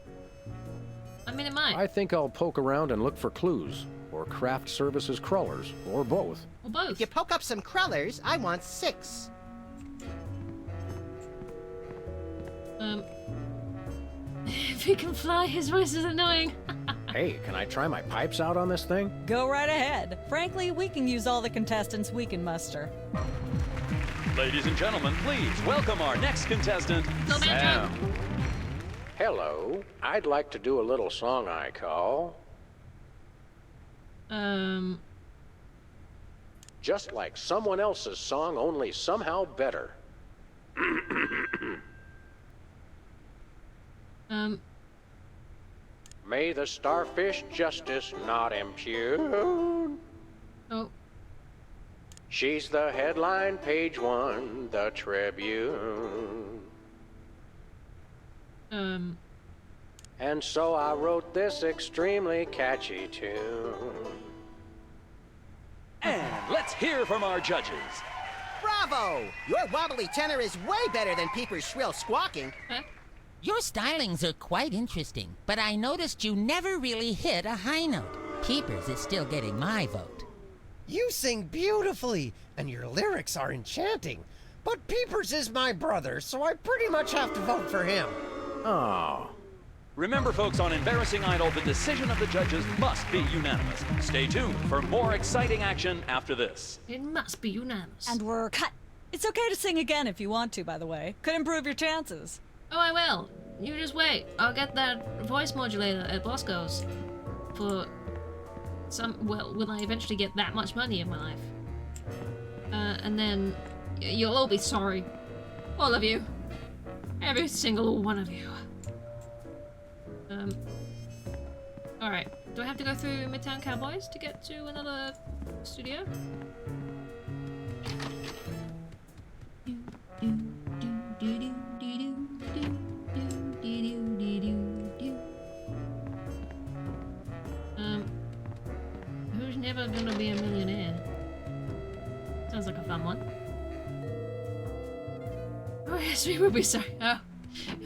I mean, it might. I think I'll poke around and look for clues, or craft services crawlers, or both. Or both. If you poke up some crullers, I want 6. If he can fly, his voice is annoying. Hey, can I try my pipes out on this thing? Go right ahead. Frankly, we can use all the contestants we can muster. Ladies and gentlemen, please welcome our next contestant, Sam. Hello. I'd like to do a little song I call... Just like someone else's song, only somehow better. May the starfish justice not impugn. Oh. She's the headline, page 1, the Tribune. And so I wrote this extremely catchy tune. And let's hear from our judges. Bravo! Your wobbly tenor is way better than Peeper's shrill squawking. Your stylings are quite interesting, but I noticed you never really hit a high note. Peepers is still getting my vote. You sing beautifully, and your lyrics are enchanting. But Peepers is my brother, so I pretty much have to vote for him. Oh. Remember, folks, on Embarrassing Idol, the decision of the judges must be unanimous. Stay tuned for more exciting action after this. It must be unanimous. And we're cut. It's okay to sing again if you want to, by the way. Could improve your chances. Oh, I will. You just wait. I'll get that voice modulator at Bosco's for some. Well, when I eventually get that much money in my life, and then you'll all be sorry, all of you, every single one of you. All right. Do I have to go through Midtown Cowboys to get to another studio? Who's never gonna be a millionaire? Sounds like a fun one. Oh yes, we will be sorry.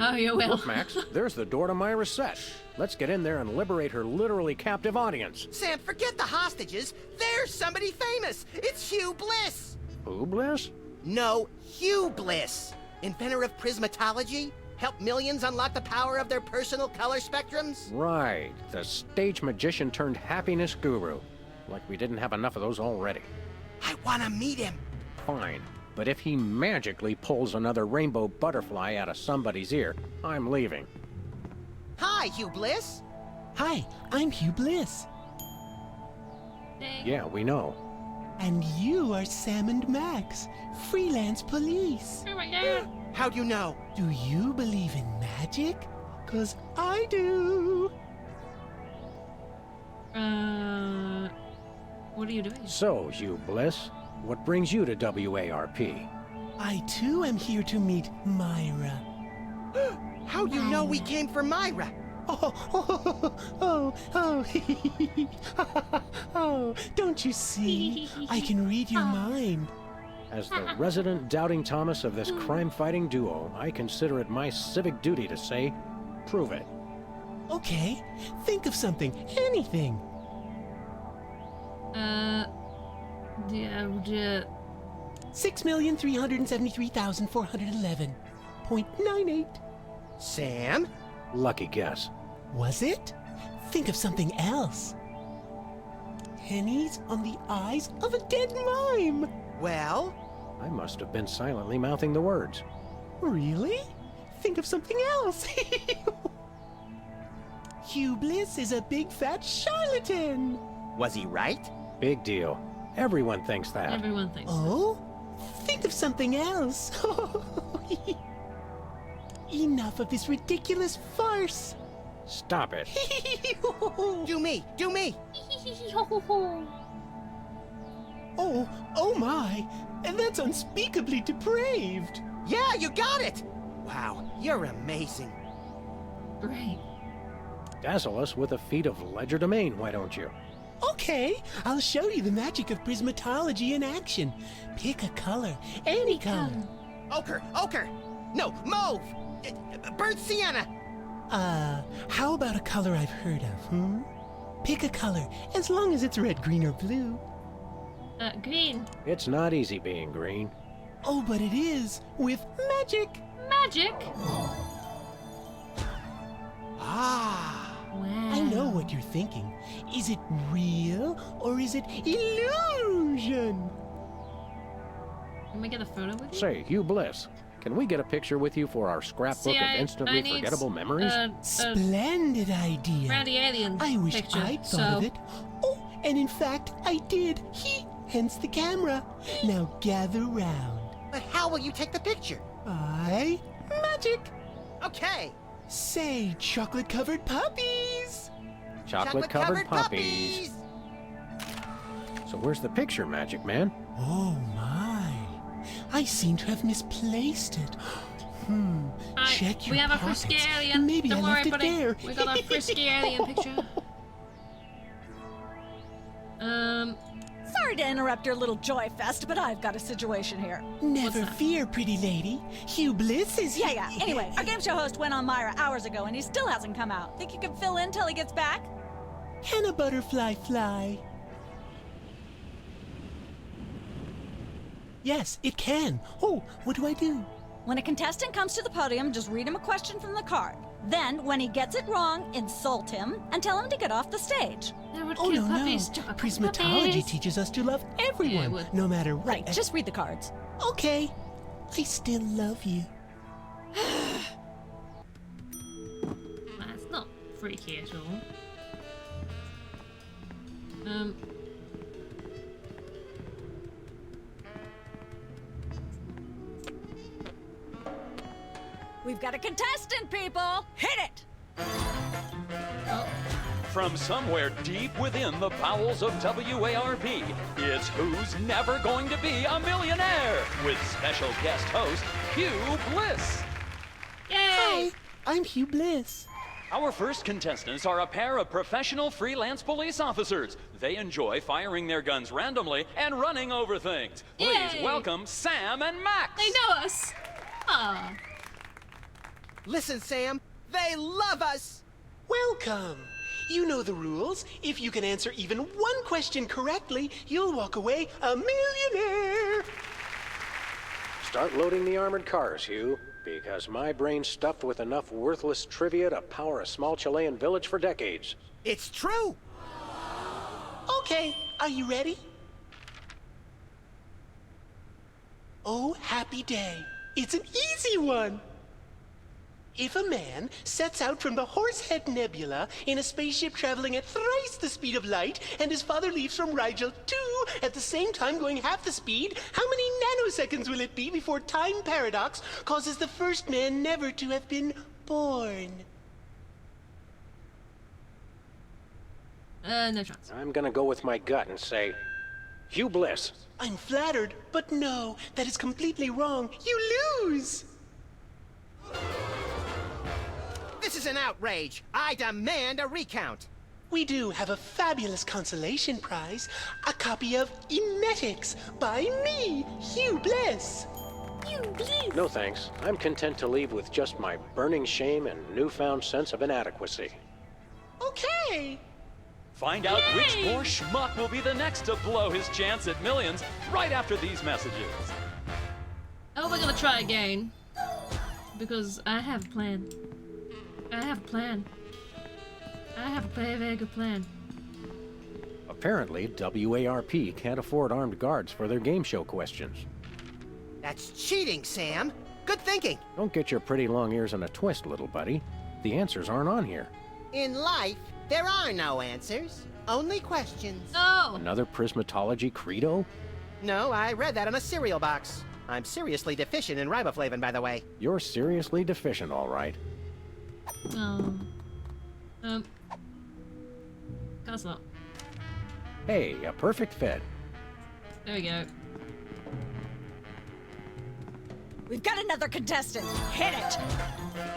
Oh, you will. Look, Max, there's the door to Myra's set. Let's get in there and liberate her literally captive audience. Sam, forget the hostages. There's somebody famous. It's Hugh Bliss. Who, Bliss? No, Hugh Bliss. Inventor of prismatology. Help millions unlock the power of their personal color spectrums? Right. The stage magician turned happiness guru. Like we didn't have enough of those already. I want to meet him. Fine. But if he magically pulls another rainbow butterfly out of somebody's ear, I'm leaving. Hi, Hugh Bliss. Hi, I'm Hugh Bliss. Yeah, we know. And you are Sam and Max, freelance police. Oh my god. How do you know? Do you believe in magic? 'Cause I do. What are you doing? So, Hugh Bliss, what brings you to WARP? I too am here to meet Myra. How do you know we came for Myra? Oh, don't you see? I can read your mind. As the resident Doubting Thomas of this crime-fighting duo, I consider it my civic duty to say, prove it. Okay, think of something, anything. 6,373,411.98. Sam? Lucky guess. Was it? Think of something else. Pennies on the eyes of a dead mime. Well? I must have been silently mouthing the words. Really? Think of something else. Hugh Bliss is a big fat charlatan. Was he right? Big deal. Everyone thinks that. Everyone thinks Oh? Think of something else. Enough of this ridiculous farce. Stop it. Do me! Do me! Oh my! And that's unspeakably depraved! Yeah, you got it! Wow, you're amazing. Great. Dazzle us with a feat of legerdemain, why don't you? Okay, I'll show you the magic of prismatology in action. Pick a color, any color. Ochre! No, mauve! Burnt sienna! How about a color I've heard of, Pick a color, as long as it's red, green, or blue. Green. It's not easy being green. Oh, but it is, with magic! Magic? Ah! Wow. I know what you're thinking. Is it real, or is it illusion? Can we get a photo with you? Say, Hugh Bliss, can we get a picture with you for our scrapbook of instantly forgettable memories? Splendid idea. Randy Alien I wish picture, I'd thought of it. Oh, and in fact, I did. Hence the camera. Now gather round. But how will you take the picture? By magic. Okay. Say, chocolate-covered puppies. Chocolate-covered puppies. So where's the picture, Magic Man? Oh my. I seem to have misplaced it. Check your We have a pockets. frisky alien. Maybe Don't I worry, left it buddy. there. We got our frisky alien picture. Sorry to interrupt your little joy fest, but I've got a situation here. Never fear, pretty lady. Hugh Bliss is here. Yeah. Anyway, our game show host went on Myra hours ago and he still hasn't come out. Think you can fill in till he gets back? Can a butterfly fly? Yes, it can. Oh, what do I do? When a contestant comes to the podium, just read him a question from the card. Then, when he gets it wrong, insult him and tell him to get off the stage. Oh, no. Prismatology teaches us to love everyone, no matter what. Right, just read the cards. Okay. I still love you. That's not freaky at all. We've got a contestant, people! Hit it! From somewhere deep within the bowels of WARP, it's Who's Never Going to Be a Millionaire with special guest host Hugh Bliss. Yay! Hi, I'm Hugh Bliss. Our first contestants are a pair of professional freelance police officers. They enjoy firing their guns randomly and running over things. Please Yay! welcome Sam and Max. They know us. Aw. Listen, Sam, they love us! Welcome. You know the rules. If you can answer even one question correctly, you'll walk away a millionaire. Start loading the armored cars, Hugh. Because my brain's stuffed with enough worthless trivia to power a small Chilean village for decades. It's true! Okay, are you ready? Oh, happy day. It's an easy one. If a man sets out from the Horsehead Nebula in a spaceship traveling at thrice the speed of light, and his father leaves from Rigel too at the same time going half the speed, how many nanoseconds will it be before time paradox causes the first man never to have been born? No chance. I'm gonna go with my gut and say, Hugh Bliss. I'm flattered, but no, that is completely wrong. You lose! This is an outrage. I demand a recount. We do have a fabulous consolation prize, a copy of Emetics by me, Hugh Bliss. Hugh Bliss. No thanks. I'm content to leave with just my burning shame and newfound sense of inadequacy. Okay. Find out which poor schmuck will be the next to blow his chance at millions right after these messages. Oh, we're gonna try again. Because I have a plan. I have a plan. I have a very, very good plan. Apparently, WARP can't afford armed guards for their game show questions. That's cheating, Sam. Good thinking. Don't get your pretty long ears in a twist, little buddy. The answers aren't on here. In life, there are no answers, only questions. No! Another prismatology credo? No, I read that on a cereal box. I'm seriously deficient in riboflavin, by the way. You're seriously deficient, all right. Guess not. Hey, a perfect fit. There we go. We've got another contestant. Hit it!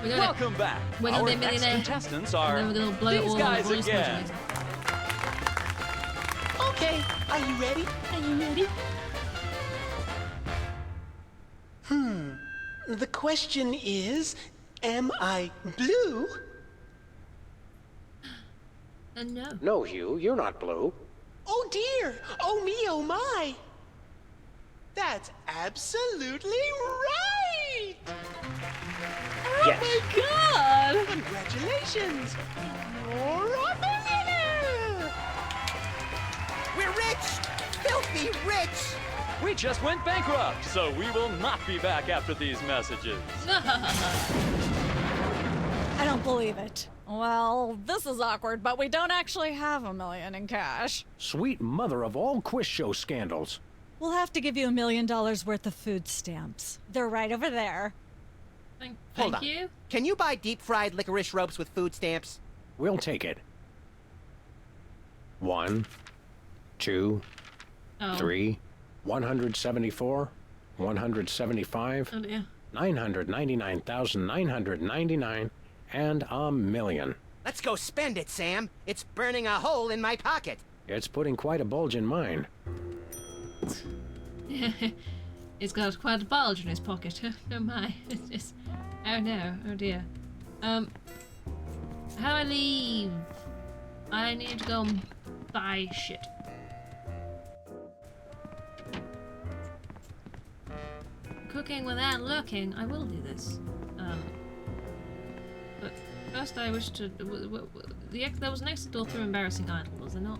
Welcome back. We're Our gonna be next millionaire. contestants are And then we're gonna blow these all guys the voice again. modulators. Okay, are you ready? Are you ready? The question is, am I blue? No. No, Hugh, you're not blue. Oh dear! Oh me, oh my! That's absolutely right! Oh my god! Congratulations! You're a millionaire! We're rich! Filthy rich! We just went bankrupt, so we will not be back after these messages. I don't believe it. Well, this is awkward, but we don't actually have $1 million in cash. Sweet mother of all quiz show scandals. We'll have to give you $1 million worth of food stamps. They're right over there. Hold Thank on. you. Can you buy deep-fried licorice ropes with food stamps? We'll take it. 1, 2, 3, 174, 175, Oh dear. 999,999, and $1 million. Let's go spend it, Sam. It's burning a hole in my pocket. It's putting quite a bulge in mine. He's got quite a bulge in his pocket. Oh my. It's just... Oh no. Oh dear. How do I leave? I need to go and buy shit. Cooking without looking. I will do this. But first I wish to... There was an exit door through embarrassing idol, was there not?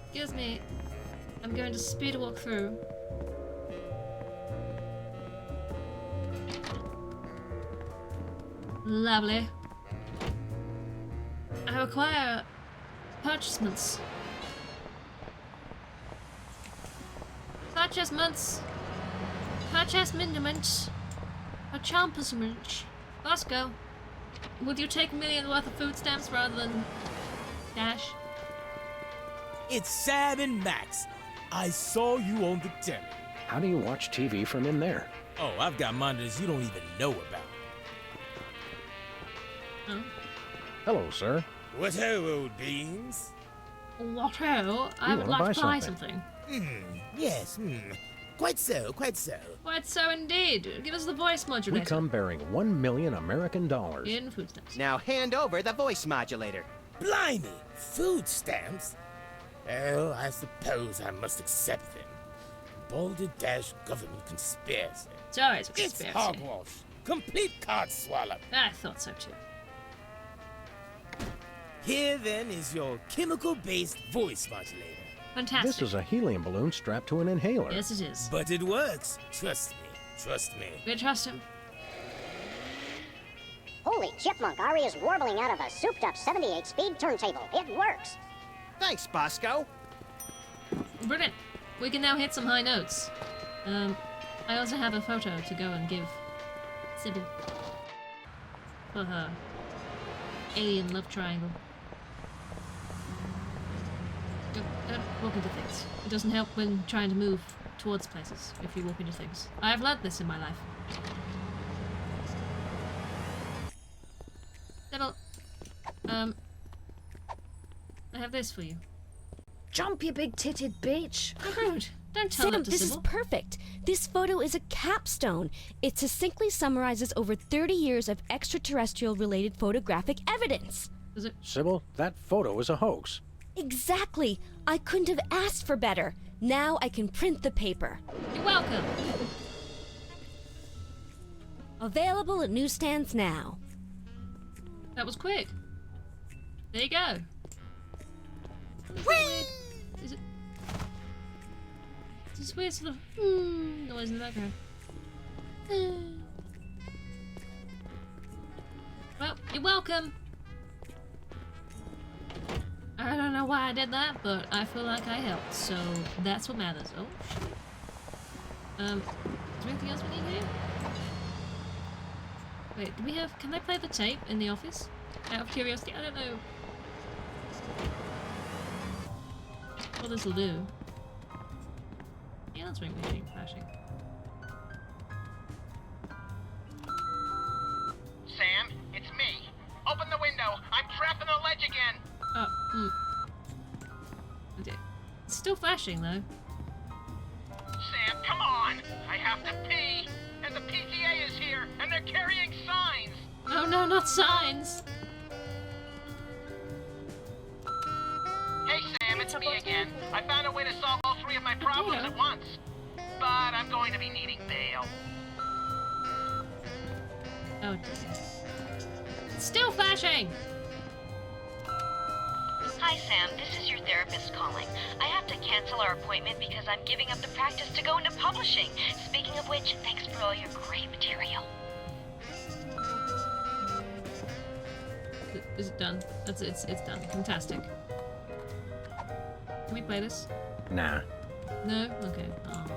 Excuse me. I'm going to speed walk through. Lovely. I require purchasements. Purchasements. Purchasements. Purchasements. Let's go. Would you take $1 million worth of food stamps rather than cash? It's Sam and Max. I saw you on the telly. How do you watch TV from in there? Oh, I've got monitors you don't even know about. Oh. Hello, sir. What ho, old beans? What ho? I would like to buy something. Yes, Quite so, quite so. Quite so indeed. Give us the voice modulator. We come bearing $1 million American dollars. In food stamps. Now hand over the voice modulator. Blimey, food stamps? Well, I suppose I must accept them. Balderdash government conspiracy. It's always a conspiracy. It's hogwash. Complete card swallow. I thought so too. Here then is your chemical-based voice modulator. Fantastic. This is a helium balloon strapped to an inhaler. Yes, it is. But it works. Trust me. Trust me. We trust him. Holy chipmunk, Ari is warbling out of a souped-up 78-speed turntable. It works. Thanks, Bosco. Brilliant. We can now hit some high notes. I also have a photo to go and give Sybil for her alien love triangle. Don't walk into things. It doesn't help when trying to move towards places if you walk into things. I have learned this in my life. Sybil, I have this for you. Jump, you big-titted bitch. How rude. Don't tell Sam, that to this Sybil. is perfect. This photo is a capstone. It succinctly summarizes over 30 years of extraterrestrial-related photographic evidence. Is it? Sybil, that photo is a hoax. Exactly. I couldn't have asked for better. Now I can print the paper. You're welcome. Available at newsstands now. That was quick. There you go. Whee! Is it? Is this weird sort of noise in the background? Well, you're welcome. I don't know why I did that, but I feel like I helped, so that's what matters. Oh, shit. Is there anything else we need here? Wait, do we have... Can I play the tape in the office? Out of curiosity, I don't know what this will do. Yeah, that's ring machine flashing. Sam, it's me. Open the window. I'm trapped on the ledge again. Oh, okay. It's still flashing though. Sam, come on. I have to pee. And the PTA is here, and they're carrying signs. Oh no, not signs. Hey Sam, it's me again. I found a way to solve all three of my problems at once. But I'm going to be needing bail. Oh dear. It's still flashing! Hi Sam, this is your therapist calling. I have to cancel our appointment because I'm giving up the practice to go into publishing. Speaking of which, thanks for all your great material. Is it done? It's done. Fantastic. Can we play this? Nah. No? Okay. Aww.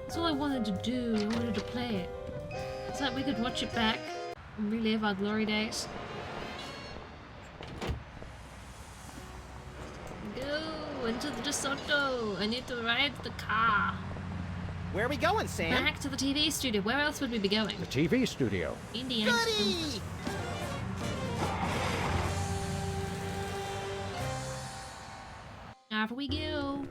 That's all I wanted to do. I wanted to play it. It's like we could watch it back and relive our glory days. Go into the DeSoto. I need to ride the car. Where are we going, Sam? Back to the TV studio. Where else would we be going? The TV studio. Indiana. Goody! Off we go.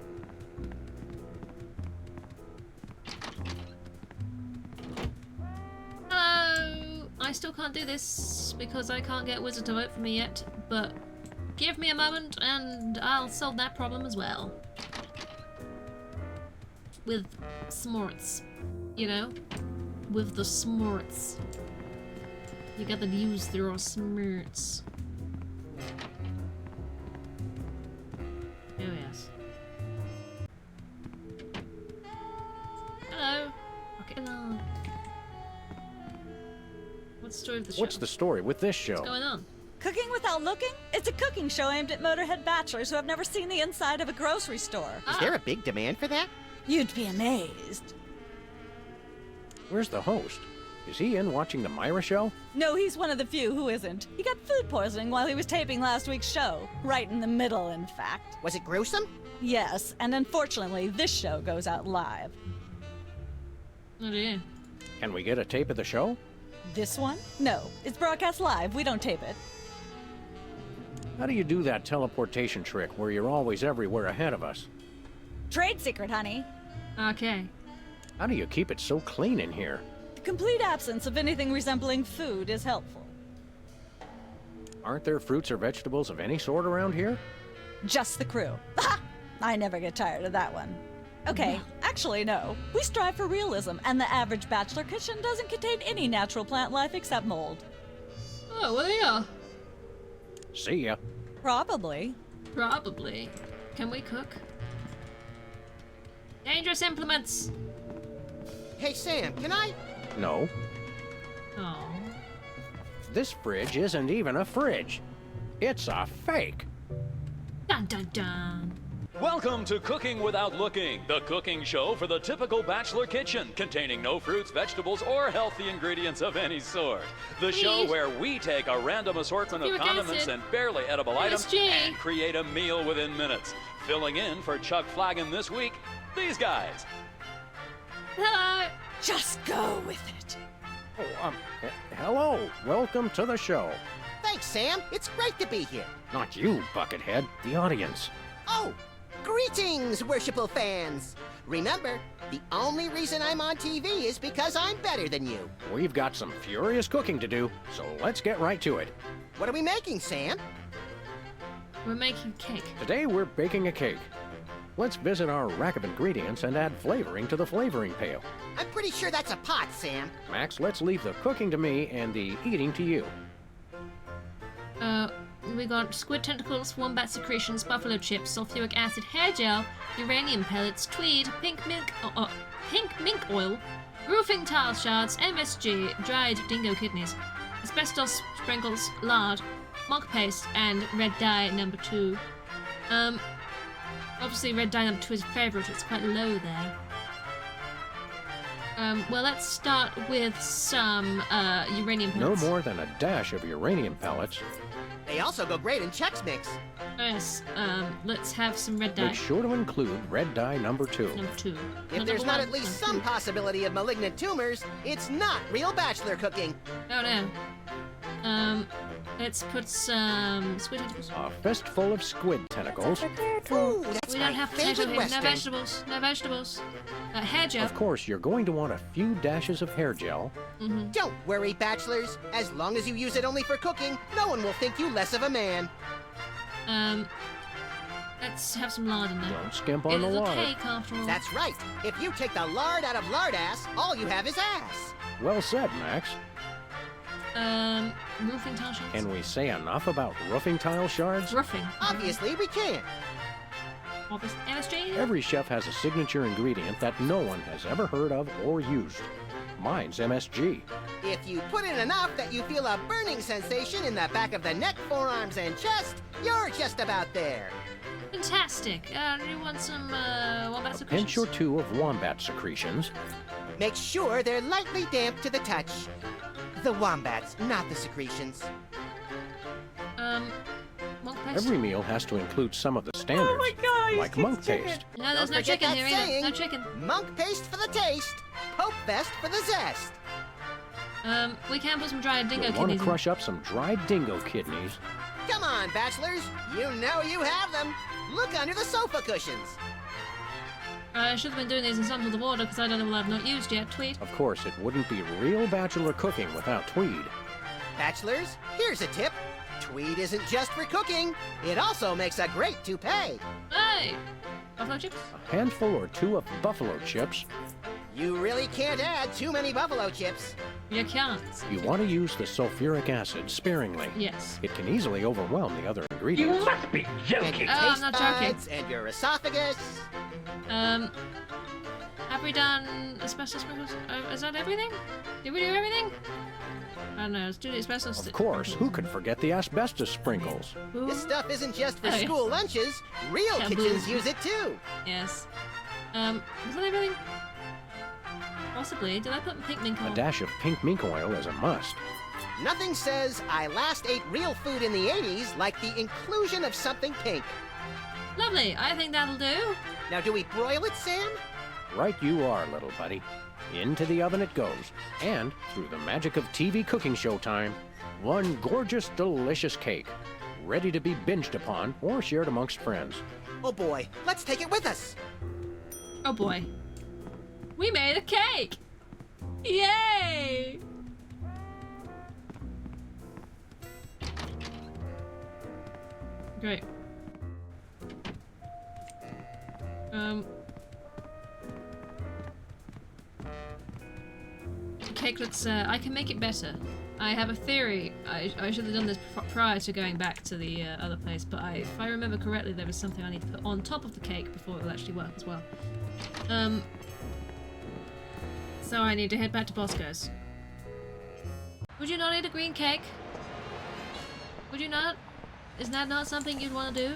Hello! I still can't do this because I can't get Wizard to vote for me yet, but give me a moment and I'll solve that problem as well. With smorts, you know? With the smorts. You gotta use your smorts. Oh yes. Hello. Okay. Hello. What's the story of the show? What's the story with this show? What's going on? Cooking Without Looking? It's a cooking show aimed at Motorhead bachelors who have never seen the inside of a grocery store. Is there a big demand for that? You'd be amazed. Where's the host? Is he in watching the Myra show? No, he's one of the few who isn't. He got food poisoning while he was taping last week's show. Right in the middle, in fact. Was it gruesome? Yes, and unfortunately, this show goes out live. Oh dear. Can we get a tape of the show? This one? No, it's broadcast live. We don't tape it. How do you do that teleportation trick where you're always everywhere ahead of us? Trade secret, honey. Okay. How do you keep it so clean in here? The complete absence of anything resembling food is helpful. Aren't there fruits or vegetables of any sort around here? Just the crew. I never get tired of that one. Okay, actually, no. We strive for realism, and the average bachelor kitchen doesn't contain any natural plant life except mold. Oh, well, they are. See ya. Probably. Probably. Can we cook? Dangerous implements! Hey, Sam, can I? No. Oh. This fridge isn't even a fridge. It's a fake. Dun dun dun. Welcome to Cooking Without Looking, the cooking show for the typical bachelor kitchen, containing no fruits, vegetables, or healthy ingredients of any sort. The show where we take a random assortment of condiments and barely edible items and create a meal within minutes. Filling in for Chuck Flagon this week, these guys. Hello. Just go with it. Oh, hello. Welcome to the show. Thanks, Sam. It's great to be here. Not you, Buckethead. The audience. Oh, greetings, worshipful fans. Remember, the only reason I'm on TV is because I'm better than you. We've got some furious cooking to do, so let's get right to it. What are we making, Sam? We're making cake. Today we're baking a cake. Let's visit our rack of ingredients and add flavoring to the flavoring pail. I'm pretty sure that's a pot, Sam. Max, let's leave the cooking to me and the eating to you. We got squid tentacles, wombat secretions, buffalo chips, sulfuric acid, hair gel, uranium pellets, tweed, pink mink oil, roofing tile shards, MSG, dried dingo kidneys, asbestos sprinkles, lard, monk paste, and red dye number 2. Obviously red dye number 2 is favourite, it's quite low there. Well, let's start with some uranium pellets. No more than a dash of uranium pellets. They also go great in Chex Mix. Yes, let's have some red dye. Make sure to include red dye number 2. Number 2. If there's not at least some possibility of malignant tumors, it's not real bachelor cooking. Oh no. Let's put some squid tentacles. A fistful of squid tentacles. Ooh, that's We my don't have potato favorite here. Western. No vegetables. No vegetables. Hair gel. Of course, you're going to want a few dashes of hair gel. Don't worry, bachelors. As long as you use it only for cooking, no one will think you less of a man. Let's have some lard in there. Don't skimp on the It's a lard. cake after all. That's right. If you take the lard out of lard ass, all you have is ass. Well said, Max. Roofing tile shards. Can we say enough about roofing tile shards? Roofing. Obviously, we can't. Obvious. MSG? Every chef has a signature ingredient that no one has ever heard of or used. Mine's MSG. If you put in enough that you feel a burning sensation in the back of the neck, forearms, and chest, you're just about there. Fantastic. Do you want some wombat A secretions? pinch or 2 of wombat secretions. Make sure they're lightly damp to the touch. The wombats, not the secretions. Monk paste? Every meal has to include some of the standards, Oh my God, like monk paste. No, there's Don't no forget chicken that here either. saying. No chicken. Monk paste for the taste, Pope vest for the zest. We can put some dried dingo You'll want to kidneys in. crush up some dried dingo kidneys. Come on, bachelors. You know you have them. Look under the sofa cushions. I should have been doing these in some sort of order because I don't know what I've not used yet. Tweed. Of course, it wouldn't be real bachelor cooking without tweed. Bachelors, here's a tip. Tweed isn't just for cooking. It also makes a great toupee. Hey! Buffalo chips? A handful or 2 of buffalo chips. You really can't add too many buffalo chips. You can't. You want to use the sulfuric acid sparingly. Yes. It can easily overwhelm the other ingredients. And your I'm taste not joking. buds and your esophagus. Have we done asbestos sprinkles? Is that everything? Did we do everything? I don't know. Let's do the asbestos. Of course, who could forget the asbestos sprinkles? This stuff isn't just for Oh, yeah. school lunches. Real Yeah, kitchens boo. use it too. Yes. Is that everything? Possibly. Did I put pink mink A on? dash of pink mink oil is a must. Nothing says I last ate real food in the 80s like the inclusion of something pink. Lovely. I think that'll do. Now, do we broil it, Sam? Right you are, little buddy. Into the oven it goes. And, through the magic of TV cooking show time, one gorgeous, delicious cake, ready to be binged upon or shared amongst friends. Oh boy, let's take it with us. Oh boy. We made a cake! Yay! Great. The cake looks, I can make it better. I have a theory. I should have done this prior to going back to the other place, but if I remember correctly, there was something I need to put on top of the cake before it will actually work as well. So I need to head back to Bosco's. Would you not eat a green cake? Would you not? Is that not something you'd want to do?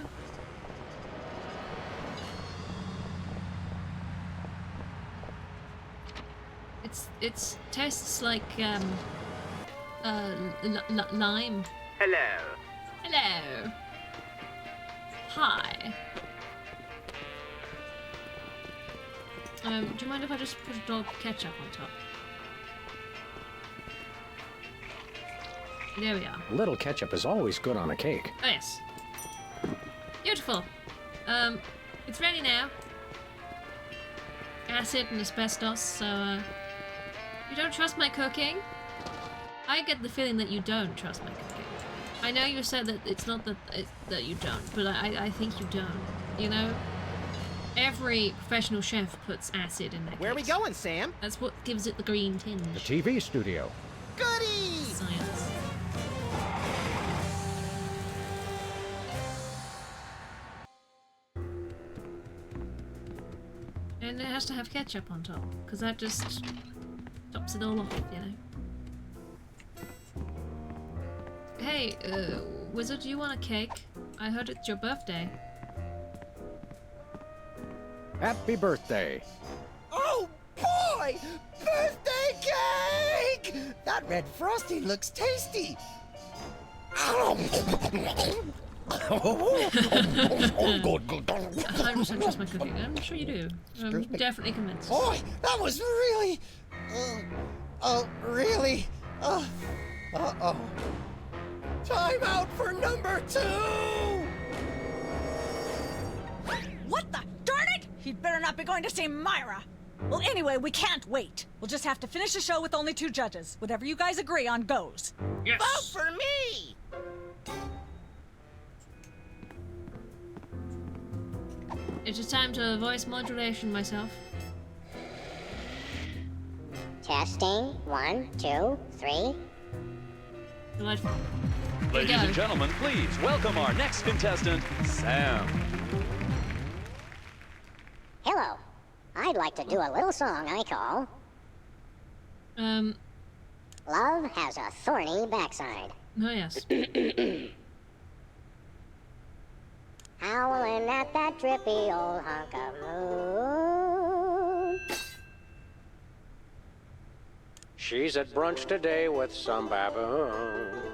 It tastes like lime. Hello. Hello. Hi. Do you mind if I just put a dog ketchup on top? There we are. A little ketchup is always good on a cake. Oh yes. Beautiful. It's ready now. Acid and asbestos, so you don't trust my cooking? I get the feeling that you don't trust my cooking. I know you said that it's not that you don't, but I think you don't. You know? Every professional chef puts acid in their Where are we cakes. going, Sam? That's what gives it the green tinge. The TV studio. Goody! Science. And it has to have ketchup on top, because that just tops it all off, you know. Hey, Wizard, do you want a cake? I heard it's your birthday. Happy birthday. Oh boy! Birthday cake! That red frosting looks tasty. 100% trust my cooking. I'm sure you do. I'm definitely convinced. Boy, that was really... really... uh-oh. Time out for number 2! What the? Darn it! He'd better not be going to see Myra. Well, anyway, we can't wait. We'll just have to finish the show with only 2 judges. Whatever you guys agree on goes. Yes. Vote for me! It is time to voice modulation myself. Testing. 1, 2, 3. Delightful. Ladies and gentlemen, please welcome our next contestant, Sam. Hello. I'd like to do a little song I call... Love Has a Thorny Backside. Oh, yes. Howling at that drippy old hunk of moon. She's at brunch today with some baboon.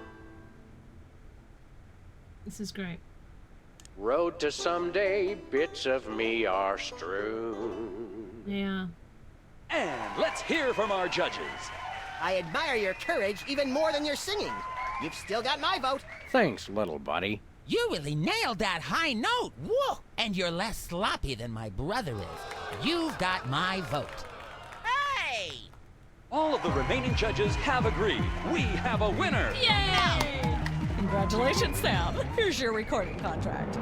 This is great. Road to someday, bits of me are strewn. Yeah. And let's hear from our judges. I admire your courage even more than your singing. You've still got my vote. Thanks, little buddy. You really nailed that high note. Whoa! And you're less sloppy than my brother is. You've got my vote. Hey! All of the remaining judges have agreed. We have a winner. Yay! Congratulations, Sam. Here's your recording contract.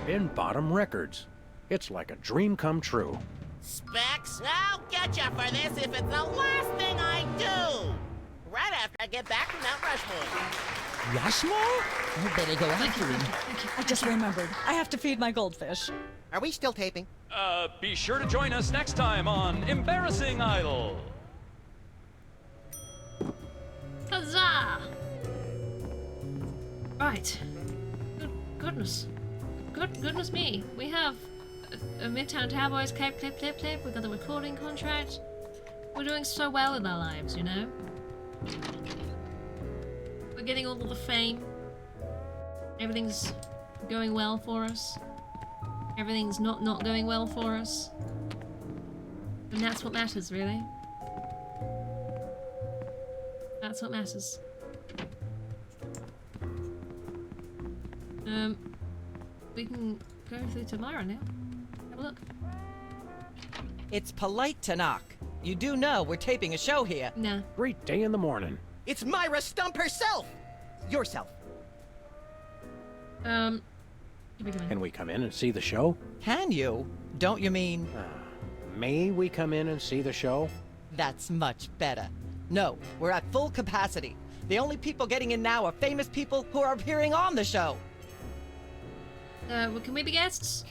In Bottom Records. It's like a dream come true. Specs, I'll get you for this if it's the last thing I do. Right after I get back from Mount Rushmore. Rushmore? You better go after him. I just remembered. I have to feed my goldfish. Are we still taping? Be sure to join us next time on Embarrassing Idol. Huzzah! Right. Goodness. Goodness me. We have a Midtown Tabloids clip. We got the recording contract. We're doing so well in our lives, you know? We're getting all of the fame. Everything's going well for us. Everything's not going well for us. And that's what matters, really. That's what matters. We can go through to Myra now. Have a look. It's polite to knock. You do know we're taping a show here. No. Great day in the morning. It's Myra Stump herself! Yourself. Can we come in and see the show? Can you? Don't you mean... May we come in and see the show? That's much better. No, we're at full capacity. The only people getting in now are famous people who are appearing on the show. Well, can we be guests?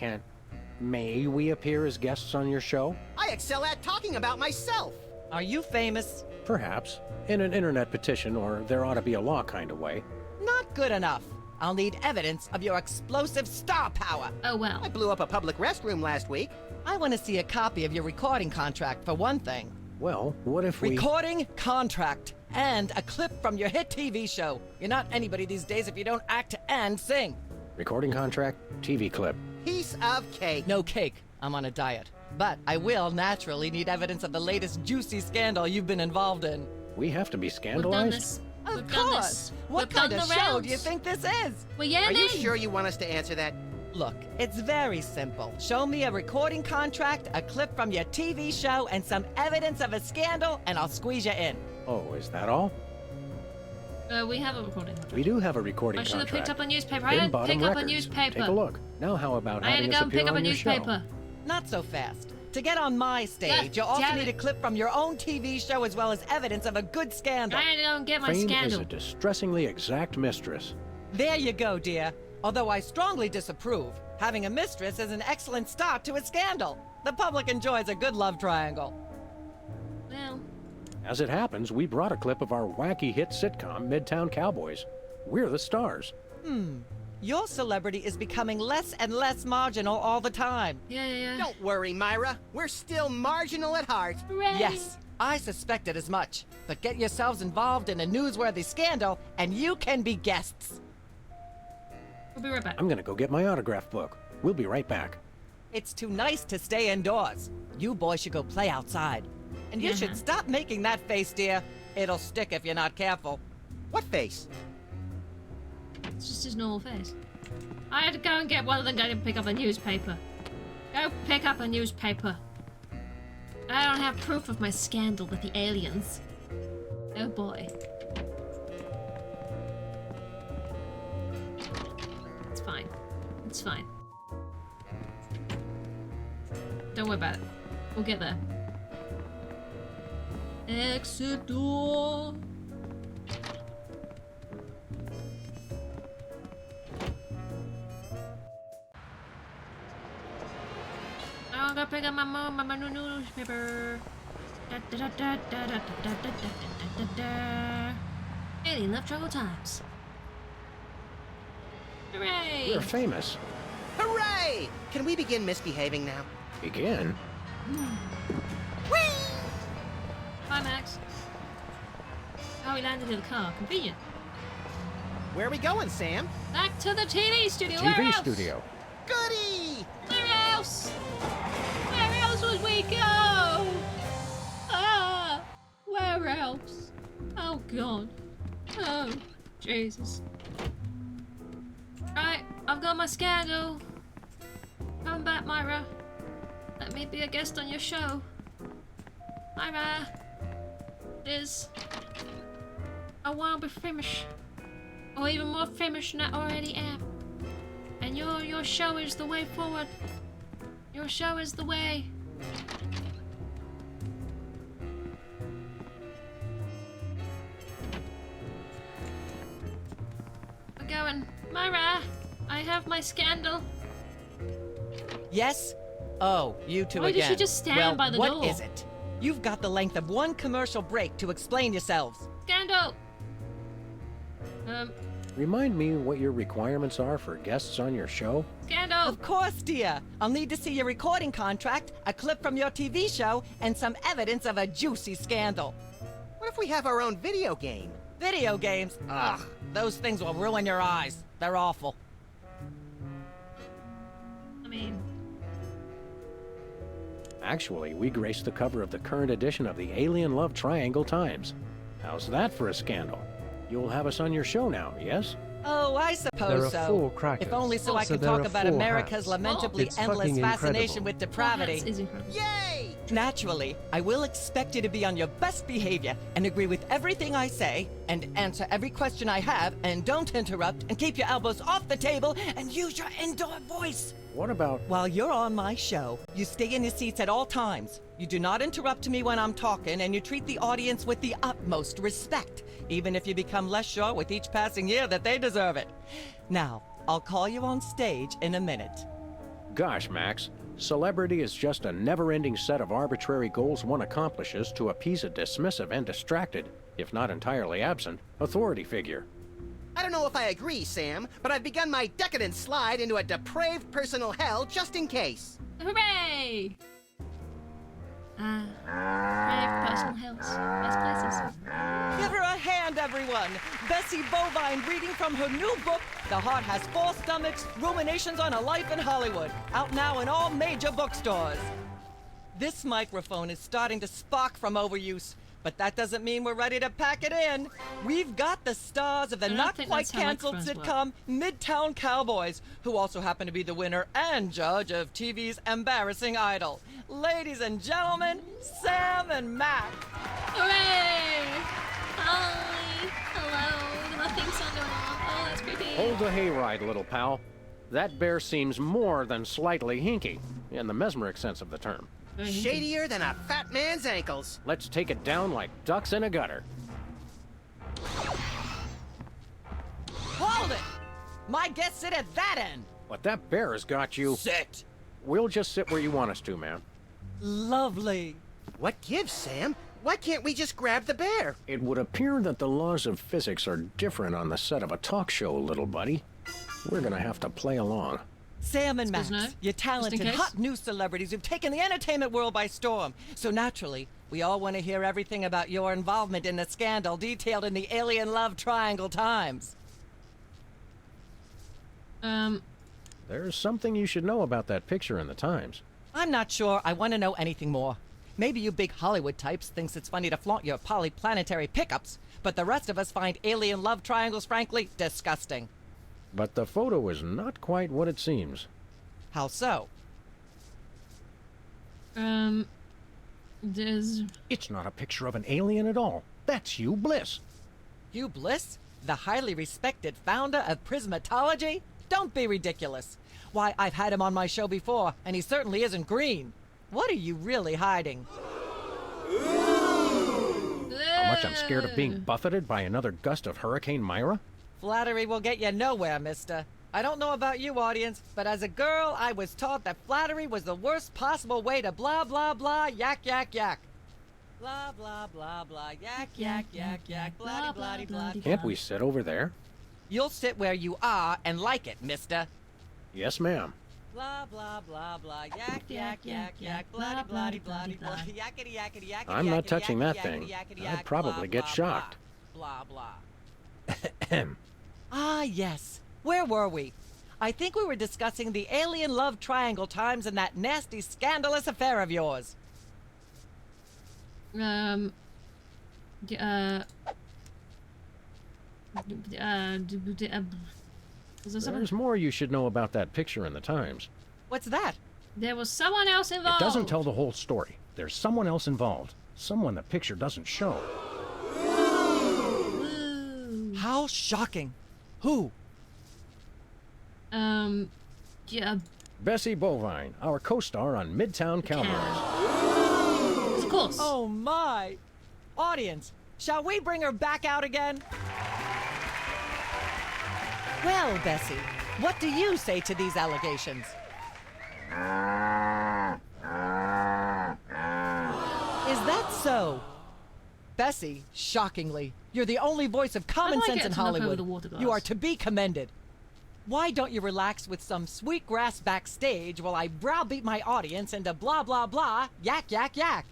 May we appear as guests on your show? I excel at talking about myself. Are you famous? Perhaps. In an internet petition, or there ought to be a law kind of way. Not good enough. I'll need evidence of your explosive star power. Oh, well. I blew up a public restroom last week. I want to see a copy of your recording contract, for one thing. Well, what if we... Recording contract. And a clip from your hit TV show. You're not anybody these days if you don't act and sing. Recording contract, TV clip. Piece of cake. No cake. I'm on a diet. But I will naturally need evidence of the latest juicy scandal you've been involved in. We have to be scandalized? Of course. What kind of show do you think this is? Well, yeah, Are you sure you want us to answer that? Look, it's very simple. Show me a recording contract, a clip from your TV show, and some evidence of a scandal, and I'll squeeze you in. Oh, is that all? We have a recording. We do have a recording I should have contract. picked up a newspaper. I Bin didn't Bottom pick up a Records. newspaper. Take a look. Now how about I had having to us go and appear pick up on a your show? newspaper. Not so fast. To get on my stage, you'll also damn need a it. clip from your own TV show as well as evidence of a good scandal. I had to go and get my Crane scandal. is a distressingly exact mistress. There you go, dear. Although I strongly disapprove. Having a mistress is an excellent start to a scandal. The public enjoys a good love triangle. Well, As it happens, we brought a clip of our wacky hit sitcom, Midtown Cowboys. We're the stars. Your celebrity is becoming less and less marginal all the time. yeah. Don't worry, Myra. We're still marginal at heart. Hooray. Yes, I suspected as much. But get yourselves involved in a newsworthy scandal, and you can be guests. We'll be right back. I'm gonna go get my autograph book. We'll be right back. It's too nice to stay indoors. You boys should go play outside. And you should stop making that face, dear. It'll stick if you're not careful. What face? It's just his normal face. I had to go and get one of them go and pick up a newspaper. Go pick up a newspaper. I don't have proof of my scandal with the aliens. Oh boy. It's fine. It's fine. Don't worry about it. We'll get there. Exit door. I'll go pick up my new newspaper. Alien Love Trouble Times. Hooray! We're famous. Hooray! Can we begin misbehaving now? Begin? Bye, Max. Oh, we landed in the car. Convenient. Where are we going, Sam? Back to the TV studio. Where TV else? studio. Goody! Where else? Where else would we go? Ah, where else? Oh God. Oh, Jesus. Right, I've got my scandal. Come back, Myra. Let me be a guest on your show. Myra. Liz. I want to be famous. Or even more famous than I already am. And your show is the way forward. Your show is the way. We're going. Myra, I have my scandal. Yes? Oh, you two Why again. did you just stand well, by the what door? is it? You've got the length of one commercial break to explain yourselves. Scandal! Remind me what your requirements are for guests on your show? Scandal! Of course, dear. I'll need to see your recording contract, a clip from your TV show, and some evidence of a juicy scandal. What if we have our own video game? Video games? Ugh, those things will ruin your eyes. They're awful. I mean... Actually, we graced the cover of the current edition of the Alien Love Triangle Times. How's that for a scandal? You'll have us on your show now, yes? Oh, I suppose There are so. 4 crackers. If only so I So can there talk are about 4 America's hats. lamentably It's endless fucking fascination incredible. with depravity. Is incredible. Yay! Naturally, I will expect you to be on your best behavior and agree with everything I say and answer every question I have and don't interrupt and keep your elbows off the table and use your indoor voice. What about... While you're on my show, you stay in your seats at all times. You do not interrupt me when I'm talking, and you treat the audience with the utmost respect, even if you become less sure with each passing year that they deserve it. Now, I'll call you on stage in a minute. Gosh, Max. Celebrity is just a never-ending set of arbitrary goals one accomplishes to appease a dismissive and distracted, if not entirely absent, authority figure. I don't know if I agree, Sam, but I've begun my decadent slide into a depraved personal hell just in case. Hooray! Brave personal hells. Best places. Give her a hand, everyone! Bessie Bovine reading from her new book, The Heart Has 4 Stomachs, Ruminations on a Life in Hollywood, out now in all major bookstores. This microphone is starting to spark from overuse, but that doesn't mean we're ready to pack it in. We've got the stars of the not-quite-canceled sitcom Midtown Cowboys, who also happen to be the winner and judge of TV's Embarrassing Idol. Ladies and gentlemen, Sam and Mac. Hooray! Hi! Hello! My theme song going on. Oh, that's creepy. Hold the hayride, little pal. That bear seems more than slightly hinky, in the mesmeric sense of the term. Shadier than a fat man's ankles. Let's take it down like ducks in a gutter. Hold it! My guests sit at that end. But that bear has got you... Sit! We'll just sit where you want us to, man. Lovely. What gives, Sam? Why can't we just grab the bear? It would appear that the laws of physics are different on the set of a talk show, little buddy. We're gonna have to play along. Sam and Max, you're talented, hot new celebrities who've taken the entertainment world by storm. So naturally, we all want to hear everything about your involvement in the scandal detailed in the Alien Love Triangle Times. There's something you should know about that picture in the Times. I'm not sure I want to know anything more. Maybe you big Hollywood types thinks it's funny to flaunt your polyplanetary pickups, but the rest of us find alien love triangles, frankly, disgusting. But the photo is not quite what it seems. How so? It's not a picture of an alien at all. That's Hugh Bliss. Hugh Bliss? The highly respected founder of Prismatology? Don't be ridiculous. Why, I've had him on my show before, and he certainly isn't green. What are you really hiding? How much I'm scared of being buffeted by another gust of Hurricane Myra? Flattery will get you nowhere, mister. I don't know about you, audience, but as a girl, I was taught that flattery was the worst possible way to blah, blah, blah, yak, yak, yak. Blah, blah, blah, blah, yak, yak, yak, yak, blah, blah, blah, blah. Can't we sit over there? You'll sit where you are and like it, mister. Yes, ma'am. Blah, blah, blah, blah, yak, yak, yak, yak, blah, blah, blah, blah, yakety, yakety, yakety, I'm not touching that yakety, thing. yakety, I'd yak, probably blah, get blah, shocked. Blah, blah. Ah, yes. Where were we? I think we were discussing the alien love triangle times and that nasty, scandalous affair of yours. There's more you should know about that picture in the Times. What's that? There was someone else involved. It doesn't tell the whole story. There's someone else involved. Someone the picture doesn't show. How shocking. Who? Yeah. Bessie Bovine, our co-star on Midtown Cowboys. Of course. Oh my. Audience, shall we bring her back out again? Well, Bessie, what do you say to these allegations? Is that so? Bessie, shockingly, you're the only voice of common sense in Hollywood. You are to be commended. Why don't you relax with some sweet grass backstage while I browbeat my audience into blah, blah, blah, yak, yak, yak.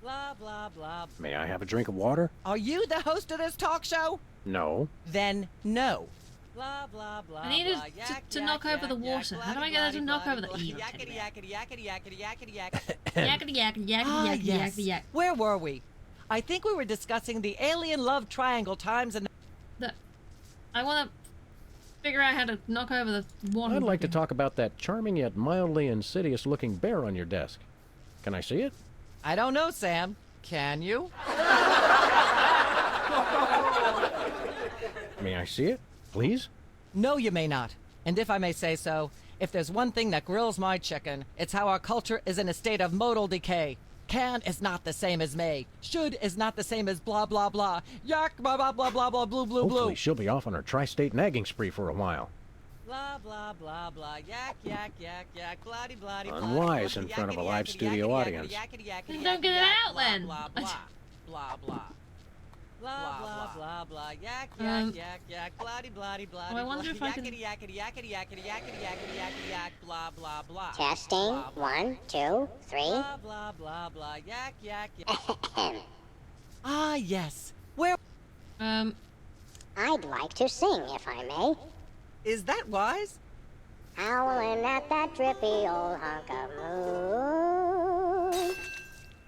Blah, blah, blah. May I have a drink of water? Are you the host of this talk show? No. Then no. Blah, blah, blah, I needed to knock over the water. How do I get her to knock over the E? Yakety, yakety, yakety, yakety, yakety, yak. Yakety, yakety, yakety, Ah, yakety, yes. yakety, yak. Where were we? I think we were discussing the alien love triangle times and... I wanna... figure out how to knock over the one. I'd like to talk about that charming yet mildly insidious-looking bear on your desk. Can I see it? I don't know, Sam. Can you? May I see it, please? No, you may not. And if I may say so, if there's one thing that grills my chicken, it's how our culture is in a state of modal decay. Can is not the same as may. Should is not the same as blah, blah, blah. Yak, blah, blah, blah, blah, blah, blue, blue, Hopefully blue. she'll be off on her tri-state nagging spree for a while. Blah, blah, blah, blah. Yak, yak, yak, yak, bloody, bloody, Unwise in front of a live studio audience. Then don't get it out then. Blah, blah, blah, blah. Blah, blah, blah, blah, yak, yak, yak, yak, bloody, bloody, bloody, I wonder if I can... yakety, yakety, yakety, yakety, yakety, yakety, yakety, yak, blah, blah, blah. Testing. 1, 2, 3. Blah, blah, blah, blah, yak, yak, yak. Ah, yes. Where... I'd like to sing, if I may. Is that wise? Howling at that drippy old hunk of moon.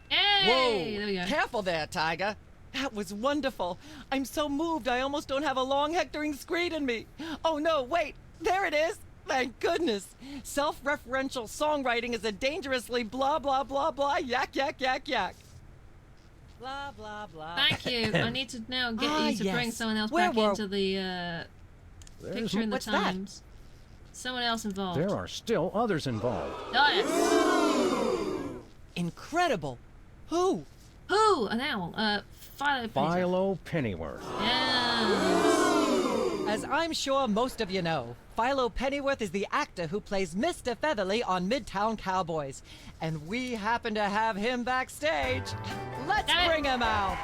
Hey! Whoa! There we go. Careful there, Tiger. That was wonderful. I'm so moved I almost don't have a long hectoring screed in me. Oh no, wait. There it is. Thank goodness. Self-referential songwriting is a dangerously blah, blah, blah, blah, yak, yak, yak, yak. Blah, blah, blah. Thank you. I need to now get you to bring someone else back into the picture in the Times. Someone else involved. There are still others involved. Oh, yes. Incredible. Who? Who? An owl. Philo Pennyworth. Yes. As I'm sure most of you know, Philo Pennyworth is the actor who plays Mr. Featherly on Midtown Cowboys. And we happen to have him backstage. Let's bring him out.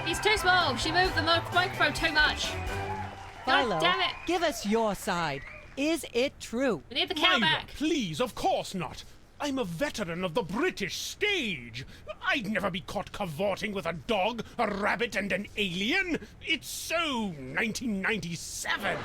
He's too small. She moved the microphone too much. Philo, God damn it. give us your side. Is it true? We need the cow Myra, back. Please, of course not. I'm a veteran of the British stage. I'd never be caught cavorting with a dog, a rabbit, and an alien. It's so 1997.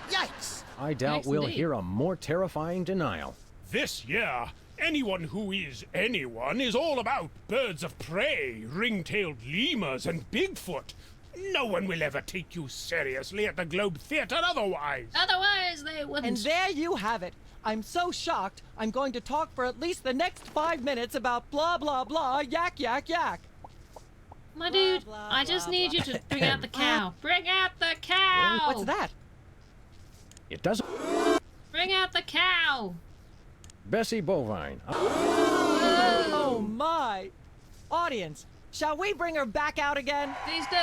Yikes! I doubt we'll hear a more terrifying denial. This year, anyone who is anyone is all about birds of prey, ring-tailed lemurs, and Bigfoot. No one will ever take you seriously at the Globe Theatre otherwise. Otherwise, they wouldn't. And there you have it. I'm so shocked, I'm going to talk for at least the next 5 minutes about blah, blah, blah, yak, yak, yak. My dude, I just need you to bring out the cow. Bring out the cow! What's that? It doesn't... Bring out the cow! Bessie Bovine. Oh my! Audience, shall we bring her back out again? Please do.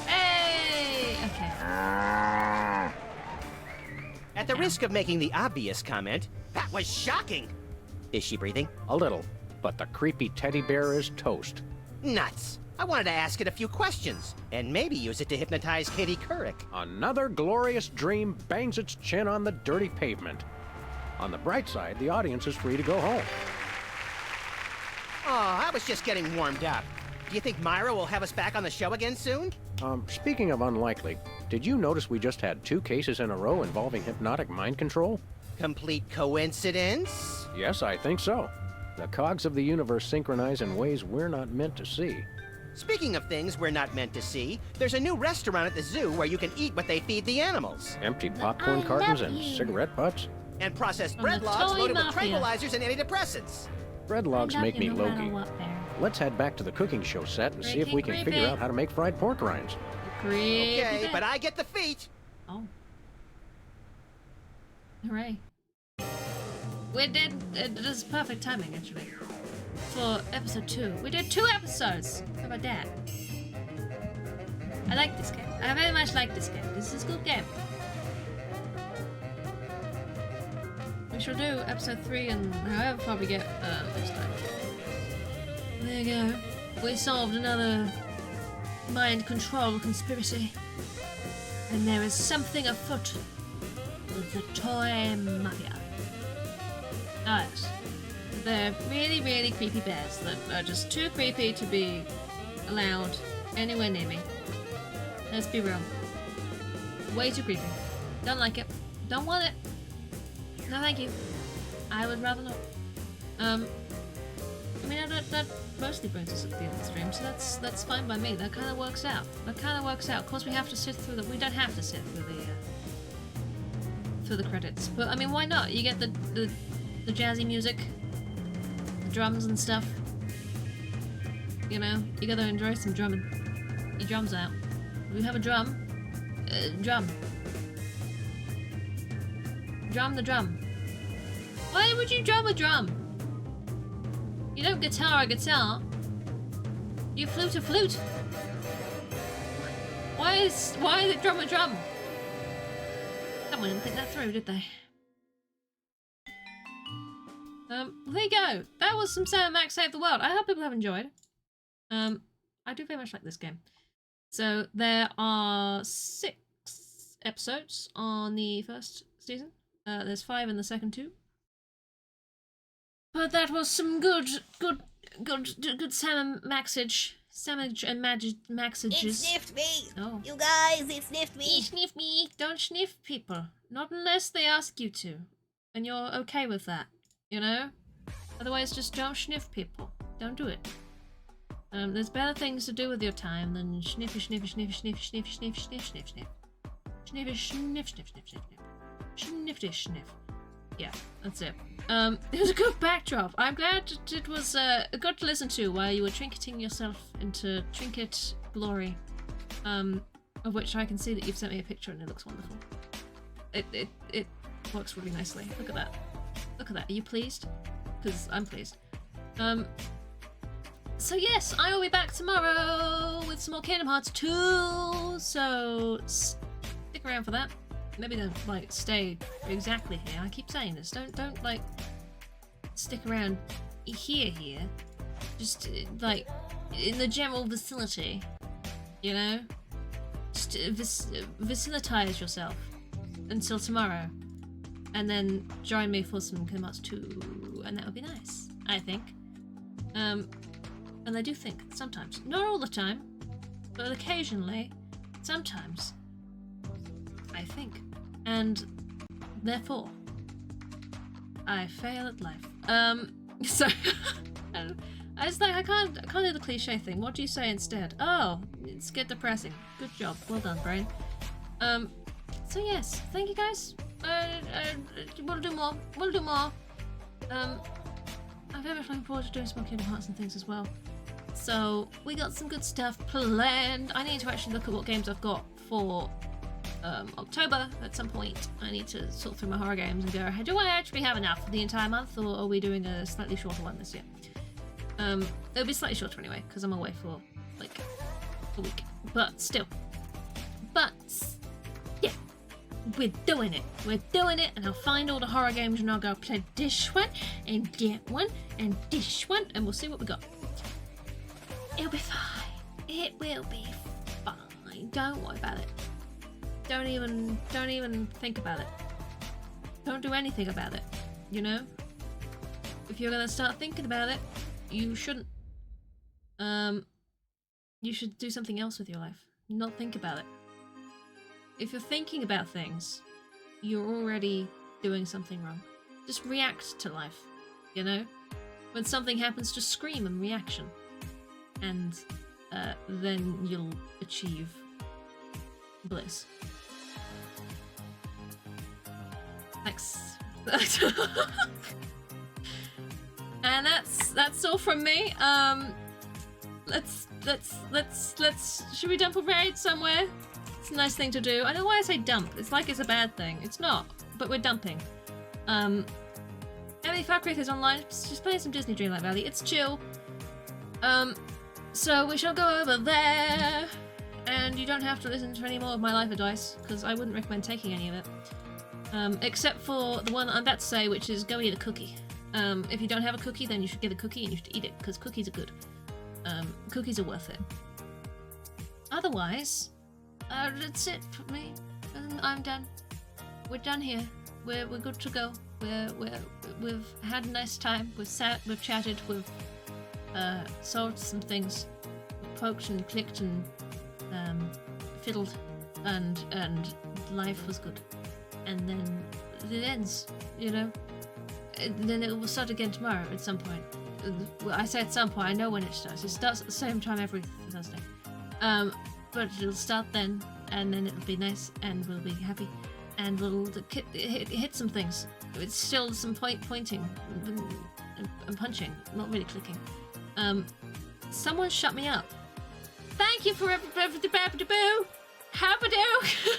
Hey! Okay. At the risk of making the obvious comment, that was shocking. Is she breathing? A little, but the creepy teddy bear is toast. Nuts. I wanted to ask it a few questions, and maybe use it to hypnotize Katie Couric. Another glorious dream bangs its chin on the dirty pavement. On the bright side, the audience is free to go home. Oh, I was just getting warmed up. Do you think Myra will have us back on the show again soon? Speaking of unlikely, did you notice we just had 2 cases in a row involving hypnotic mind control? Complete coincidence? Yes, I think so. The cogs of the universe synchronize in ways we're not meant to see. Speaking of things we're not meant to see, there's a new restaurant at the zoo where you can eat what they feed the animals. Empty popcorn cartons and cigarette butts? And processed bread logs loaded with tranquilizers and antidepressants. Bread logs make me logy. Let's head back to the cooking show set and see if we can figure out how to make fried pork rinds. Okay, but I get the feet. Oh. Hooray. We did, this is perfect timing actually. For episode 2. We did 2 episodes! How about that? I like this game. I very much like this game. This is a good game. We shall do episode 3 and however far we get next time. There you go. We solved another mind control conspiracy. And there is something afoot with the toy mafia. Nice. They're really, really creepy bears that are just too creepy to be allowed anywhere near me. Let's be real. Way too creepy. Don't like it. Don't want it. No thank you. I would rather not. I mean, that mostly brings us at the end of the stream, so that's fine by me. That kind of works out. Of course, we have to sit through we don't have to sit through the credits, but I mean, why not? You get the jazzy music, the drums and stuff. You know, you gotta enjoy some drumming. Your drums out. We have a drum. Drum the drum. Why would you drum a drum? You don't guitar a guitar. You flute a flute. Why is it drum a drum? Someone didn't think that through, did they? There you go. That was some Sam and Max Save the World. I hope people have enjoyed. I do very much like this game. So there are 6 episodes on the first season. There's 5 in the second 2. But that was some good Sam and Maxage. Samage and Maxages. It sniffed me! Oh. You guys, it sniffed me! It sniffed me! Don't sniff people. Not unless they ask you to. And you're okay with that, you know? Otherwise, just don't sniff people. Don't do it. There's better things to do with your time than sniffy, sniffy, sniffy, sniffy, sniffy, sniffy, sniff, sniff, sniff. Sniffy, sniff, sniff, sniff, sniff, sniff. Snifty, sniff. Yeah, that's it. It was a good backdrop. I'm glad it was good to listen to while you were trinketing yourself into trinket glory. Of which I can see that you've sent me a picture and it looks wonderful. It works really nicely. Look at that. Look at that. Are you pleased? Because I'm pleased. So yes, I will be back tomorrow with some more Kingdom Hearts 2. So stick around for that. Maybe don't like stay exactly here. I keep saying this. Don't like stick around here. Just like in the general vicinity, you know. Just vicinitize yourself until tomorrow, and then join me for some Kingdom Hearts 2, and that would be nice. I think. And I do think sometimes, not all the time, but occasionally, sometimes. I think. And therefore, I fail at life. So I just like I can't do the cliche thing. What do you say instead? Oh, it's get depressing. Good job. Well done, brain. So yes, thank you guys. We'll do more. I'm very much looking forward to doing some Kingdom Hearts and things as well. So we got some good stuff planned. I need to actually look at what games I've got for October at some point. I need to sort through my horror games and go, do I actually have enough for the entire month, or are we doing a slightly shorter one this year? It'll be slightly shorter anyway, because I'm away for like a week. But still. But yeah, we're doing it, and I'll find all the horror games and I'll go play this one and that one and this one, and we'll see what we got. It'll be fine. It will be fine. Don't worry about it. Don't even think about it. Don't do anything about it, you know? If you're gonna start thinking about it, you shouldn't. You should do something else with your life. Not think about it. If you're thinking about things, you're already doing something wrong. Just react to life, you know? When something happens, just scream in reaction. And then you'll achieve bliss. Thanks. And that's all from me. Let's should we dump a raid somewhere? It's a nice thing to do. I know why I say dump. It's like it's a bad thing. It's not, but we're dumping. Emily Falkreath is online. She's playing some Disney Dreamlight Valley. It's chill. So we shall go over there, and you don't have to listen to any more of my life advice, because I wouldn't recommend taking any of it. Except for the one I'm about to say, which is go eat a cookie. If you don't have a cookie, then you should get a cookie and you should eat it, because cookies are good. Cookies are worth it. Otherwise, that's it for me. I'm done. We're done here. We're good to go. We've had a nice time. We've sat, we've chatted, we've solved some things, poked and clicked and fiddled, and life was good. And then it ends, you know. And then it will start again tomorrow at some point. well, I say at some point. I know when it starts. It starts at the same time every Thursday. But it'll start then, and then it'll be nice, and we'll be happy, and we'll hit some things. It's still some pointing and punching, not really clicking. Someone shut me up. Thank you for everybody. Habadoo.